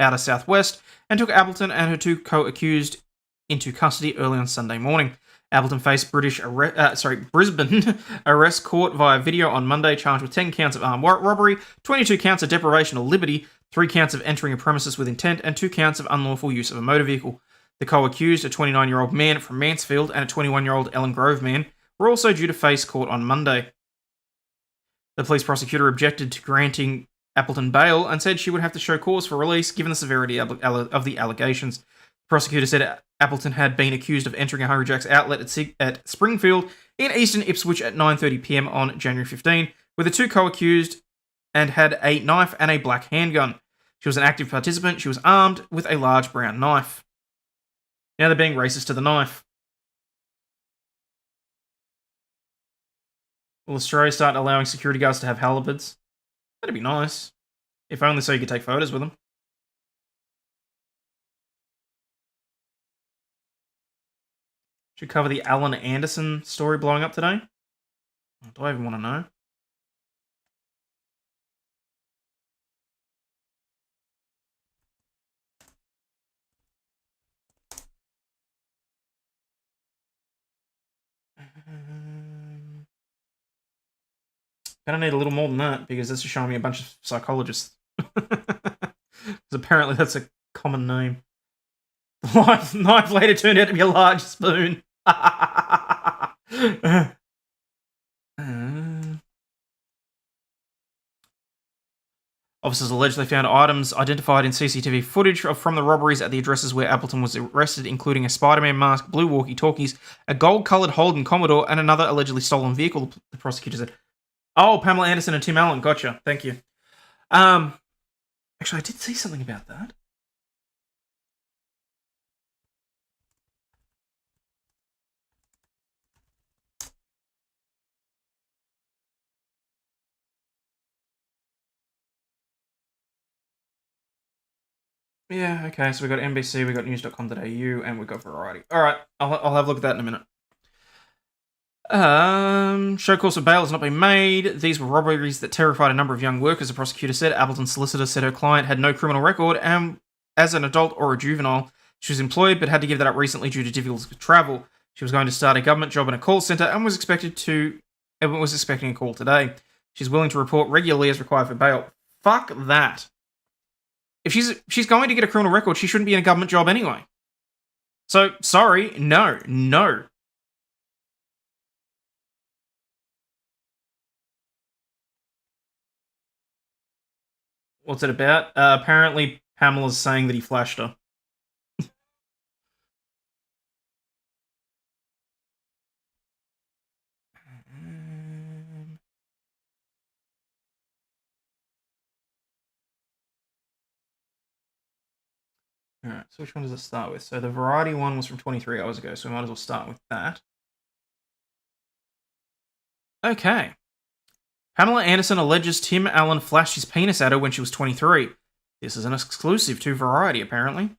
[SPEAKER 1] outer southwest, and took Appleton and her 2 co-accused into custody early on Sunday morning. Appleton faced Brisbane arrest court via video on Monday, charged with 10 counts of armed robbery, 22 counts of deprivation of liberty, 3 counts of entering a premises with intent, and 2 counts of unlawful use of a motor vehicle. The co-accused, a 29-year-old man from Mansfield and a 21-year-old Ellen Grove man, were also due to face court on Monday. The police prosecutor objected to granting Appleton bail and said she would have to show cause for release given the severity of the allegations. The prosecutor said Appleton had been accused of entering a Hungry Jack's outlet at Springfield in eastern Ipswich at 9:30 p.m. on January 15, with the 2 co-accused, and had a knife and a black handgun. She was an active participant. She was armed with a large brown knife. Now they're being racist to the knife. Will Australia start allowing security guards to have halberds? That'd be nice. If only so you could take photos with them. Should cover the Alan Anderson story blowing up today. Do I even want to know? Gonna need a little more than that, because this is showing me a bunch of psychologists. Because apparently that's a common name. The knife later turned out to be a large spoon. Officers allegedly found items identified in CCTV footage from the robberies at the addresses where Appleton was arrested, including a Spider-Man mask, blue walkie-talkies, a gold-coloured Holden Commodore, and another allegedly stolen vehicle, the prosecutor said. Oh, Pamela Anderson and Tim Allen. Gotcha. Thank you. Actually, I did see something about that. Yeah, okay, so we got NBC, we got news.com.au, and we got Variety. Alright, I'll have a look at that in a minute. Show cause for bail has not been made. These were robberies that terrified a number of young workers, the prosecutor said. Appleton's solicitor said her client had no criminal record, and as an adult or a juvenile, she was employed but had to give that up recently due to difficulties with travel. She was going to start a government job in a call centre and was expecting a call today. She's willing to report regularly as required for bail. Fuck that. If she's going to get a criminal record, she shouldn't be in a government job anyway. So, sorry, no. What's it about? Apparently, Pamela's saying that he flashed her. Alright, so which one does it start with? So the Variety one was from 23 hours ago, so we might as well start with that. Okay. Pamela Anderson alleges Tim Allen flashed his penis at her when she was 23. This is an exclusive to Variety, apparently.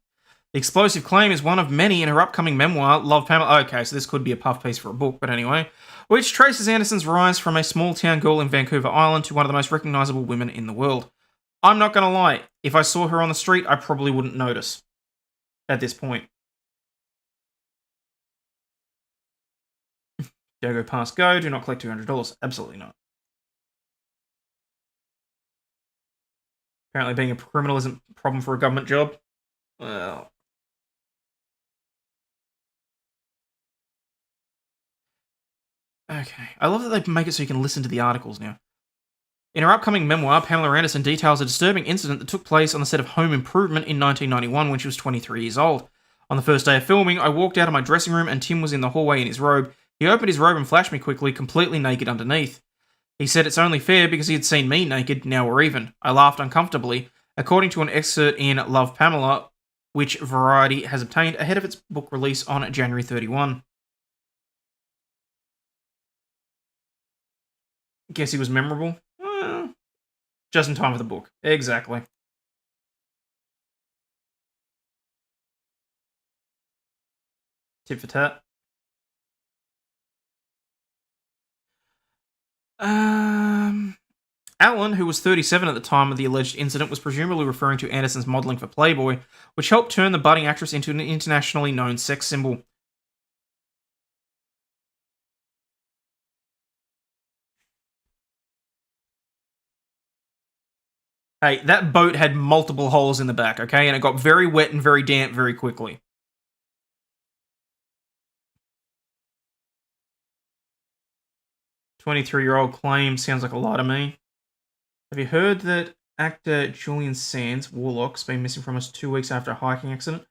[SPEAKER 1] The explosive claim is one of many in her upcoming memoir, Love Pamela. Okay, so this could be a puff piece for a book, but anyway. Which traces Anderson's rise from a small-town girl in Vancouver Island to one of the most recognisable women in the world. I'm not going to lie, if I saw her on the street, I probably wouldn't notice. At this point. Go past go, do not collect $200. Absolutely not. Apparently being a criminal isn't a problem for a government job. Well. Okay. I love that they make it so you can listen to the articles now. In her upcoming memoir, Pamela Anderson details a disturbing incident that took place on the set of Home Improvement in 1991 when she was 23 years old. On the first day of filming, I walked out of my dressing room and Tim was in the hallway in his robe. He opened his robe and flashed me quickly, completely naked underneath. He said it's only fair because he had seen me naked, now we're even. I laughed uncomfortably, according to an excerpt in Love Pamela, which Variety has obtained ahead of its book release on January 31. Guess he was memorable? Well, just in time for the book. Exactly. Tit for tat. Alan, who was 37 at the time of the alleged incident, was presumably referring to Anderson's modelling for Playboy, which helped turn the budding actress into an internationally known sex symbol. Hey, that boat had multiple holes in the back, okay? And it got very wet and very damp very quickly. "23-year-old claim sounds like a lie to me. Have you heard that actor Julian Sands, Warlock's been missing from us 2 weeks after a hiking accident?"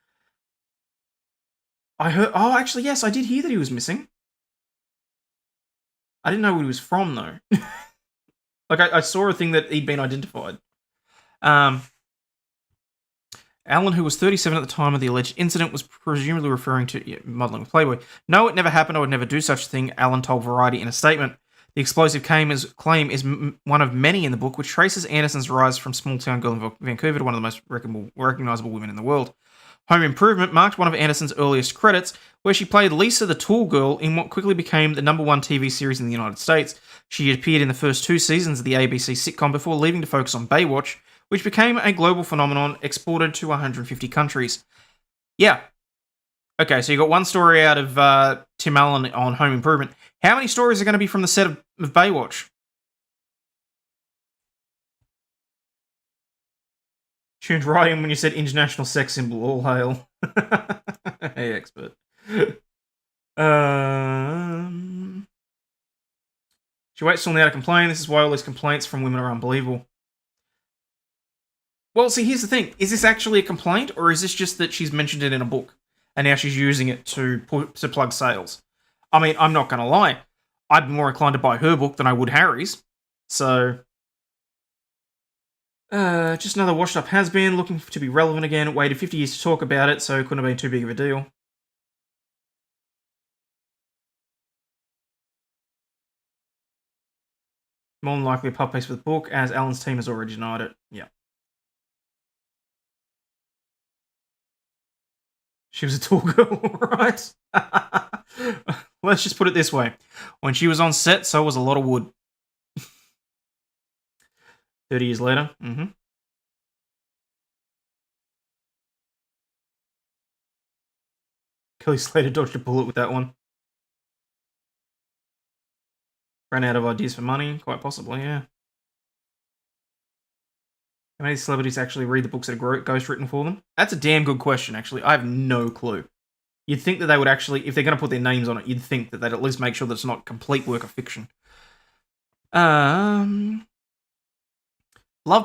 [SPEAKER 1] I heard... Oh, actually, yes, I did hear that he was missing. I didn't know where he was from, though. Like, I saw a thing that he'd been identified. Alan, who was 37 at the time of the alleged incident, was presumably referring to modelling with Playboy. "No, it never happened. I would never do such a thing," Alan told Variety in a statement. The explosive claim is one of many in the book, which traces Anderson's rise from small-town girl in Vancouver to one of the most recognisable women in the world. Home Improvement marked one of Anderson's earliest credits, where she played Lisa the Tall Girl in what quickly became the #1 TV series in the United States. She appeared in the first 2 seasons of the ABC sitcom before leaving to focus on Baywatch, which became a global phenomenon exported to 150 countries. Yeah. Okay, so you got one story out of Tim Allen on Home Improvement. How many stories are going to be from the set of Baywatch? Tuned right in when you said international sex symbol. All hail. Hey, expert. She waits till now to complain. This is why all these complaints from women are unbelievable. Well, see, here's the thing. Is this actually a complaint, or is this just that she's mentioned it in a book, and now she's using it to plug sales? I mean, I'm not going to lie. I'd be more inclined to buy her book than I would Harry's. So, just another washed-up has-been, looking to be relevant again. Waited 50 years to talk about it, so it couldn't have been too big of a deal. More than likely a puff piece for the book, as Alan's team has already denied it. Yeah. She was a tall girl, right? Let's just put it this way. When she was on set, so was a lot of wood. 30 years later. Kelly Slater dodged a bullet with that one. Ran out of ideas for money, quite possibly, yeah. How many celebrities actually read the books that are ghost written for them? That's a damn good question, actually. I have no clue. You'd think that they would actually, if they're going to put their names on it, you'd think that they'd at least make sure that it's not a complete work of fiction. Love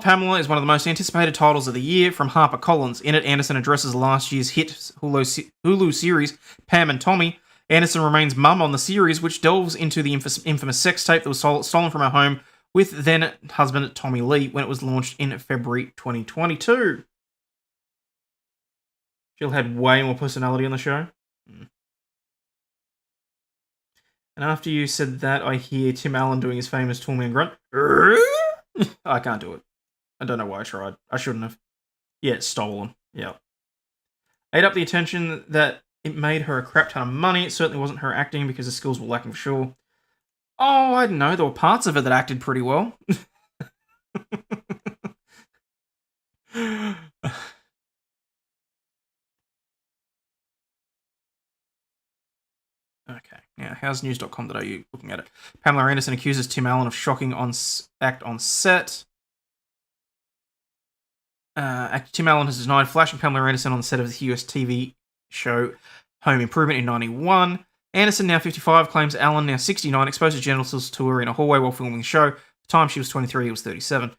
[SPEAKER 1] Pamela is one of the most anticipated titles of the year from HarperCollins. In it, Anderson addresses last year's hit Hulu series, Pam and Tommy. Anderson remains mum on the series, which delves into the infamous sex tape that was stolen from her home with then-husband Tommy Lee when it was launched in February 2022. Jill had way more personality on the show. And after you said that, I hear Tim Allen doing his famous tall man grunt. I can't do it. I don't know why I tried. I shouldn't have. Yeah, it's stolen. Yeah. Ate up the attention that it made her a crap ton of money. It certainly wasn't her acting because the skills were lacking for sure. Oh, I don't know. There were parts of it that acted pretty well. Okay, now how's news.com.au looking at it? Pamela Anderson accuses Tim Allen of shocking act on set. Tim Allen has denied flashing Pamela Anderson on the set of the US TV show Home Improvement in 1991. Anderson, now 55, claims Allen, now 69, exposed his genitals to her in a hallway while filming the show. At the time she was 23, he was 37.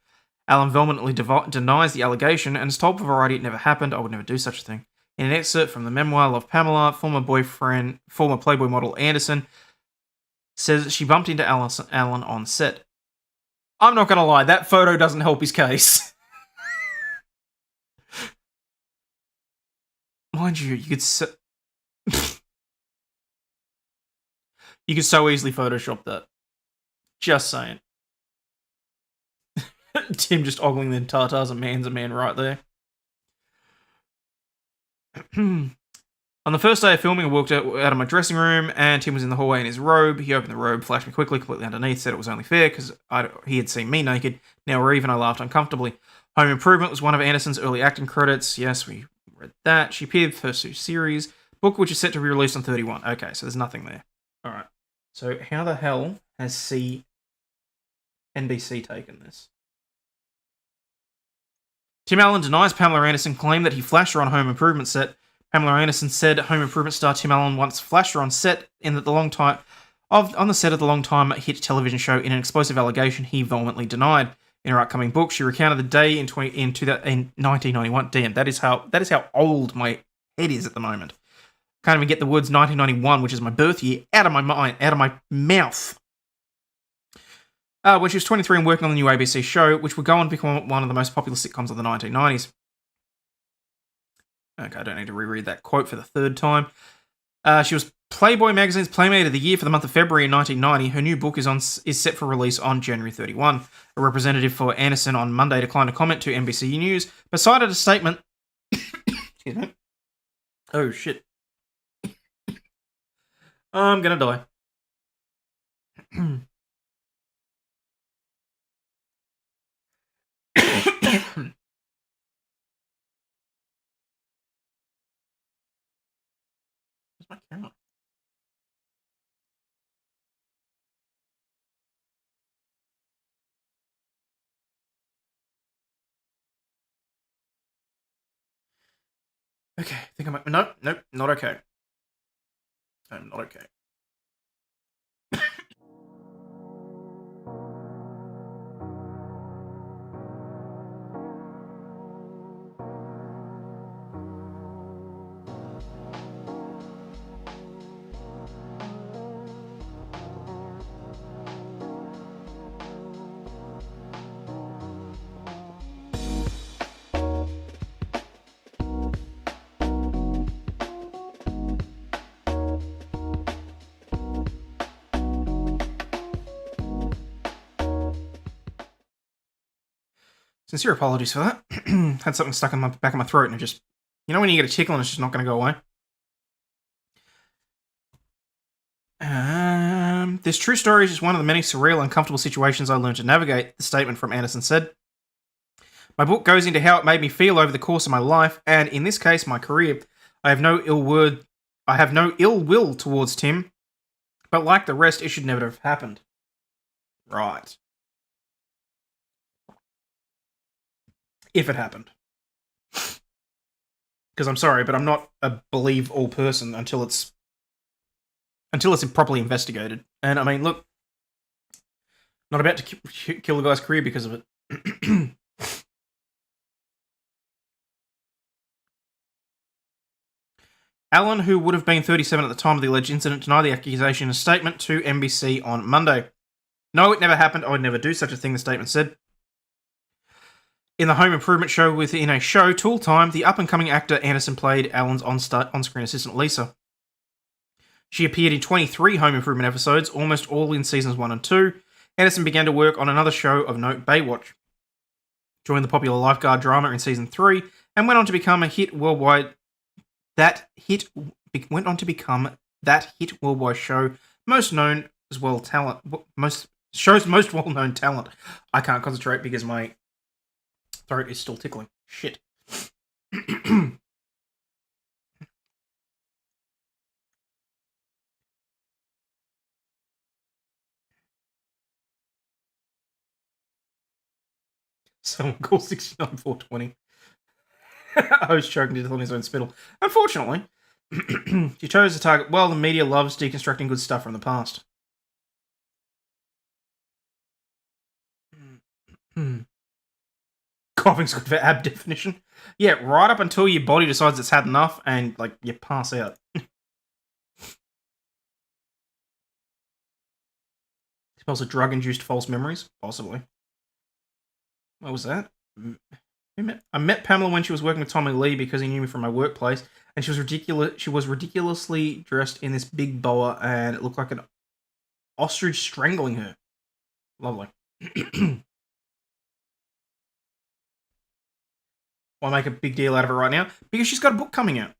[SPEAKER 1] Allen vehemently denies the allegation and has told Variety it never happened. I would never do such a thing. In an excerpt from the memoir of Pamela, former Playboy model Anderson says she bumped into Alan on set. I'm not going to lie, that photo doesn't help his case. Mind you, you could so easily Photoshop that. Just saying. Tim just ogling the tartars, a man right there. On the first day of filming, I walked out of my dressing room, and Tim was in the hallway in his robe. He opened the robe, flashed me quickly, completely underneath, said it was only fair because he had seen me naked. Now we're even. I laughed uncomfortably. Home Improvement was one of Anderson's early acting credits. Yes, we read that. She appeared in the first 2 series. Book, which is set to be released on 31. Okay, so there's nothing there. All right. So how the hell has NBC taken this? Tim Allen denies Pamela Anderson claimed that he flashed her on Home Improvement set. Pamela Anderson said Home Improvement star Tim Allen once flashed her on set on the set of the long-time hit television show in an explosive allegation he vehemently denied. In her upcoming book, she recounted the day in 1991. Damn, that is how old my head is at the moment. Can't even get the words 1991, which is my birth year, out of my mouth. When she was 23 and working on the new ABC show, which would go on to become one of the most popular sitcoms of the 1990s. Okay, I don't need to reread that quote for the 3rd time. She was Playboy magazine's Playmate of the Year for the month of February in 1990. Her new book is set for release on January 31. A representative for Anderson on Monday declined to comment to NBC News, but cited a statement. Excuse me. Oh, shit. I'm gonna die. Where's my camera? Okay, I think I might. Nope, not okay. I'm not okay. Sincere apologies for that. Had something stuck in the back of my throat and it just... You know when you get a tickle and it's just not going to go away? This true story is just one of the many surreal, uncomfortable situations I learned to navigate, the statement from Anderson said. My book goes into how it made me feel over the course of my life, and in this case, my career. I have no ill will towards Tim, but like the rest, it should never have happened. Right. If it happened. Because I'm sorry, but I'm not a believe all person until it's properly investigated. And I mean, look, not about to kill a guy's career because of it. Allen, who would have been 37 at the time of the alleged incident, denied the accusation in a statement to NBC on Monday. No, it never happened. I would never do such a thing, the statement said. In the Home Improvement show within a show, Tool Time, the up-and-coming actor Anderson played Allen's on-screen assistant Lisa. She appeared in 23 Home Improvement episodes, almost all in seasons 1 and 2. Anderson began to work on another show of note, Baywatch. Joined the popular lifeguard drama in season 3, and went on to become that hit worldwide show most well-known talent. I can't concentrate because my throat is still tickling. Shit. Someone call 69420. Host choking to death on his own spittle. Unfortunately, she chose to target. Well, the media loves deconstructing good stuff from the past. Coughing's good for ab definition. Yeah, right up until your body decides it's had enough and, like, you pass out. Spells of drug-induced false memories? Possibly. What was that? I met Pamela when she was working with Tommy Lee because he knew me from my workplace, and she was ridiculous. She was ridiculously dressed in this big boa, and it looked like an ostrich strangling her. Lovely. Why make a big deal out of it right now? Because she's got a book coming out.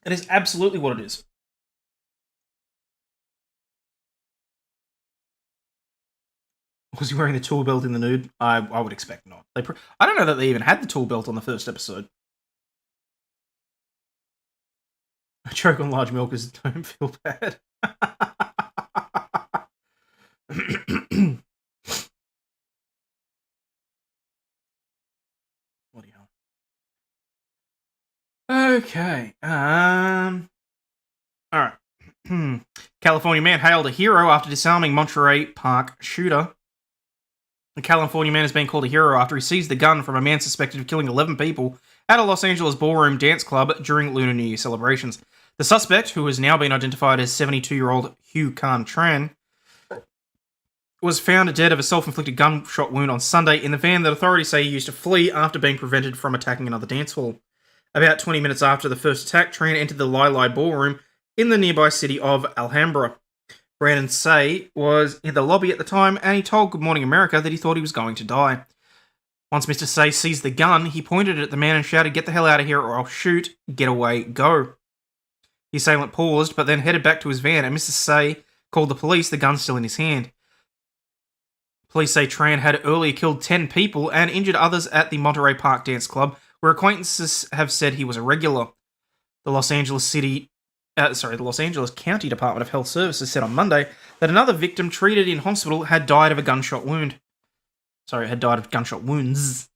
[SPEAKER 1] That is absolutely what it is. Was he wearing the tool belt in the nude? I would expect not. I don't know that they even had the tool belt on the first episode. I choke on large milkers, don't feel bad. Bloody hell. Okay. Alright. California man hailed a hero after disarming Monterey Park shooter. A California man has been called a hero after he seized the gun from a man suspected of killing 11 people at a Los Angeles ballroom dance club during Lunar New Year celebrations. The suspect, who has now been identified as 72-year-old Hugh Khan Tran, was found dead of a self-inflicted gunshot wound on Sunday in the van that authorities say he used to flee after being prevented from attacking another dance hall. About 20 minutes after the first attack, Tran entered the Lai ballroom in the nearby city of Alhambra. Brandon Say was in the lobby at the time, and he told Good Morning America that he thought he was going to die. Once Mr. Say seized the gun, he pointed it at the man and shouted, "Get the hell out of here or I'll shoot. Get away. Go." The assailant paused, but then headed back to his van, and Mr. Say called the police, the gun still in his hand. Police say Tran had earlier killed 10 people and injured others at the Monterey Park Dance Club, where acquaintances have said he was a regular. The Los Angeles County Department of Health Services said on Monday that another victim treated in hospital had died of a gunshot wound. Had died of gunshot wounds.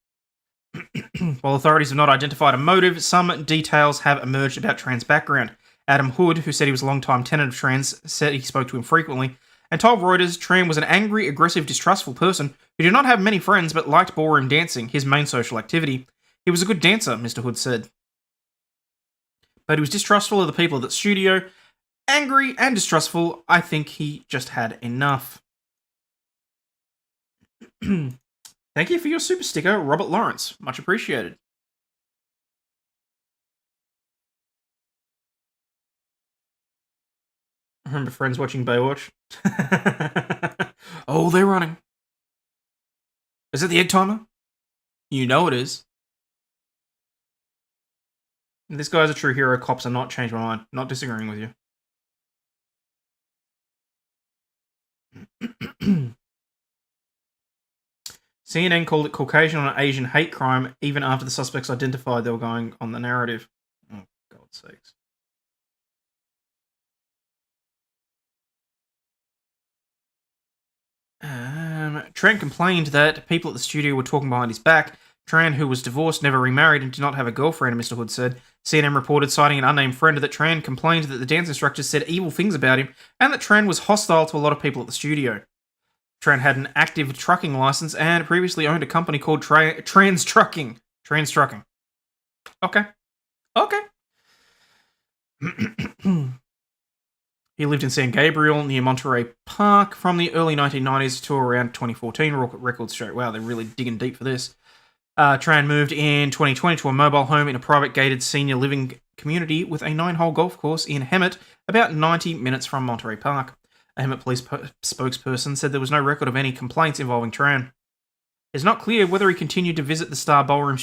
[SPEAKER 1] While authorities have not identified a motive, some details have emerged about Tran's background. Adam Hood, who said he was a long-time tenant of Tran's, said he spoke to him frequently, and told Reuters Tran was an angry, aggressive, distrustful person who did not have many friends but liked ballroom dancing, his main social activity. He was a good dancer, Mr. Hood said. But he was distrustful of the people at the studio. Angry and distrustful, I think he just had enough. Thank you for your super sticker, Robert Lawrence. Much appreciated. I remember friends watching Baywatch. Oh, they're running. Is it the egg timer? You know it is. This guy's a true hero. Cops are not changed my mind. Not disagreeing with you. CNN called it Caucasian on Asian hate crime even after the suspects identified they were going on the narrative. Oh, God's sakes. Tran complained that people at the studio were talking behind his back. Tran, who was divorced, never remarried, and did not have a girlfriend, Mr. Hood said. CNN reported, citing an unnamed friend, that Tran complained that the dance instructors said evil things about him, and that Tran was hostile to a lot of people at the studio. Tran had an active trucking license and previously owned a company called Trans Trucking. Trans Trucking. Okay. He lived in San Gabriel near Monterey Park from the early 1990s to around 2014. Records show. Wow, they're really digging deep for this. Tran moved in 2020 to a mobile home in a private gated senior living community with a 9-hole golf course in Hemet, about 90 minutes from Monterey Park. A Hemet police spokesperson said there was no record of any complaints involving Tran. It's not clear whether he continued to visit the Star Ballroom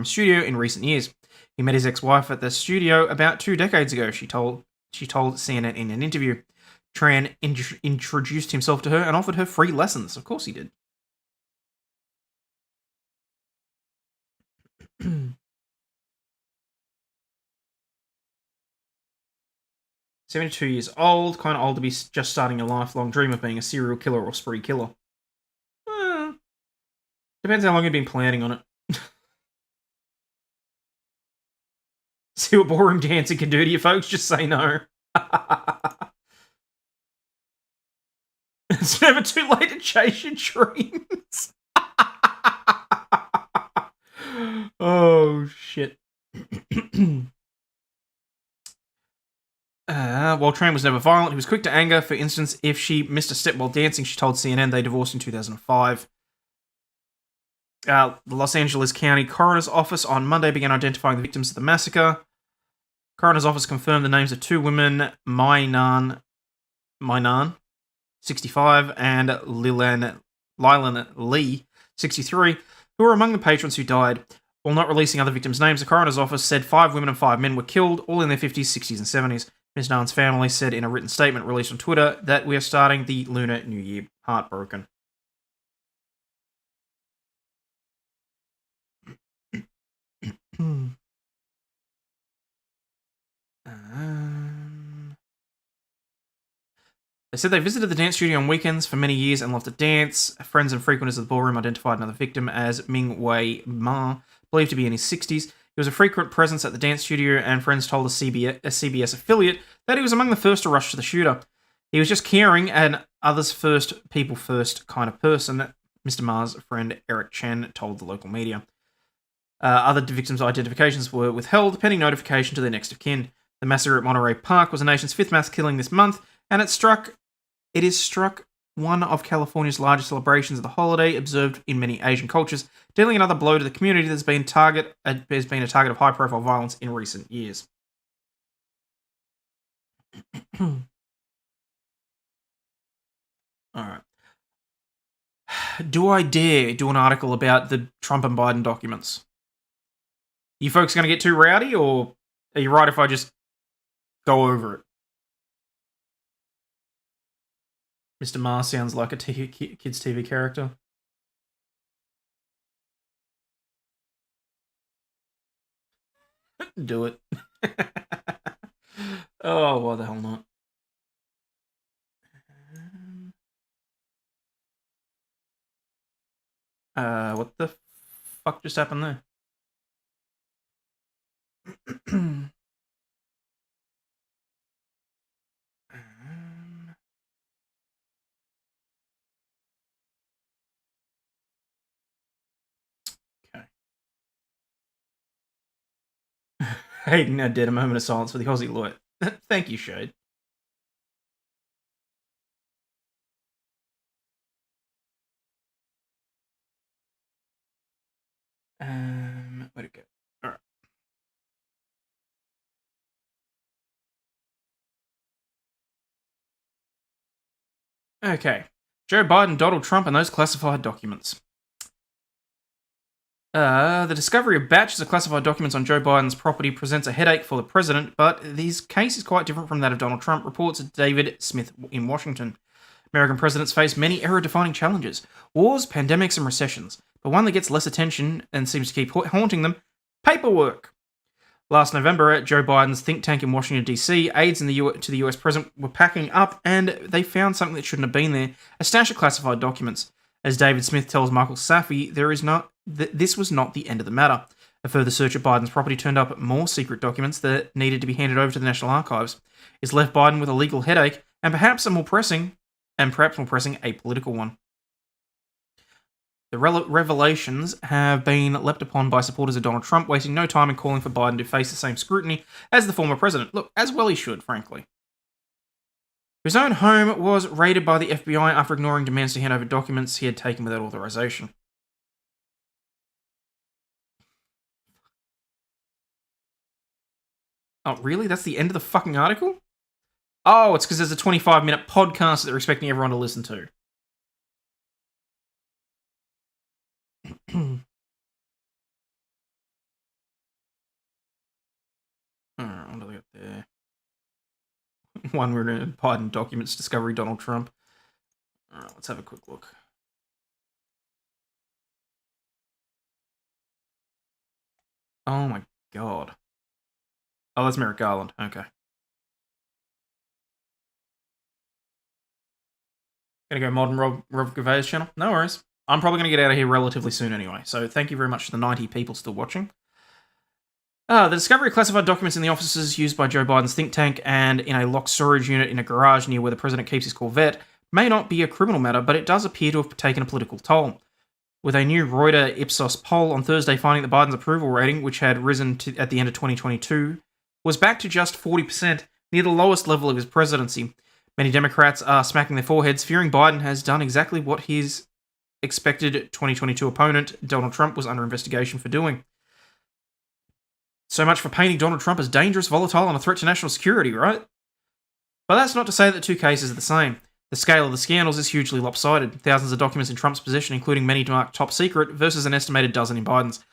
[SPEAKER 1] Studio in recent years. He met his ex-wife at the studio about 2 decades ago, she told CNN in an interview. Tran introduced himself to her and offered her free lessons. Of course he did. "72 years old, kind of old to be just starting a lifelong dream of being a serial killer or spree killer." Depends how long you've been planning on it. See what ballroom dancing can do to you, folks? Just say no. It's never too late to chase your dreams. Oh, shit. While Tran was never violent, he was quick to anger. For instance, if she missed a step while dancing, she told CNN they divorced in 2005. The Los Angeles County Coroner's Office on Monday began identifying the victims of the massacre. Coroner's Office confirmed the names of two women, Mainan, 65, and Lilan Lee, 63, who were among the patrons who died. While not releasing other victims' names, the Coroner's Office said 5 women and 5 men were killed, all in their 50s, 60s, and 70s. Ms. Nahn's family said in a written statement released on Twitter that we are starting the Lunar New Year heartbroken. They said they visited the dance studio on weekends for many years and loved to dance. Friends and frequenters of the ballroom identified another victim as Ming Wei Ma, believed to be in his 60s. He was a frequent presence at the dance studio, and friends told a CBS affiliate that he was among the first to rush to the shooter. He was just caring and others first, people first kind of person, Mr. Ma's friend Eric Chen told the local media. Other victims' identifications were withheld, pending notification to their next of kin. The massacre at Monterey Park was the nation's 5th mass killing this month, and it is struck one of California's largest celebrations of the holiday, observed in many Asian cultures, dealing another blow to the community that has been a target of high-profile violence in recent years. Alright. Do I dare do an article about the Trump and Biden documents? You folks going to get too rowdy, or are you right if I just go over it? Mr. Ma sounds like a kids' TV character. Do it. Oh, why the hell not? What the fuck just happened there? Okay. Hayden now did a moment of silence for the Aussie lawyer. Thank you, Shade. Where'd it go? Alright. Okay. Joe Biden, Donald Trump, and those classified documents. The discovery of batches of classified documents on Joe Biden's property presents a headache for the president, but this case is quite different from that of Donald Trump, reports David Smith in Washington. American presidents face many era-defining challenges, wars, pandemics, and recessions, but one that gets less attention and seems to keep haunting them, paperwork. Last November, Joe Biden's think tank in Washington, D.C., aides to the US president were packing up, and they found something that shouldn't have been there, a stash of classified documents. As David Smith tells Michael Safi, this was not the end of the matter. A further search of Biden's property turned up more secret documents that needed to be handed over to the National Archives. It's left Biden with a legal headache, and perhaps more pressing, a political one. The revelations have been leapt upon by supporters of Donald Trump, wasting no time in calling for Biden to face the same scrutiny as the former president. Look, as well he should, frankly. His own home was raided by the FBI after ignoring demands to hand over documents he had taken without authorization. Oh, really? That's the end of the fucking article? Oh, it's because there's a 25-minute podcast that they're expecting everyone to listen to. Alright, what do they got there? One written Biden documents discovery Donald Trump. Alright, let's have a quick look. Oh my god. Oh, that's Merrick Garland. Okay. Gonna go modern Rob Gouvea's channel? No worries. I'm probably going to get out of here relatively soon anyway, so thank you very much to the 90 people still watching. The discovery of classified documents in the offices used by Joe Biden's think tank and in a locked storage unit in a garage near where the president keeps his Corvette may not be a criminal matter, but it does appear to have taken a political toll. With a new Reuters Ipsos poll on Thursday finding that Biden's approval rating, which had risen at the end of 2022, was back to just 40%, near the lowest level of his presidency. Many Democrats are smacking their foreheads, fearing Biden has done exactly what his expected 2022 opponent, Donald Trump, was under investigation for doing. So much for painting Donald Trump as dangerous, volatile, and a threat to national security, right? But that's not to say that the two cases are the same. The scale of the scandals is hugely lopsided. Thousands of documents in Trump's possession, including many marked top secret, versus an estimated dozen in Biden's.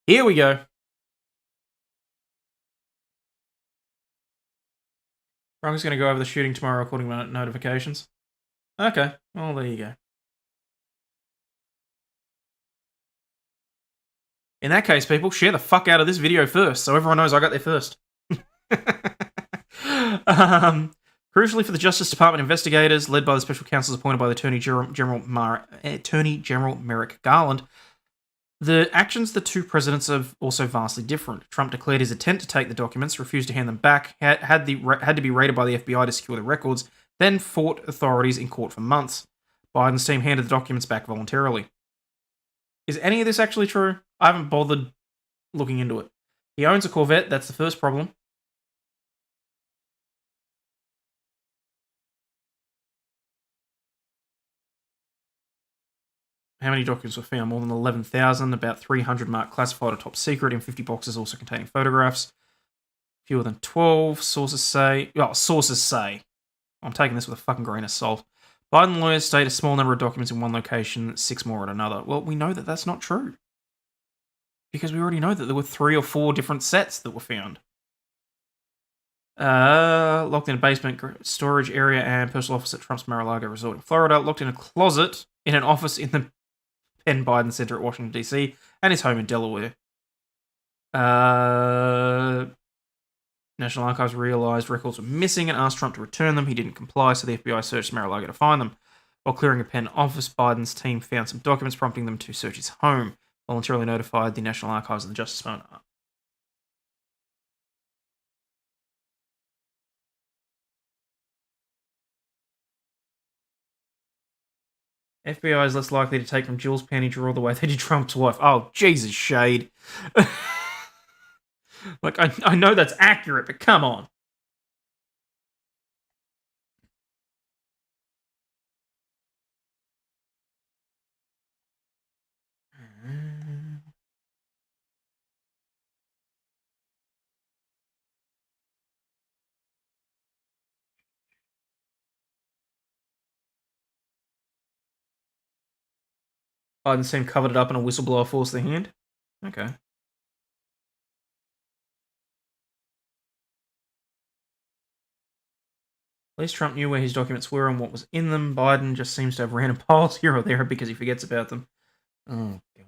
[SPEAKER 1] Here we go. Ron's going to go over the shooting tomorrow according to notifications. Okay, well, there you go. In that case, people, share the fuck out of this video first, so everyone knows I got there first. Crucially for the Justice Department investigators, led by the special counsels appointed by the Attorney General Merrick Garland, the actions of the two presidents are also vastly different. Trump declared his intent to take the documents, refused to hand them back, had to be raided by the FBI to secure the records, then fought authorities in court for months. Biden's team handed the documents back voluntarily. Is any of this actually true? I haven't bothered looking into it. He owns a Corvette, that's the first problem. How many documents were found? More than 11,000, about 300 marked classified or top secret, and 50 boxes also containing photographs. Fewer than 12, sources say. I'm taking this with a fucking grain of salt. Biden lawyers state a small number of documents in one location, 6 more at another. Well, we know that that's not true. Because we already know that there were 3 or 4 different sets that were found. Locked in a basement storage area and personal office at Trump's Mar-a-Lago resort in Florida. Locked in a closet in an office in the Penn Biden Center at Washington, D.C. and his home in Delaware. National Archives realized records were missing and asked Trump to return them. He didn't comply, so the FBI searched Mar-a-Lago to find them. While clearing a Penn office, Biden's team found some documents prompting them to search his home. Voluntarily notified the National Archives and the Justice Department. FBI is less likely to take from Jill's panty drawer the way they did Trump's wife. Oh, Jesus, Shade. Like, I know that's accurate, but come on. Biden's team covered it up and a whistleblower forced their hand? Okay. At least Trump knew where his documents were and what was in them. Biden just seems to have random piles here or there because he forgets about them. Oh, God.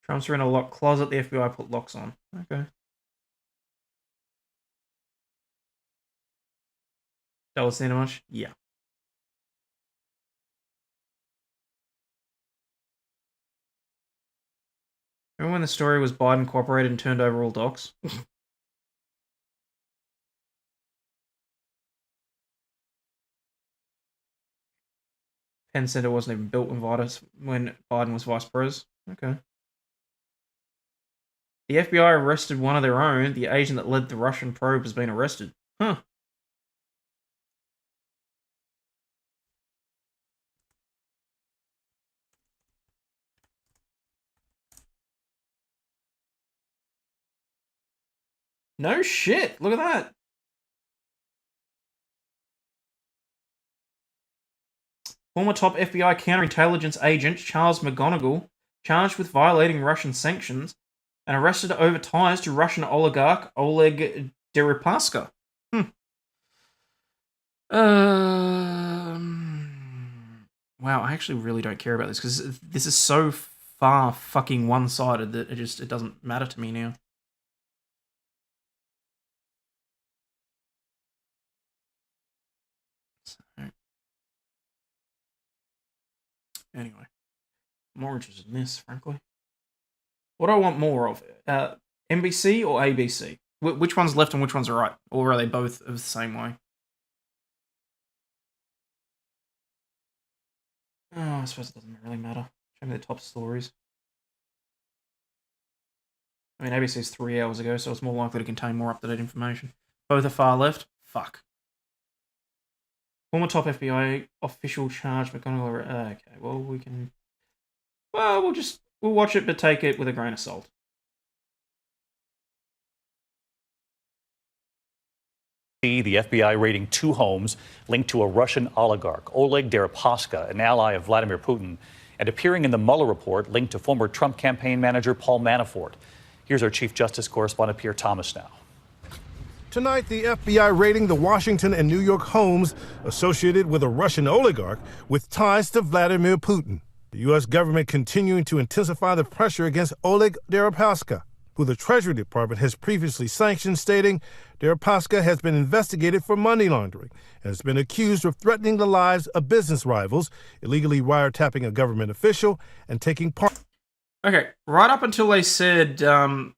[SPEAKER 1] Trump's are in a locked closet. The FBI put locks on. Okay. That was seen much? Yeah. Remember when the story was Biden cooperated and turned over all docs? Penn Center wasn't even built when Biden was vice pres. Okay. The FBI arrested one of their own. The agent that led the Russian probe has been arrested. Huh. No shit. Look at that. Former top FBI counterintelligence agent Charles McGonigal, charged with violating Russian sanctions and arrested over ties to Russian oligarch Oleg Deripaska. Wow, I actually really don't care about this because this is so far fucking one-sided that it doesn't matter to me now. Anyway, I'm more interested in this, frankly. What do I want more of? NBC or ABC? Which one's left and which one's right? Or are they both of the same way? Oh, I suppose it doesn't really matter. Show me the top stories. I mean, ABC is 3 hours ago, so it's more likely to contain more up-to-date information. Both are far left? Fuck. Former top FBI official charged McGonigal. Okay, well, we can... Well, we'll watch it, but take it with a grain of salt.
[SPEAKER 7] The FBI raiding 2 homes linked to a Russian oligarch, Oleg Deripaska, an ally of Vladimir Putin, and appearing in the Mueller report linked to former Trump campaign manager Paul Manafort. Here's our Chief Justice correspondent Pierre Thomas now.
[SPEAKER 8] Tonight, the FBI raiding the Washington and New York homes associated with a Russian oligarch with ties to Vladimir Putin. The U.S. government continuing to intensify the pressure against Oleg Deripaska, who the Treasury Department has previously sanctioned, stating Deripaska has been investigated for money laundering and has been accused of threatening the lives of business rivals, illegally wiretapping a government official, and taking part...
[SPEAKER 1] Okay, right up until they said... Oh,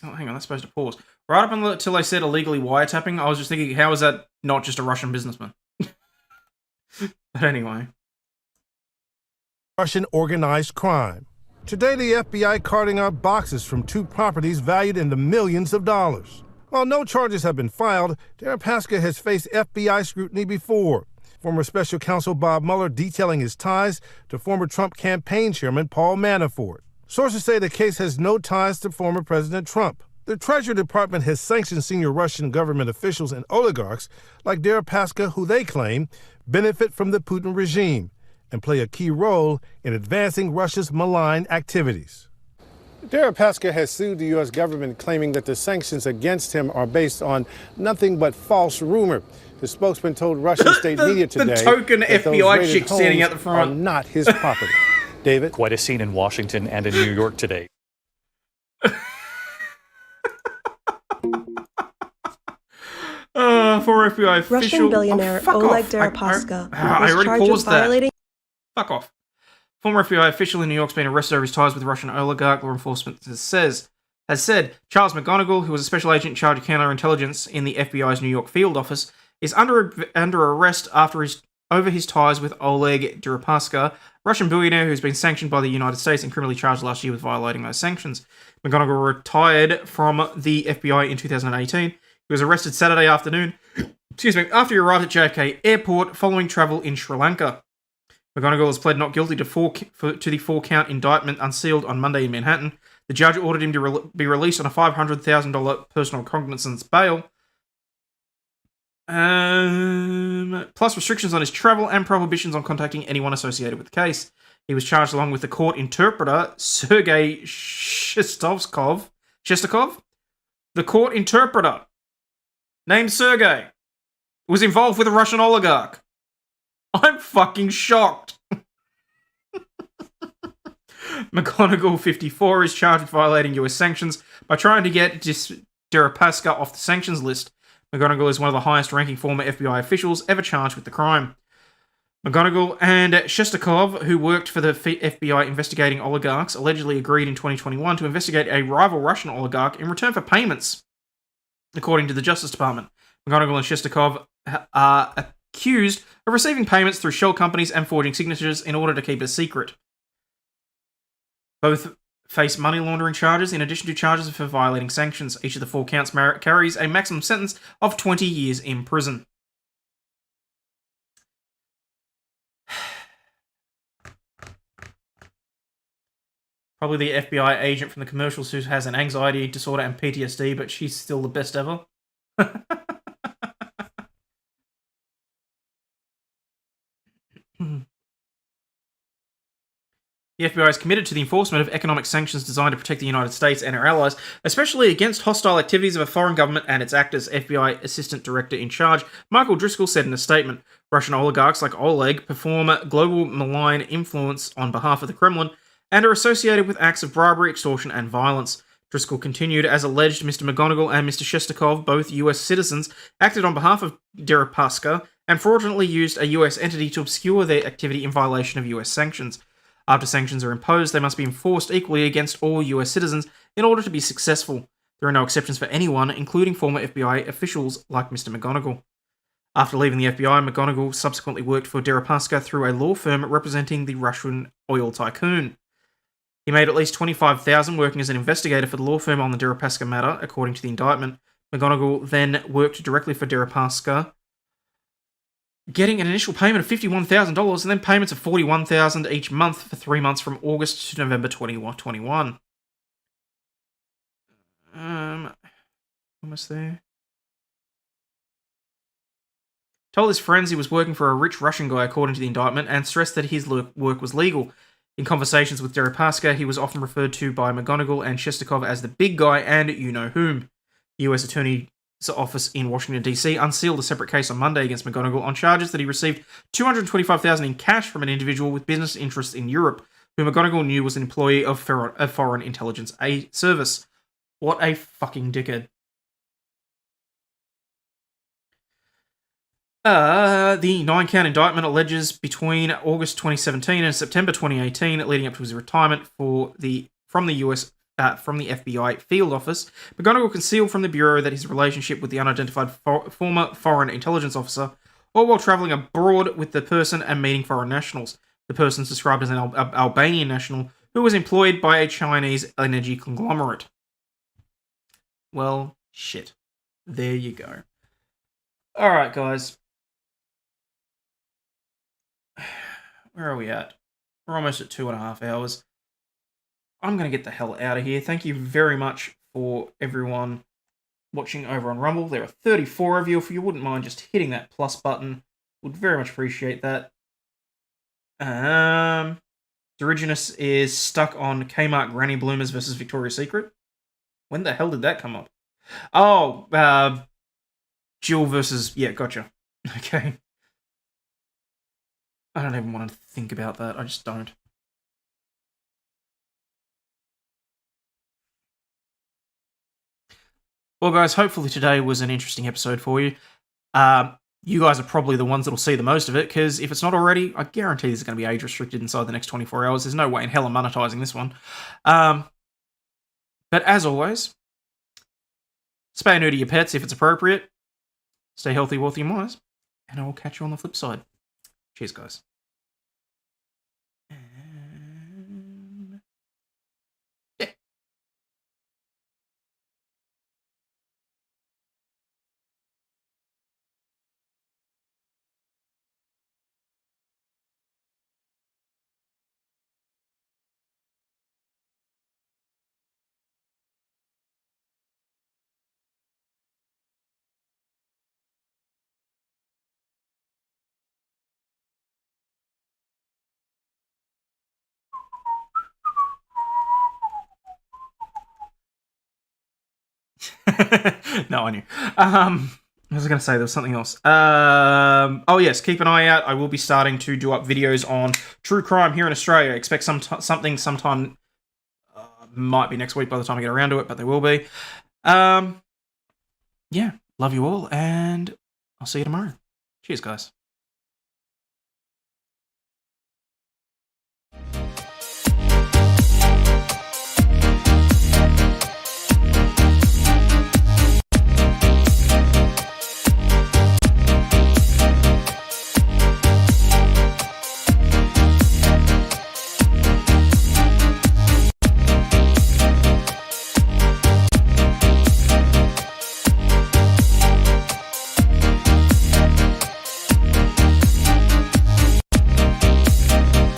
[SPEAKER 1] hang on, that's supposed to pause. Right up until they said illegally wiretapping, I was just thinking, how is that not just a Russian businessman? But anyway.
[SPEAKER 8] Russian organized crime. Today, the FBI carting out boxes from 2 properties valued in the millions of dollars. While no charges have been filed, Deripaska has faced FBI scrutiny before. Former Special Counsel Bob Mueller detailing his ties to former Trump campaign chairman Paul Manafort. Sources say the case has no ties to former President Trump. The Treasury Department has sanctioned senior Russian government officials and oligarchs like Deripaska, who they claim benefit from the Putin regime and play a key role in advancing Russia's malign activities. Deripaska has sued the U.S. government, claiming that the sanctions against him are based on nothing but false rumor. The spokesman told Russian state media today
[SPEAKER 1] the token
[SPEAKER 8] that
[SPEAKER 1] FBI chick standing at the front
[SPEAKER 8] are not his property. David?
[SPEAKER 7] Quite a scene in Washington and in New York today.
[SPEAKER 1] Former FBI official...
[SPEAKER 9] Russian billionaire Oleg Deripaska
[SPEAKER 1] I
[SPEAKER 9] was
[SPEAKER 1] already
[SPEAKER 9] charged with
[SPEAKER 1] paused
[SPEAKER 9] violating...
[SPEAKER 1] Fuck off. Former FBI official in New York's been arrested over his ties with Russian oligarch. Law enforcement has said Charles McGonigal, who was a special agent in charge of counterintelligence in the FBI's New York field office, is under arrest over his ties with Oleg Deripaska, Russian billionaire who's been sanctioned by the United States and criminally charged last year with violating those sanctions. McGonigal retired from the FBI in 2018. He was arrested Saturday afternoon, after he arrived at JFK Airport following travel in Sri Lanka. McGonigal has pled not guilty to the 4-count indictment unsealed on Monday in Manhattan. The judge ordered him to be released on a $500,000 personal cognizance bail, plus restrictions on his travel and prohibitions on contacting anyone associated with the case. He was charged along with the court interpreter, Sergei Shestakov. The court interpreter, named Sergei, was involved with a Russian oligarch. I'm fucking shocked. McGonigal, 54, is charged with violating US sanctions by trying to get Deripaska off the sanctions list. McGonigal is one of the highest-ranking former FBI officials ever charged with the crime. McGonigal and Shestakov, who worked for the FBI investigating oligarchs, allegedly agreed in 2021 to investigate a rival Russian oligarch in return for payments, according to the Justice Department. McGonigal and Shestakov are accused of receiving payments through shell companies and forging signatures in order to keep a secret. Both face money laundering charges in addition to charges for violating sanctions. Each of the 4 counts carries a maximum sentence of 20 years in prison. Probably the FBI agent from the commercials who has an anxiety disorder and PTSD, but she's still the best ever. The FBI is committed to the enforcement of economic sanctions designed to protect the United States and our allies, especially against hostile activities of a foreign government and its actors, FBI Assistant Director in Charge Michael Driscoll said in a statement. Russian oligarchs like Oleg perform global malign influence on behalf of the Kremlin and are associated with acts of bribery, extortion, and violence. Driscoll continued, as alleged, Mr. McGonigal and Mr. Shestakov, both US citizens, acted on behalf of Deripaska and fraudulently used a US entity to obscure their activity in violation of US sanctions. After sanctions are imposed, they must be enforced equally against all US citizens in order to be successful. There are no exceptions for anyone, including former FBI officials like Mr. McGonigal. After leaving the FBI, McGonigal subsequently worked for Deripaska through a law firm representing the Russian oil tycoon. He made at least $25,000 working as an investigator for the law firm on the Deripaska matter, according to the indictment. McGonigal then worked directly for Deripaska, getting an initial payment of $51,000 and then payments of $41,000 each month for 3 months from August to November 2021. Almost there. Told his friends he was working for a rich Russian guy, according to the indictment, and stressed that his work was legal. In conversations with Deripaska, he was often referred to by McGonigal and Shestakov as the big guy and you-know-whom. The U.S. Attorney's Office in Washington, D.C. unsealed a separate case on Monday against McGonigal on charges that he received $225,000 in cash from an individual with business interests in Europe, who McGonigal knew was an employee of a foreign intelligence service. What a fucking dickhead. The 9-count indictment alleges between August 2017 and September 2018, leading up to his retirement from the FBI field office, McGonigal concealed from the Bureau that his relationship with the unidentified former foreign intelligence officer, or while travelling abroad with the person and meeting foreign nationals. The person is described as an Albanian national who was employed by a Chinese energy conglomerate. Well, shit. There you go. Alright, guys. Where are we at? We're almost at 2.5 hours. I'm going to get the hell out of here. Thank you very much for everyone watching over on Rumble. There are 34 of you. If you wouldn't mind just hitting that plus button, would very much appreciate that. Doriginus is stuck on Kmart Granny Bloomers versus Victoria's Secret. When the hell did that come up? Oh, Jill versus... Yeah, gotcha. Okay. I don't even want to think about that. I just don't. Well, guys, hopefully today was an interesting episode for you. You guys are probably the ones that'll see the most of it, because if it's not already, I guarantee this is going to be age restricted inside the next 24 hours. There's no way in hell I'm monetizing this one. But as always, spay and neuter your pets if it's appropriate. Stay healthy, wealthy, and wise. And I will catch you on the flip side. Cheers, guys. No, I knew. What was I going to say? There was something else. Oh, yes, keep an eye out. I will be starting to do up videos on true crime here in Australia. Expect something sometime. Might be next week by the time I get around to it, but there will be. Yeah, love you all, and I'll see you tomorrow. Cheers, guys.